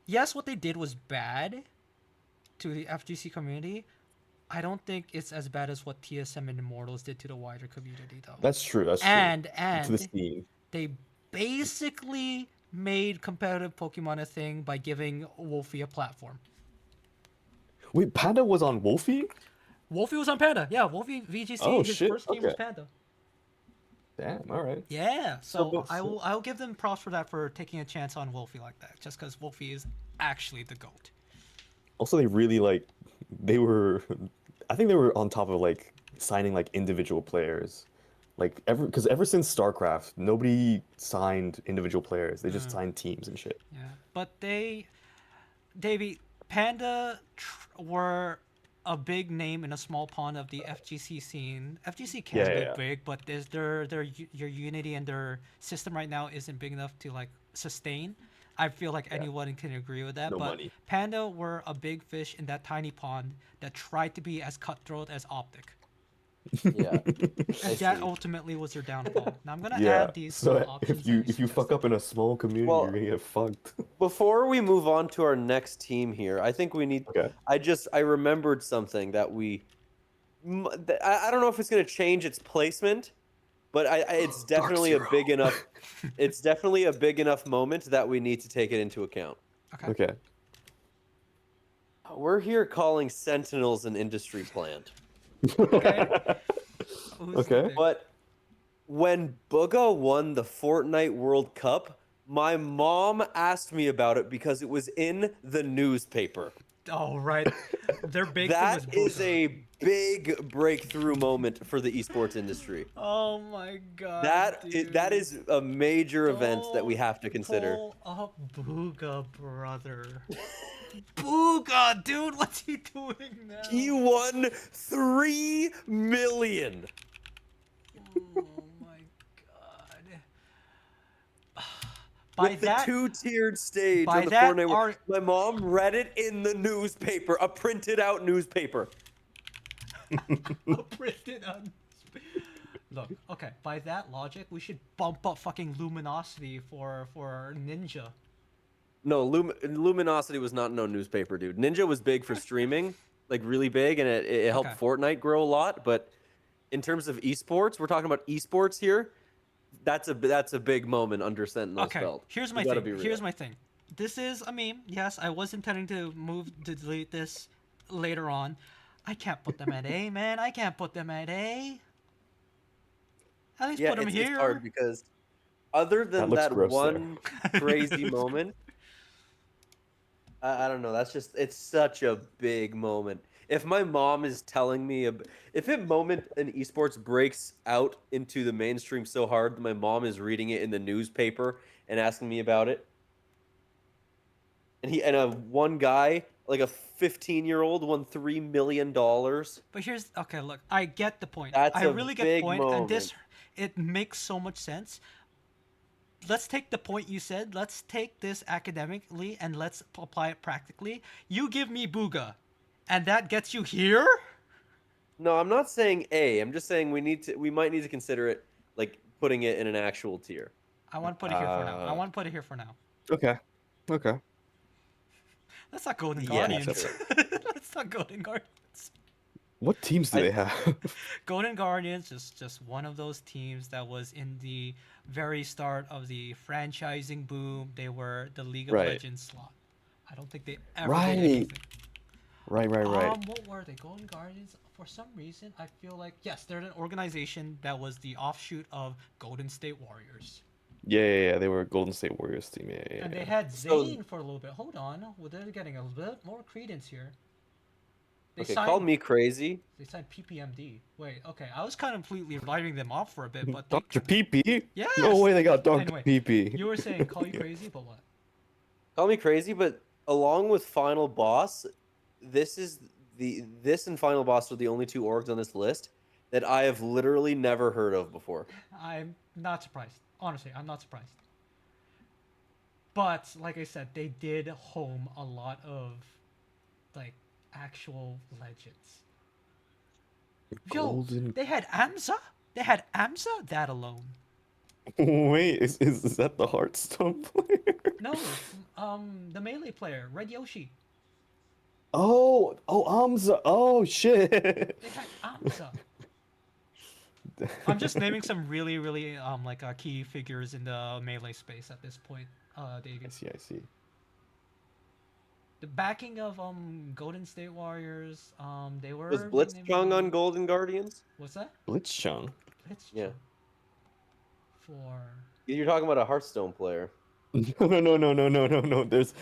Yes, what they did was bad to the FGC community. I don't think it's as bad as what TSM and Immortals did to the wider community, though. That's true. And To the scene. they basically made competitive Pokemon a thing by giving Wolfie a platform. Wait, Panda was on Wolfie? Wolfie was on Panda. Yeah, Wolfie VGC. Oh, his shit, first game was okay. Panda. Damn, all right. Yeah, so So- I'll give them props for that, for taking a chance on Wolfie like that, just because Wolfie is actually the GOAT. Also, they really they were, I think they were on top of like signing like individual players, like because ever since StarCraft, nobody signed individual players. They just signed teams and shit. Yeah, but Davey, Panda were a big name in a small pond of the FGC scene. FGC can be Yeah. big, but your unity and their system right now isn't big enough to like sustain. I feel like anyone can agree with that. No but money. Panda were a big fish in that tiny pond that tried to be as cutthroat as Optic. Yeah. And that ultimately was their downfall. Now I'm gonna Yeah. add these So options. if you fuck up in a small community, Well- you're gonna get fucked. Before we move on to our next team here, I think we need. Okay. I remembered something that I don't know if it's going to change its placement, but it's definitely a big enough. It's definitely a big enough moment that we need to take it into account. Okay. Okay. We're here calling Sentinels an industry plant. Okay. Who's the Okay. pick? But when Bugha won the Fortnite World Cup, my mom asked me about it because it was in the newspaper. Oh, right. Their big thing That was is Booga. a big breakthrough moment for the esports industry. Oh my god, That dude. is a major event that we Don't have to consider. pull up Booga, brother. Booga, dude, what's he doing He now? won 3 million. Oh my god. By With the that, two-tiered stage by on the that Fortnite. art, My mom read it in the newspaper, a printed out newspaper. printed on. Look, okay. By that logic, we should bump up fucking luminosity for Ninja. No, Luminosity was not no newspaper, dude. Ninja was big for streaming, like really big, and it Okay. helped Fortnite grow a lot. But in terms of esports, we're talking about esports here. That's a big moment under Sentinel's Okay, belt. here's We my gotta thing. be real. Here's my thing. This is a meme. Yes, I was intending to delete this later on. I can't put them at A, man. I can't put them at A. At least Yeah, put them it's hard here. because other That than looks that gross there. one crazy moment, I don't know. That's just it's such a big moment. If my mom is telling me, if a moment in esports breaks out into the mainstream so hard that my mom is reading it in the newspaper and asking me about it, and a one guy like a 15-year-old won $3 million. But here's okay. Look, I get the point. That's I a really get the big point, and moment. this it makes so much sense. Let's take the point you said. Let's take this academically and let's apply it practically. You give me Booga, and that gets you here. No, I'm not saying A. I'm just saying we might need to consider it like putting it in an actual tier. I want to put it here for now. I Uh, want to put it here for now. okay. Okay. Let's not Golden Yeah, Guardians. sure. Let's not Golden Guardians. What teams do I they have? Golden Guardians is just one of those teams that was in the very start of the franchising boom. They were the League of Right. Legends slot. I don't think they ever did Right. anything. Right. What were they? Golden Guardians? For some reason, I feel like yes, they're an organization that was the offshoot of Golden State Warriors, Yeah. They were a Golden State Warriors team. and they Yeah. had So Zayn for a little bit. Hold on, well, they're getting a bit more credence here. They okay, call signed me crazy. They signed PPMD. Wait, okay. I was kind of completely writing them off for a bit, but they. Dr. PP? Yes! No way they got Dr. Anyway, PP. you were saying call you crazy, but what? Call me crazy, but along with Final Boss, this and Final Boss are the only two orgs on this list that I have literally never heard of before. I'm not surprised. Honestly, I'm not surprised. But like I said, they did home a lot of like actual legends. Yo, Golden. they had Amza. They had Amza. That alone. Wait, is that the Hearthstone player? No, the melee player, Red Yoshi. Oh, Amza. Oh shit. They had Amza. I'm just naming some really, really key figures in the melee space at this point, David. I see. The backing of Golden State Warriors, they were Was naming- Blitzchung on Golden Guardians? What's that? Blitzchung. Blitz Yeah. For You're talking about a Hearthstone player. No. There's.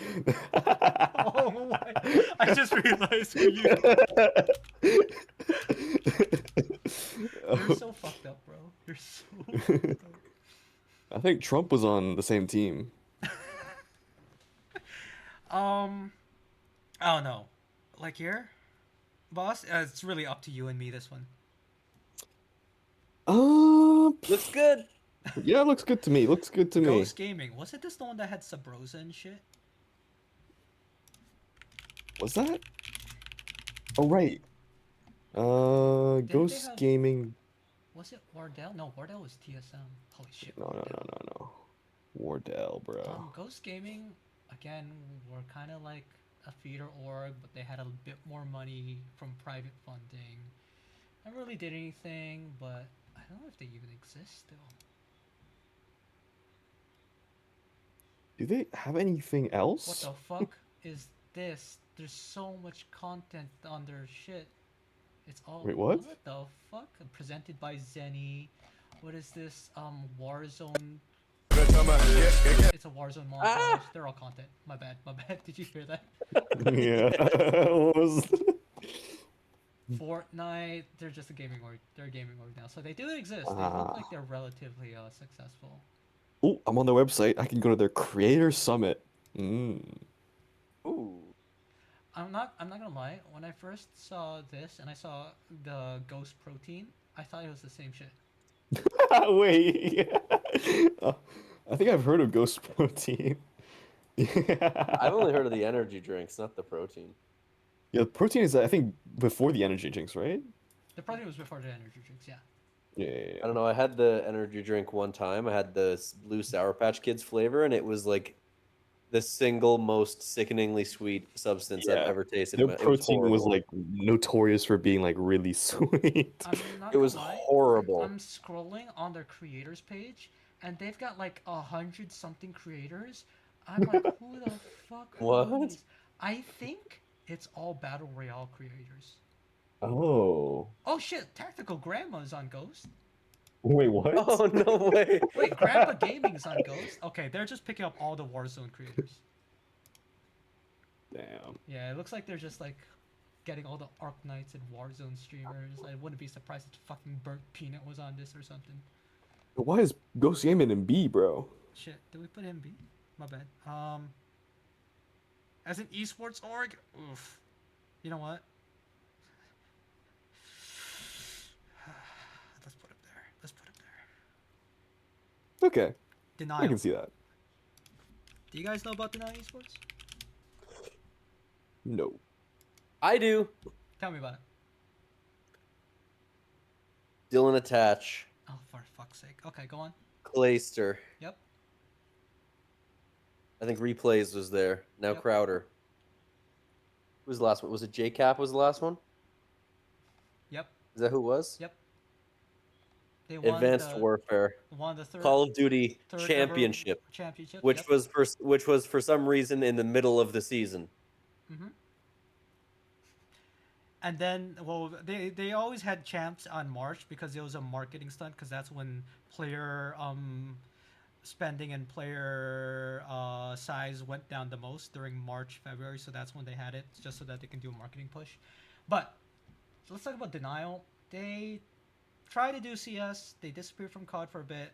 oh my! I just realized who you. You're so fucked up, bro. You're so. Fucked up. I think Trump was on the same team. I don't know. Like here, boss. It's really up to you and me this one. Looks good. Yeah, looks good to me. Looks good to me. Ghost Gaming. Wasn't this the one that had Sub Rosa and shit? Was that? Oh right. they Ghost have- Gaming. Was it Wardell? No, Wardell was TSM. Holy shit. No. Wardell, bro. Ghost Gaming, again, were kind of like a feeder org, but they had a bit more money from private funding. Never really did anything, but I don't know if they even exist still. Do they have anything What else? the fuck is this? There's so much content on their shit. It's all Wait, what? what the fuck? Presented by Zenny. What is this? Warzone. It's a Warzone montage. Ah! They're all content. My bad. My bad. Did you hear that? Yeah. What was? Fortnite. They're just a gaming org. They're a gaming org now, so they do exist. They look like Ah. they're relatively successful. Oh, I'm on their website. I can go to their creator summit. Mm. Ooh. I'm not gonna lie. When I first saw this and I saw the Ghost Protein, I thought it was the same shit. Wait. Uh, I think I've heard of Ghost Protein. I've Yeah. only heard of the energy drinks, not the protein. Yeah, protein is I think before the energy drinks, right? The protein was before the energy drinks. Yeah. Yeah, yeah, I yeah. don't know. I had the energy drink one time. I had the blue Sour Patch Kids flavor, and it was like the single most sickeningly sweet substance I've Yeah. ever tasted. Their It was protein was horrible. like notorious for being like really sweet. I'm It not gonna was lie. horrible. I'm scrolling on their creators page, and they've got like 100 something creators. I'm like, who the fuck are What? these? I think it's all battle royale creators. Oh. Oh shit! Tactical Grandma's on Ghost. Wait, what? Oh no way. Wait, Grandpa Gaming's on Ghost. Okay, they're just picking up all the Warzone creators. Damn. Yeah, it looks like they're just like getting all the Arc Knights and Warzone streamers. I wouldn't be surprised if fucking Burnt Peanut was on this or something. Why is Ghost Gaming in B, bro? Shit, did we put him B? My bad. As an esports org, oof. You know what? Let's put him there. Let's put him there. Okay, I can Denial. see that. Do you guys know about Denial Esports? No. I do. Tell me about it. Dylan Attach, Oh, for fuck's sake. Okay, go on. Clayster. Yep. I think Replays was there. Now Yep. Crowder. Who was the last one? Was it JCap was the last one? Yep. Is that who it was? Yep. They Advanced Warfare. won the third Call of Duty third ever Championship, championship. which Yep. was for some reason in the middle of the season. Mm-hmm. And then, well, they always had champs on March because it was a marketing stunt because that's when player spending and player size went down the most during March, February. So that's when they had it just so that they can do a marketing push. But so let's talk about Denial. They tried to do CS. They disappeared from COD for a bit.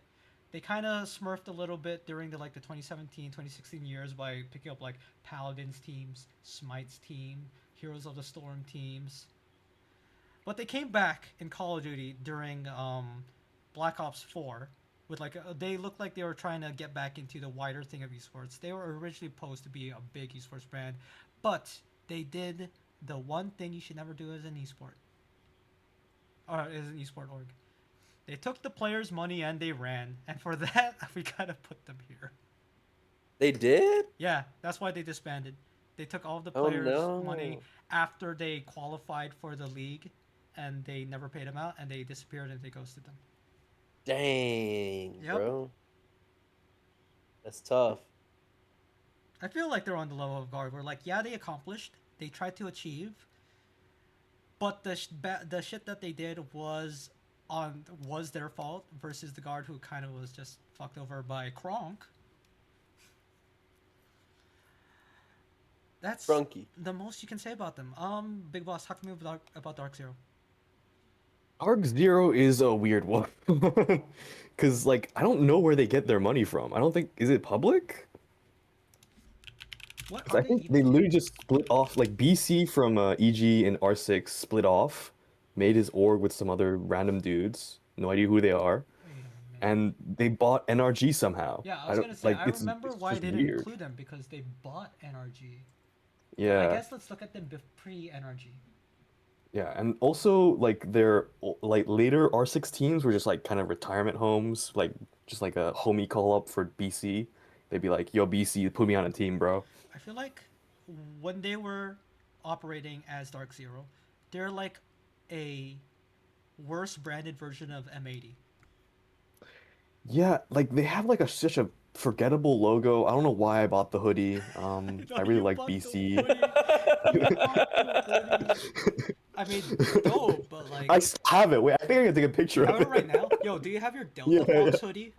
They kind of smurfed a little bit during the 2017, 2016 years by picking up like Paladins teams, Smite's team, Heroes of the Storm teams. But they came back in Call of Duty during Black Ops 4 with they looked like they were trying to get back into the wider thing of esports. They were originally supposed to be a big esports brand, but they did the one thing you should never do as an esport or as an esport org. They took the players' money and they ran, and for that we gotta put them here. They did? Yeah, that's why they disbanded. They took all of the Oh players' money no. after they qualified for the league, and they never paid them out, and they disappeared and they ghosted them. Dang, Yep. bro. That's tough. I feel like they're on the level of guard. Where like, yeah, they accomplished, they tried to achieve, but the shit that they did was their fault versus the guard who kind of was just fucked over by Kronk. That's Trunky. the most you can say about them. Big Boss, talk to me about Dark Zero. Arc Zero is a weird one. Cause like I don't know where they get their money from. I don't think is it public? What 'Cause are I they think even they doing? literally just split off like BC from EG and R6 split off, made his org with some other random dudes. No idea who they are. Wait a minute. And they bought NRG somehow. Yeah, I I was don't gonna say like I remember it's why I just didn't weird. include them because they bought NRG. But I Yeah. guess let's look at them pre NRG. Yeah, and also like their like later R6 teams were just like kind of retirement homes, like just like a homie call up for BC. They'd be like, "Yo, BC, put me on a team, bro." I feel like when they were operating as Dark Zero, they're like a worse branded version of M80. Yeah, like they have like a such a forgettable logo. I don't know why I bought the hoodie. No, I really you like bought the BC. hoodie. You bought the hoodie. I mean, dope, but like, I still have it. Wait, I think I can take a do you picture have of it right it. now? Yo, do you have your Yeah, Delta yeah. Fox hoodie?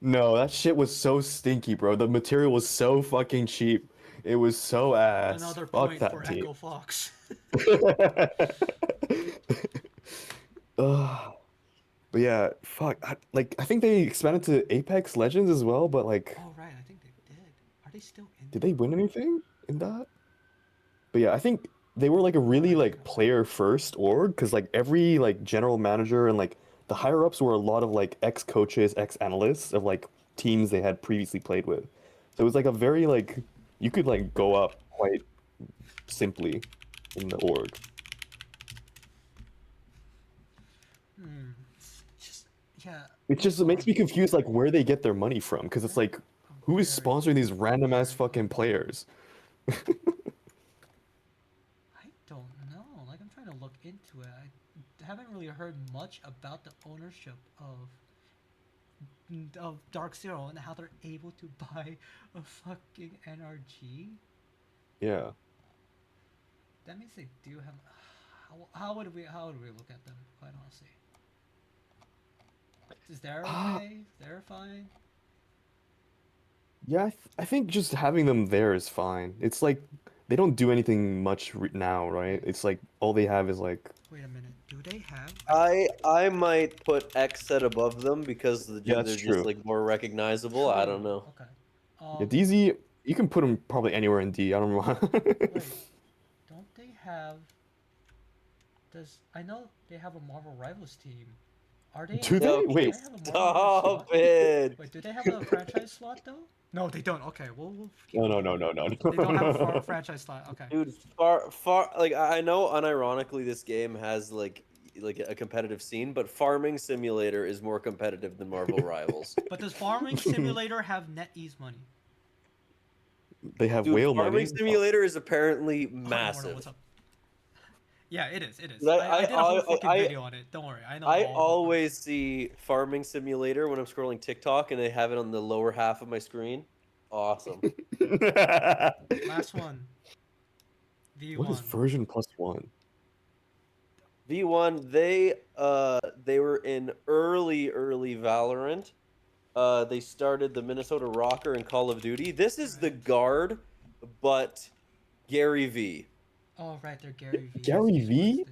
No, that shit was so stinky, bro. The material was so fucking cheap. It was so ass. Another Fuck point for that team. Echo Fox. Ugh. But yeah, fuck. I think they expanded to Apex Legends as well, but like, Oh right, I think they did. Are they still in did there? they win anything in that? But yeah, I think they were like a Oh really right, like okay. player first org because like every like general manager and like the higher ups were a lot of like ex coaches, ex analysts of like teams they had previously played with. So it was like a very like you could like go up quite simply in the org. Hmm. Just yeah. It just it makes V1. me confused like where they get their money from because it's They're like a who is very, sponsoring these random ass very fucking players? I don't know. Like I'm trying to look into it. I haven't really heard much about the ownership of Dark Zero and how they're able to buy a fucking NRG. Yeah. That means they do have. How would we look at them? Quite honestly, is there Ah, okay? They're fine. yeah, I think just having them there is fine. It's like they don't do anything much now, right? Wait, It's like all they have is like wait a minute. Do they have? I might put X set above them because yeah, that's they're just true. like more recognizable. I True. don't know. Okay. Yeah, DZ, you can put them probably anywhere in D. I don't know why. Wait. Don't they have? Does I know they have a Marvel Rivals team? Are they? Do they? Do Okay, Wait, they have a Marvel Rivals slot? stop it. Wait, do they have a franchise slot though? No, they don't. Okay, we'll keep no, no, moving. no, no, no, They don't have a no. franchise slot. Okay. Dude, far like I know unironically this game has like a competitive scene, but Farming Simulator is more competitive than Marvel Rivals. But does Farming Simulator have NetEase money? They have Dude, whale Farming money. Oh, Simulator is apparently Oh, Immortal, what's massive. up? Yeah, it is. It is. Dude, I did a whole fucking video on it. Don't worry. I know I all about that. always see Farming Simulator when I'm scrolling TikTok and they have it on the lower half of my screen. Awesome. Last one. what is V1. version plus one? V1, they were in early Valorant. They started the Minnesota Rocker in Call of Duty. This is the Right. guard, but Gary V. Oh, right. They're Gary V's Gary esports V? thing.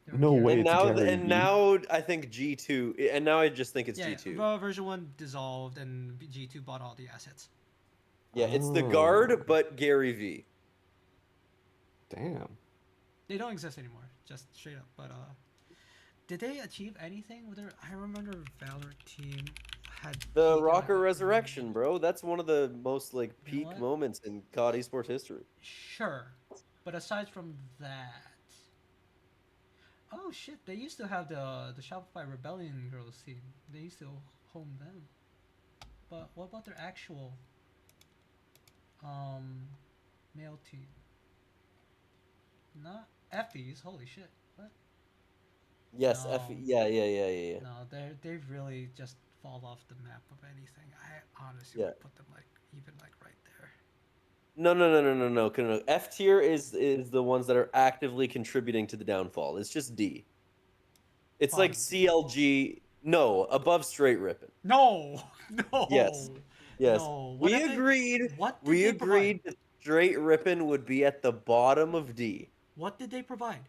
They were No Gary way, And it's V's. now Gary and V. now I think G2 and now I just think it's Yeah, yeah. G2. Version 1 dissolved and G2 bought all the assets. Yeah, it's the Oh, guard, but Gary V. damn. They don't exist anymore. Just straight up. But, did they achieve anything with their. I remember Valorant team had The peaked Rocker at. Resurrection, bro. That's one of the most like You know peak what? moments in COD esports history. Sure. But aside from that. Oh shit, they used to have the Shopify Rebellion girls team. They used to home them. But what about their actual um male team? Not Effie's, holy shit. What? Yes, F. No. Yeah. No, they've really just fall off the map of anything. I honestly Yeah. would put them like even like right there. No. F tier is the ones that are actively contributing to the downfall. It's just D. It's like Bottom D. CLG. No, above straight ripping. No! Yes, No! yes. No. What We did they agreed. what did We they provide? agreed that straight ripping would be at the bottom of D. What did they provide?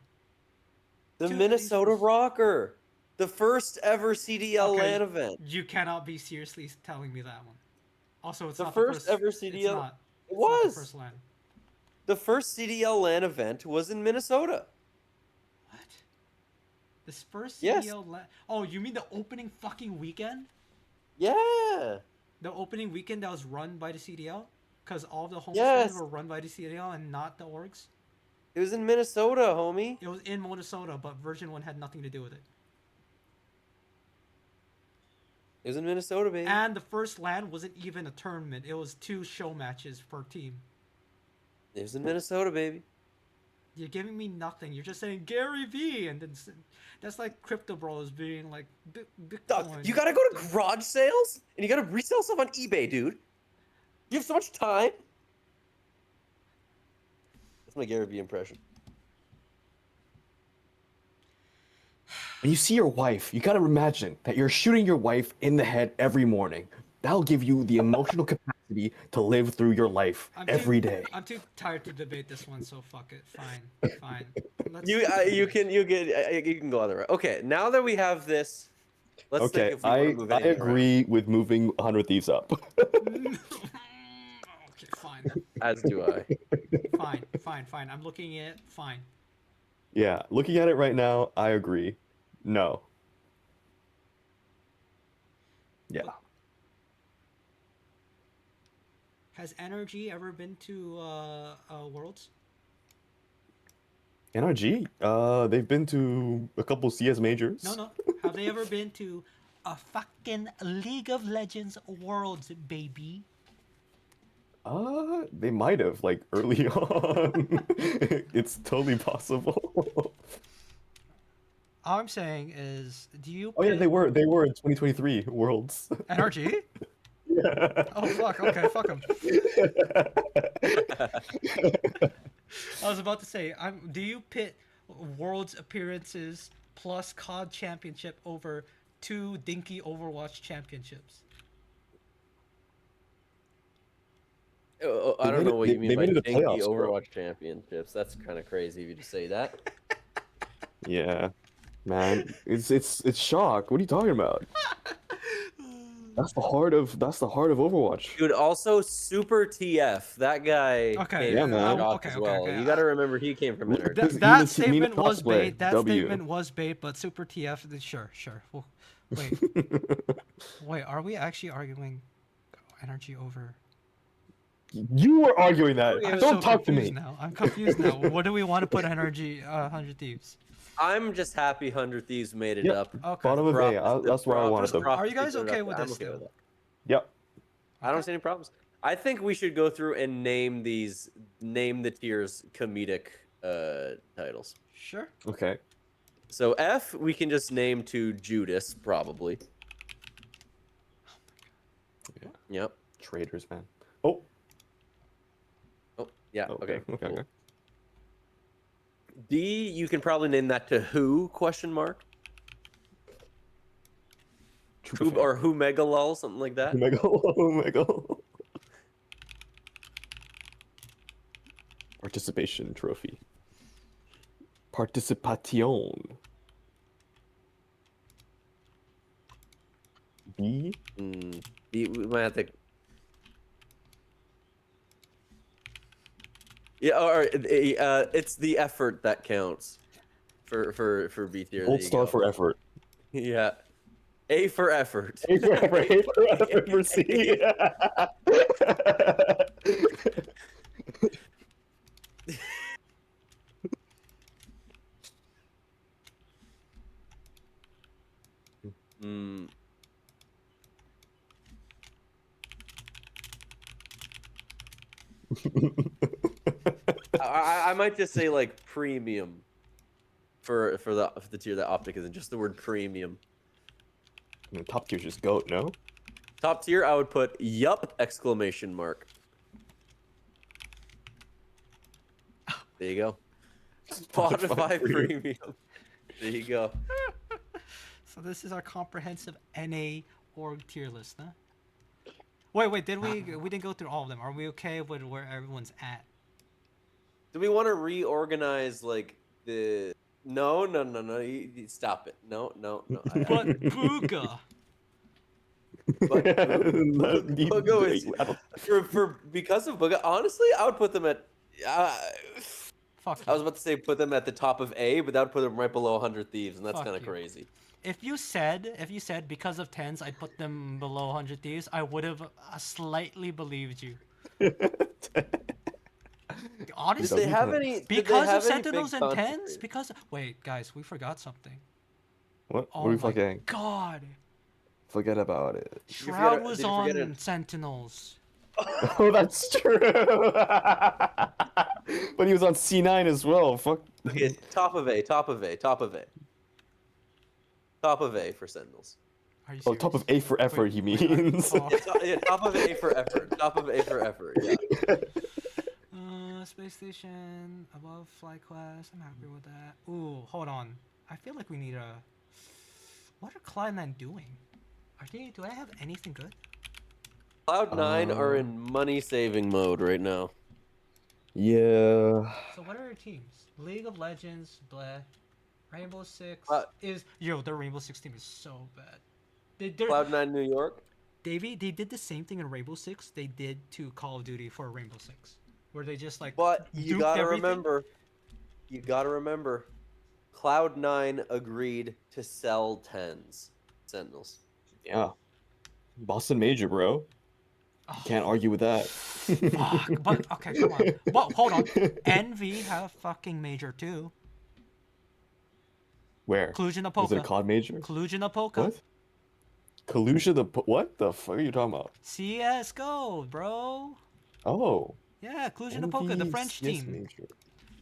The To the Minnesota esports. Rocker, the first ever CDL Okay, LAN event. you cannot be seriously telling me that one. Also, it's The not the first first. ever It's CDL. not. It It's not the was. first land. The first CDL LAN event was in Minnesota. What? This first Yes. CDL land. Oh, you mean the opening fucking weekend? Yeah. The opening weekend that was run by the CDL? Because all the homestands Yes. were run by the CDL and not the orgs? It was in Minnesota, homie. It was in Minnesota, but version 1 had nothing to do with it. It was in Minnesota, baby. And the first land wasn't even a tournament. It was 2 show matches per team. It was in Minnesota, baby. You're giving me nothing. You're just saying Gary V, and then that's like Crypto Bros being like Dog, Bitcoin. you gotta go to garage sales and you gotta resell stuff on eBay, dude. You have so much time. That's my Gary Vee impression. When you see your wife, you gotta imagine that you're shooting your wife in the head every morning. That'll give you the emotional capacity to live through your life every day. I'm too tired to debate this one, so fuck it. Fine, fine. Let's You can go other way. Okay, now that we have this, let's think Okay, if we want to move I anything around. agree with moving 100 Thieves up. okay, fine, As do I. fine. I'm looking at it. Fine. Yeah, looking at it right now, I agree. No. Yeah. Has Energy ever been to Worlds? NRG, they've been to a couple CS majors. No. Have they ever been to a fucking League of Legends Worlds, baby? They might have, like, early on. It's totally possible. All I'm saying is, do you? Oh yeah, pit- they were in 2023 Worlds. NRG? Yeah. Oh fuck. Okay, fuck them. I was about to say, do you pit Worlds appearances plus COD Championship over 2 dinky Overwatch championships? I don't know what you mean They by made it to dinky playoffs, bro. Overwatch championships. That's kind of crazy if you just say that. Yeah, man, it's shock. What are you talking about? That's the heart of Overwatch. Dude, also Super TF. That guy Okay. came Yeah, from man. Shock as well. You got to remember he came from Energy. He was That a Mina statement was cosplay, bait. That W. statement was bait, but Super TF, sure. Well, wait, are we actually arguing Energy over? You were arguing that. Okay, I'm Don't so talk to confused me. now. I'm confused now. What do we want to put Energy 100 Thieves? I'm just happy 100 Thieves made it Yep. up. Okay. Bottom of A. Props- That's where I wanted props- them. props Are you to guys put it okay up. with I'm this okay with though? that. Yep. I don't see any problems. I think we should go through and name the tiers comedic titles. Sure. Okay. So F, we can just name to Judas, probably. Yeah. Yep. Traitors, man. Oh. Oh, yeah. Okay. Okay. Cool. D, you can probably name that to Who? Question mark. Who, or Who Mega Lol, something like that. Omega. Participation trophy. Participation. B. We might have to. Yeah, or it's the effort that counts for B tier. Gold There you star go. for effort. Yeah. A for effort. A for effort. A for effort for C. Mm. I might just say like premium for the tier that Optic isn't, just the word premium. I mean, top tier's just GOAT, no? Top tier, I would put yup exclamation mark. There you go. Spotify premium. There you go. So this is our comprehensive NA org tier list, huh? Wait, did we didn't go through all of them. Are we okay with where everyone's at? Do we want to reorganize like the? No. You stop it. No. But Booga. But That- Booga is I don't- for because of Booga. Honestly, I would put them at. Fuck I was you. about to say put them at the top of A, but that would put them right below 100 Thieves, and that's Fuck kind of you. crazy. If you said because of tens I put them below 100 Thieves, I would have slightly believed you. Honestly, Did they have any? Did they because have of any big Sentinels and content tens. creators? Because wait, guys, we forgot something. What? Oh What are we my forgetting? god, Forget about it. Shroud did was you forget on it? Sentinels. Oh, that's true. But he was on C9 as well. Fuck. Okay, top of A, top of A, top of A, top of A for Sentinels. Are you Oh, serious? top of A for effort, he means. Oh. Yeah, top of A for effort. Top of A for effort. Yeah. Space station above flight class. I'm happy with that. Ooh, hold on. I feel like we need a. What are Cloud9 doing? Are they? Do I have anything good? Cloud9 are Uh, in money saving mode right now. yeah. So what are their teams? League of Legends, bleh. Rainbow Six Uh, is their Rainbow Six team is so bad. They're Cloud9 New York. they did the same thing in Rainbow Six they did to Call of Duty for Rainbow Six, where they just like But you duped gotta everything. remember, Cloud9 agreed to sell tens Sentinels. Yeah. Boston Major, bro. Oh, Can't argue with that. fuck. But okay, come on. Well, hold on. NV have fucking major too. Where? Cluj and Was it a Apoca. COD Major? Cluj and Apoca. What? Kalusha what the fuck are you talking about? CS:GO, bro. Oh, Yeah, Cluj and Apoca, the NV French CS team. Major.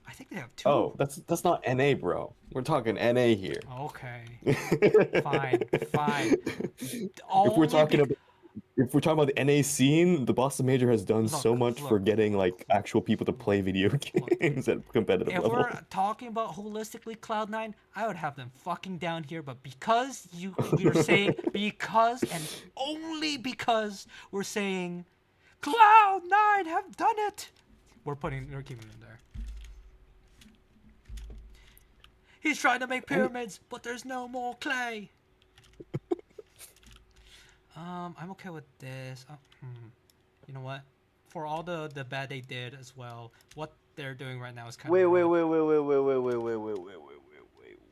I think they have two. Oh, that's not NA, bro. We're talking NA here. Okay. Fine, fine. If we're Only talking bec- about if we're talking about the NA scene, the Boston Major has done so look, much for look, getting look, like actual people to play video look. games at competitive If level. we're talking about holistically Cloud9, I would have them fucking down here, but because we're saying because and only because we're saying Cloud9 have done it, we're keeping them there. He's trying to make I mean, pyramids, but there's no more clay. I'm okay with this. You know what? For all the bad they did as well, what they're doing right now is kind Wait, of wait, rough. wait, wait, wait, wait, wait, wait, wait,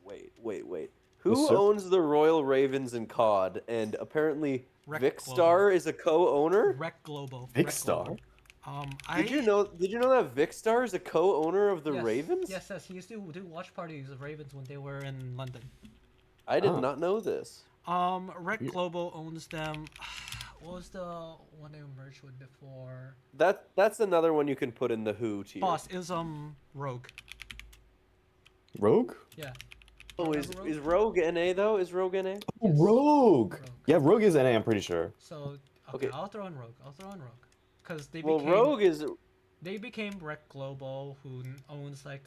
wait, wait, wait. yes, Who sir. owns the Royal Ravens in COD? And apparently Rec Vicstar is a co-owner? Rec Global. Vicstar? Did you know that Vicstar is a co-owner of the Yes. Ravens? Yes. He used to do watch parties of Ravens when they were in London. I did Oh. not know this. Rec Weird. Global owns them. What was the one they merged with before? That's another one you can put in the Who tier. Boss, it was Rogue. Rogue? Yeah. Oh, Remember is Rogue NA though? Is Rogue NA? Yes. Rogue. Rogue. Yeah, Rogue is NA, I'm pretty sure. So Okay. I'll throw in Rogue. Because Well, Rogue is they became Rec Global, who owns like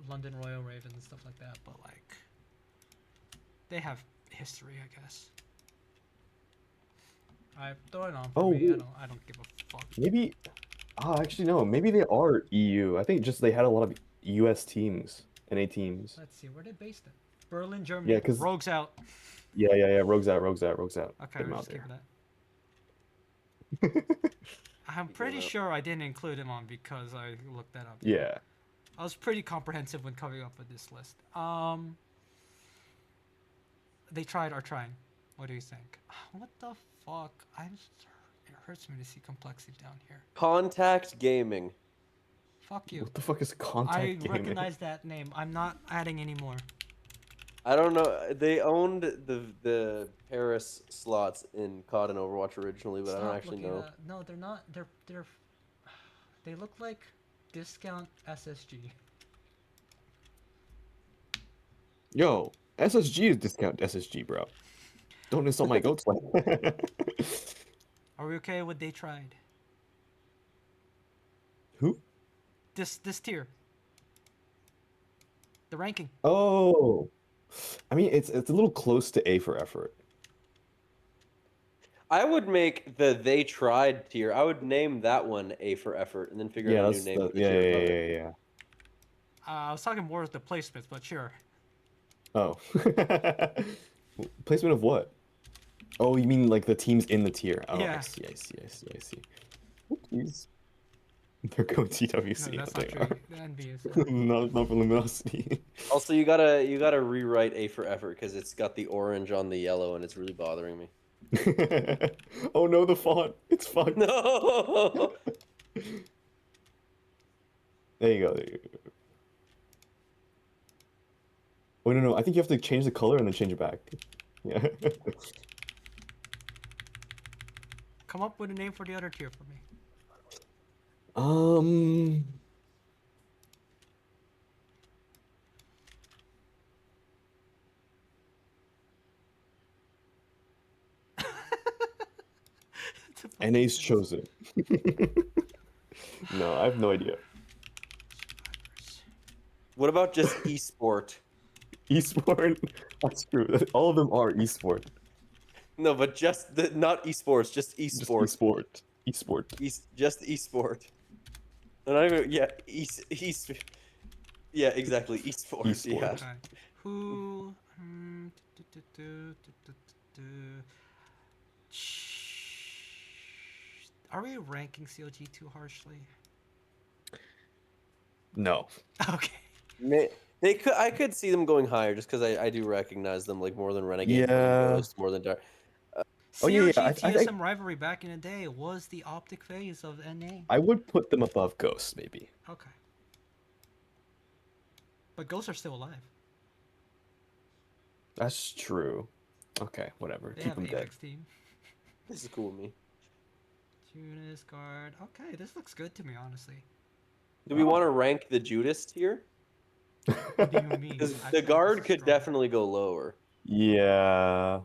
London Royal Ravens and stuff like that. But like, they have history, I guess. I throw it on for Oh, me. wait. I don't give a fuck. Maybe. Oh, actually, no. Maybe they are EU. I think just they had a lot of US teams, NA teams. Let's see where they based it. Berlin, Germany. Yeah, 'cause- Rogue's out. Yeah. Rogue's out. Okay, Get him we're out just keeping there. that. I'm pretty out. sure I didn't include him on because I looked that up. Yeah. I was pretty comprehensive when coming up with this list. They are trying. What do you think? What the fuck? It hurts me to see complexity down here. Contact Gaming. Fuck you. What the fuck is I contact gaming? recognize that name. I'm not adding any more. I don't know. They owned the Paris slots in COD and Overwatch originally, but I don't Stop actually looking know. No, they're not. They look like discount SSG. Yo, SSG is discount SSG, bro. Don't insult my goats like that. Are we okay with they tried? Who? This tier. The ranking. Oh. I mean, it's a little close to A for effort. I would make the They Tried tier. I would name that one A for effort, and then figure Yeah, out a new that's name for the yeah, tier yeah, above yeah, it. yeah, yeah. I was talking more with the placements, but sure. Oh. Placement of what? Oh, you mean like the teams in the tier? Oh, Yeah. I see. Jeez. They're going TWC. No, that's they not true. are. The NBA is. Not for luminosity. Also, you gotta rewrite A for effort because it's got the orange on the yellow, and it's really bothering me. Oh no, the font. It's fucked. No. There you go. Oh no, I think you have to change the color and then change it back. Yeah. Come up with a name for the other tier for me. Um, It's a fucking NA's quiz. chosen. No, I have no idea. Survivors. What about just esport? Esport. That's true. All of them are esport. No, but just the not esports, just Just esport. esport. Esport. Just esport. And I even yeah, yeah, exactly, esport. Yeah. Esport. Okay. Who? Du- du- du- du- du- du- du. Are we ranking COG too harshly? No. Okay. They could I could see them going higher just because I do recognize them like more than Renegade, more than Yeah. Ghost, more than Dark. Oh yeah, yeah. COG I think TSM rivalry back in the day was the optic phase of NA. I would put them above Ghosts, maybe. Okay. But ghosts are still alive. That's true. Okay, whatever. They Keep have them dead. Apex team. This is cool with me. Tunis guard. Okay, this looks good to me, honestly. Do we want Oh. to rank the Judas tier? What do you mean? Because I the feel like this guard is could strong. definitely go lower. Yeah.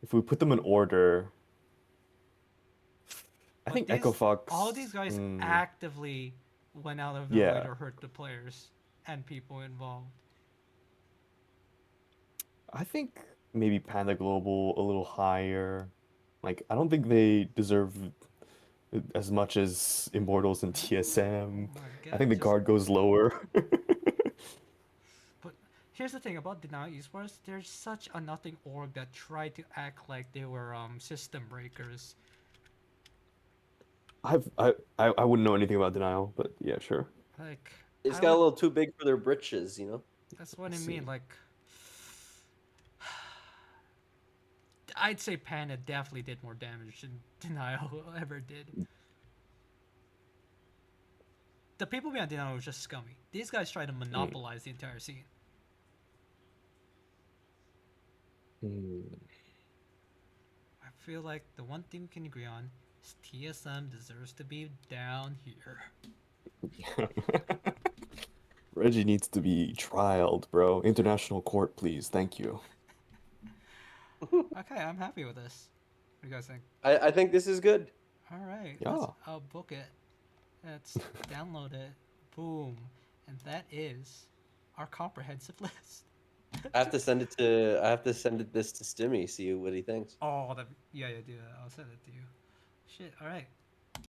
If we put them in order, I But think Echo all these Fox. guys actively went out of their way Yeah. to hurt the players and people involved. I think maybe Panda Global a little higher. Like, I don't think they deserve as much as Immortals and Oh TSM. my I god, think the just guard goes lower. but here's the thing about Denial Esports, there's such a nothing org that tried to act like they were system breakers. I wouldn't know anything about Denial, but yeah, sure. Like They just I got a would little too big for their britches, you know? that's what I Let's mean. see. Like I'd say Panda definitely did more damage than Denial ever did. The people behind Denial were just scummy. These guys tried to Mm. monopolize the entire scene. Mm. I feel like the one thing we can agree on is TSM deserves to be down here. Reggie needs to be trialed, bro. International court, please. Thank you. Okay, I'm happy with this. What do you guys think? I think this is good. All right, let's Yeah. book it. Let's download it. Boom, and that is our comprehensive list. I have to send it this to Stimmy, see what he thinks. Oh, yeah, yeah, do that. I'll send it to you. Shit. All right.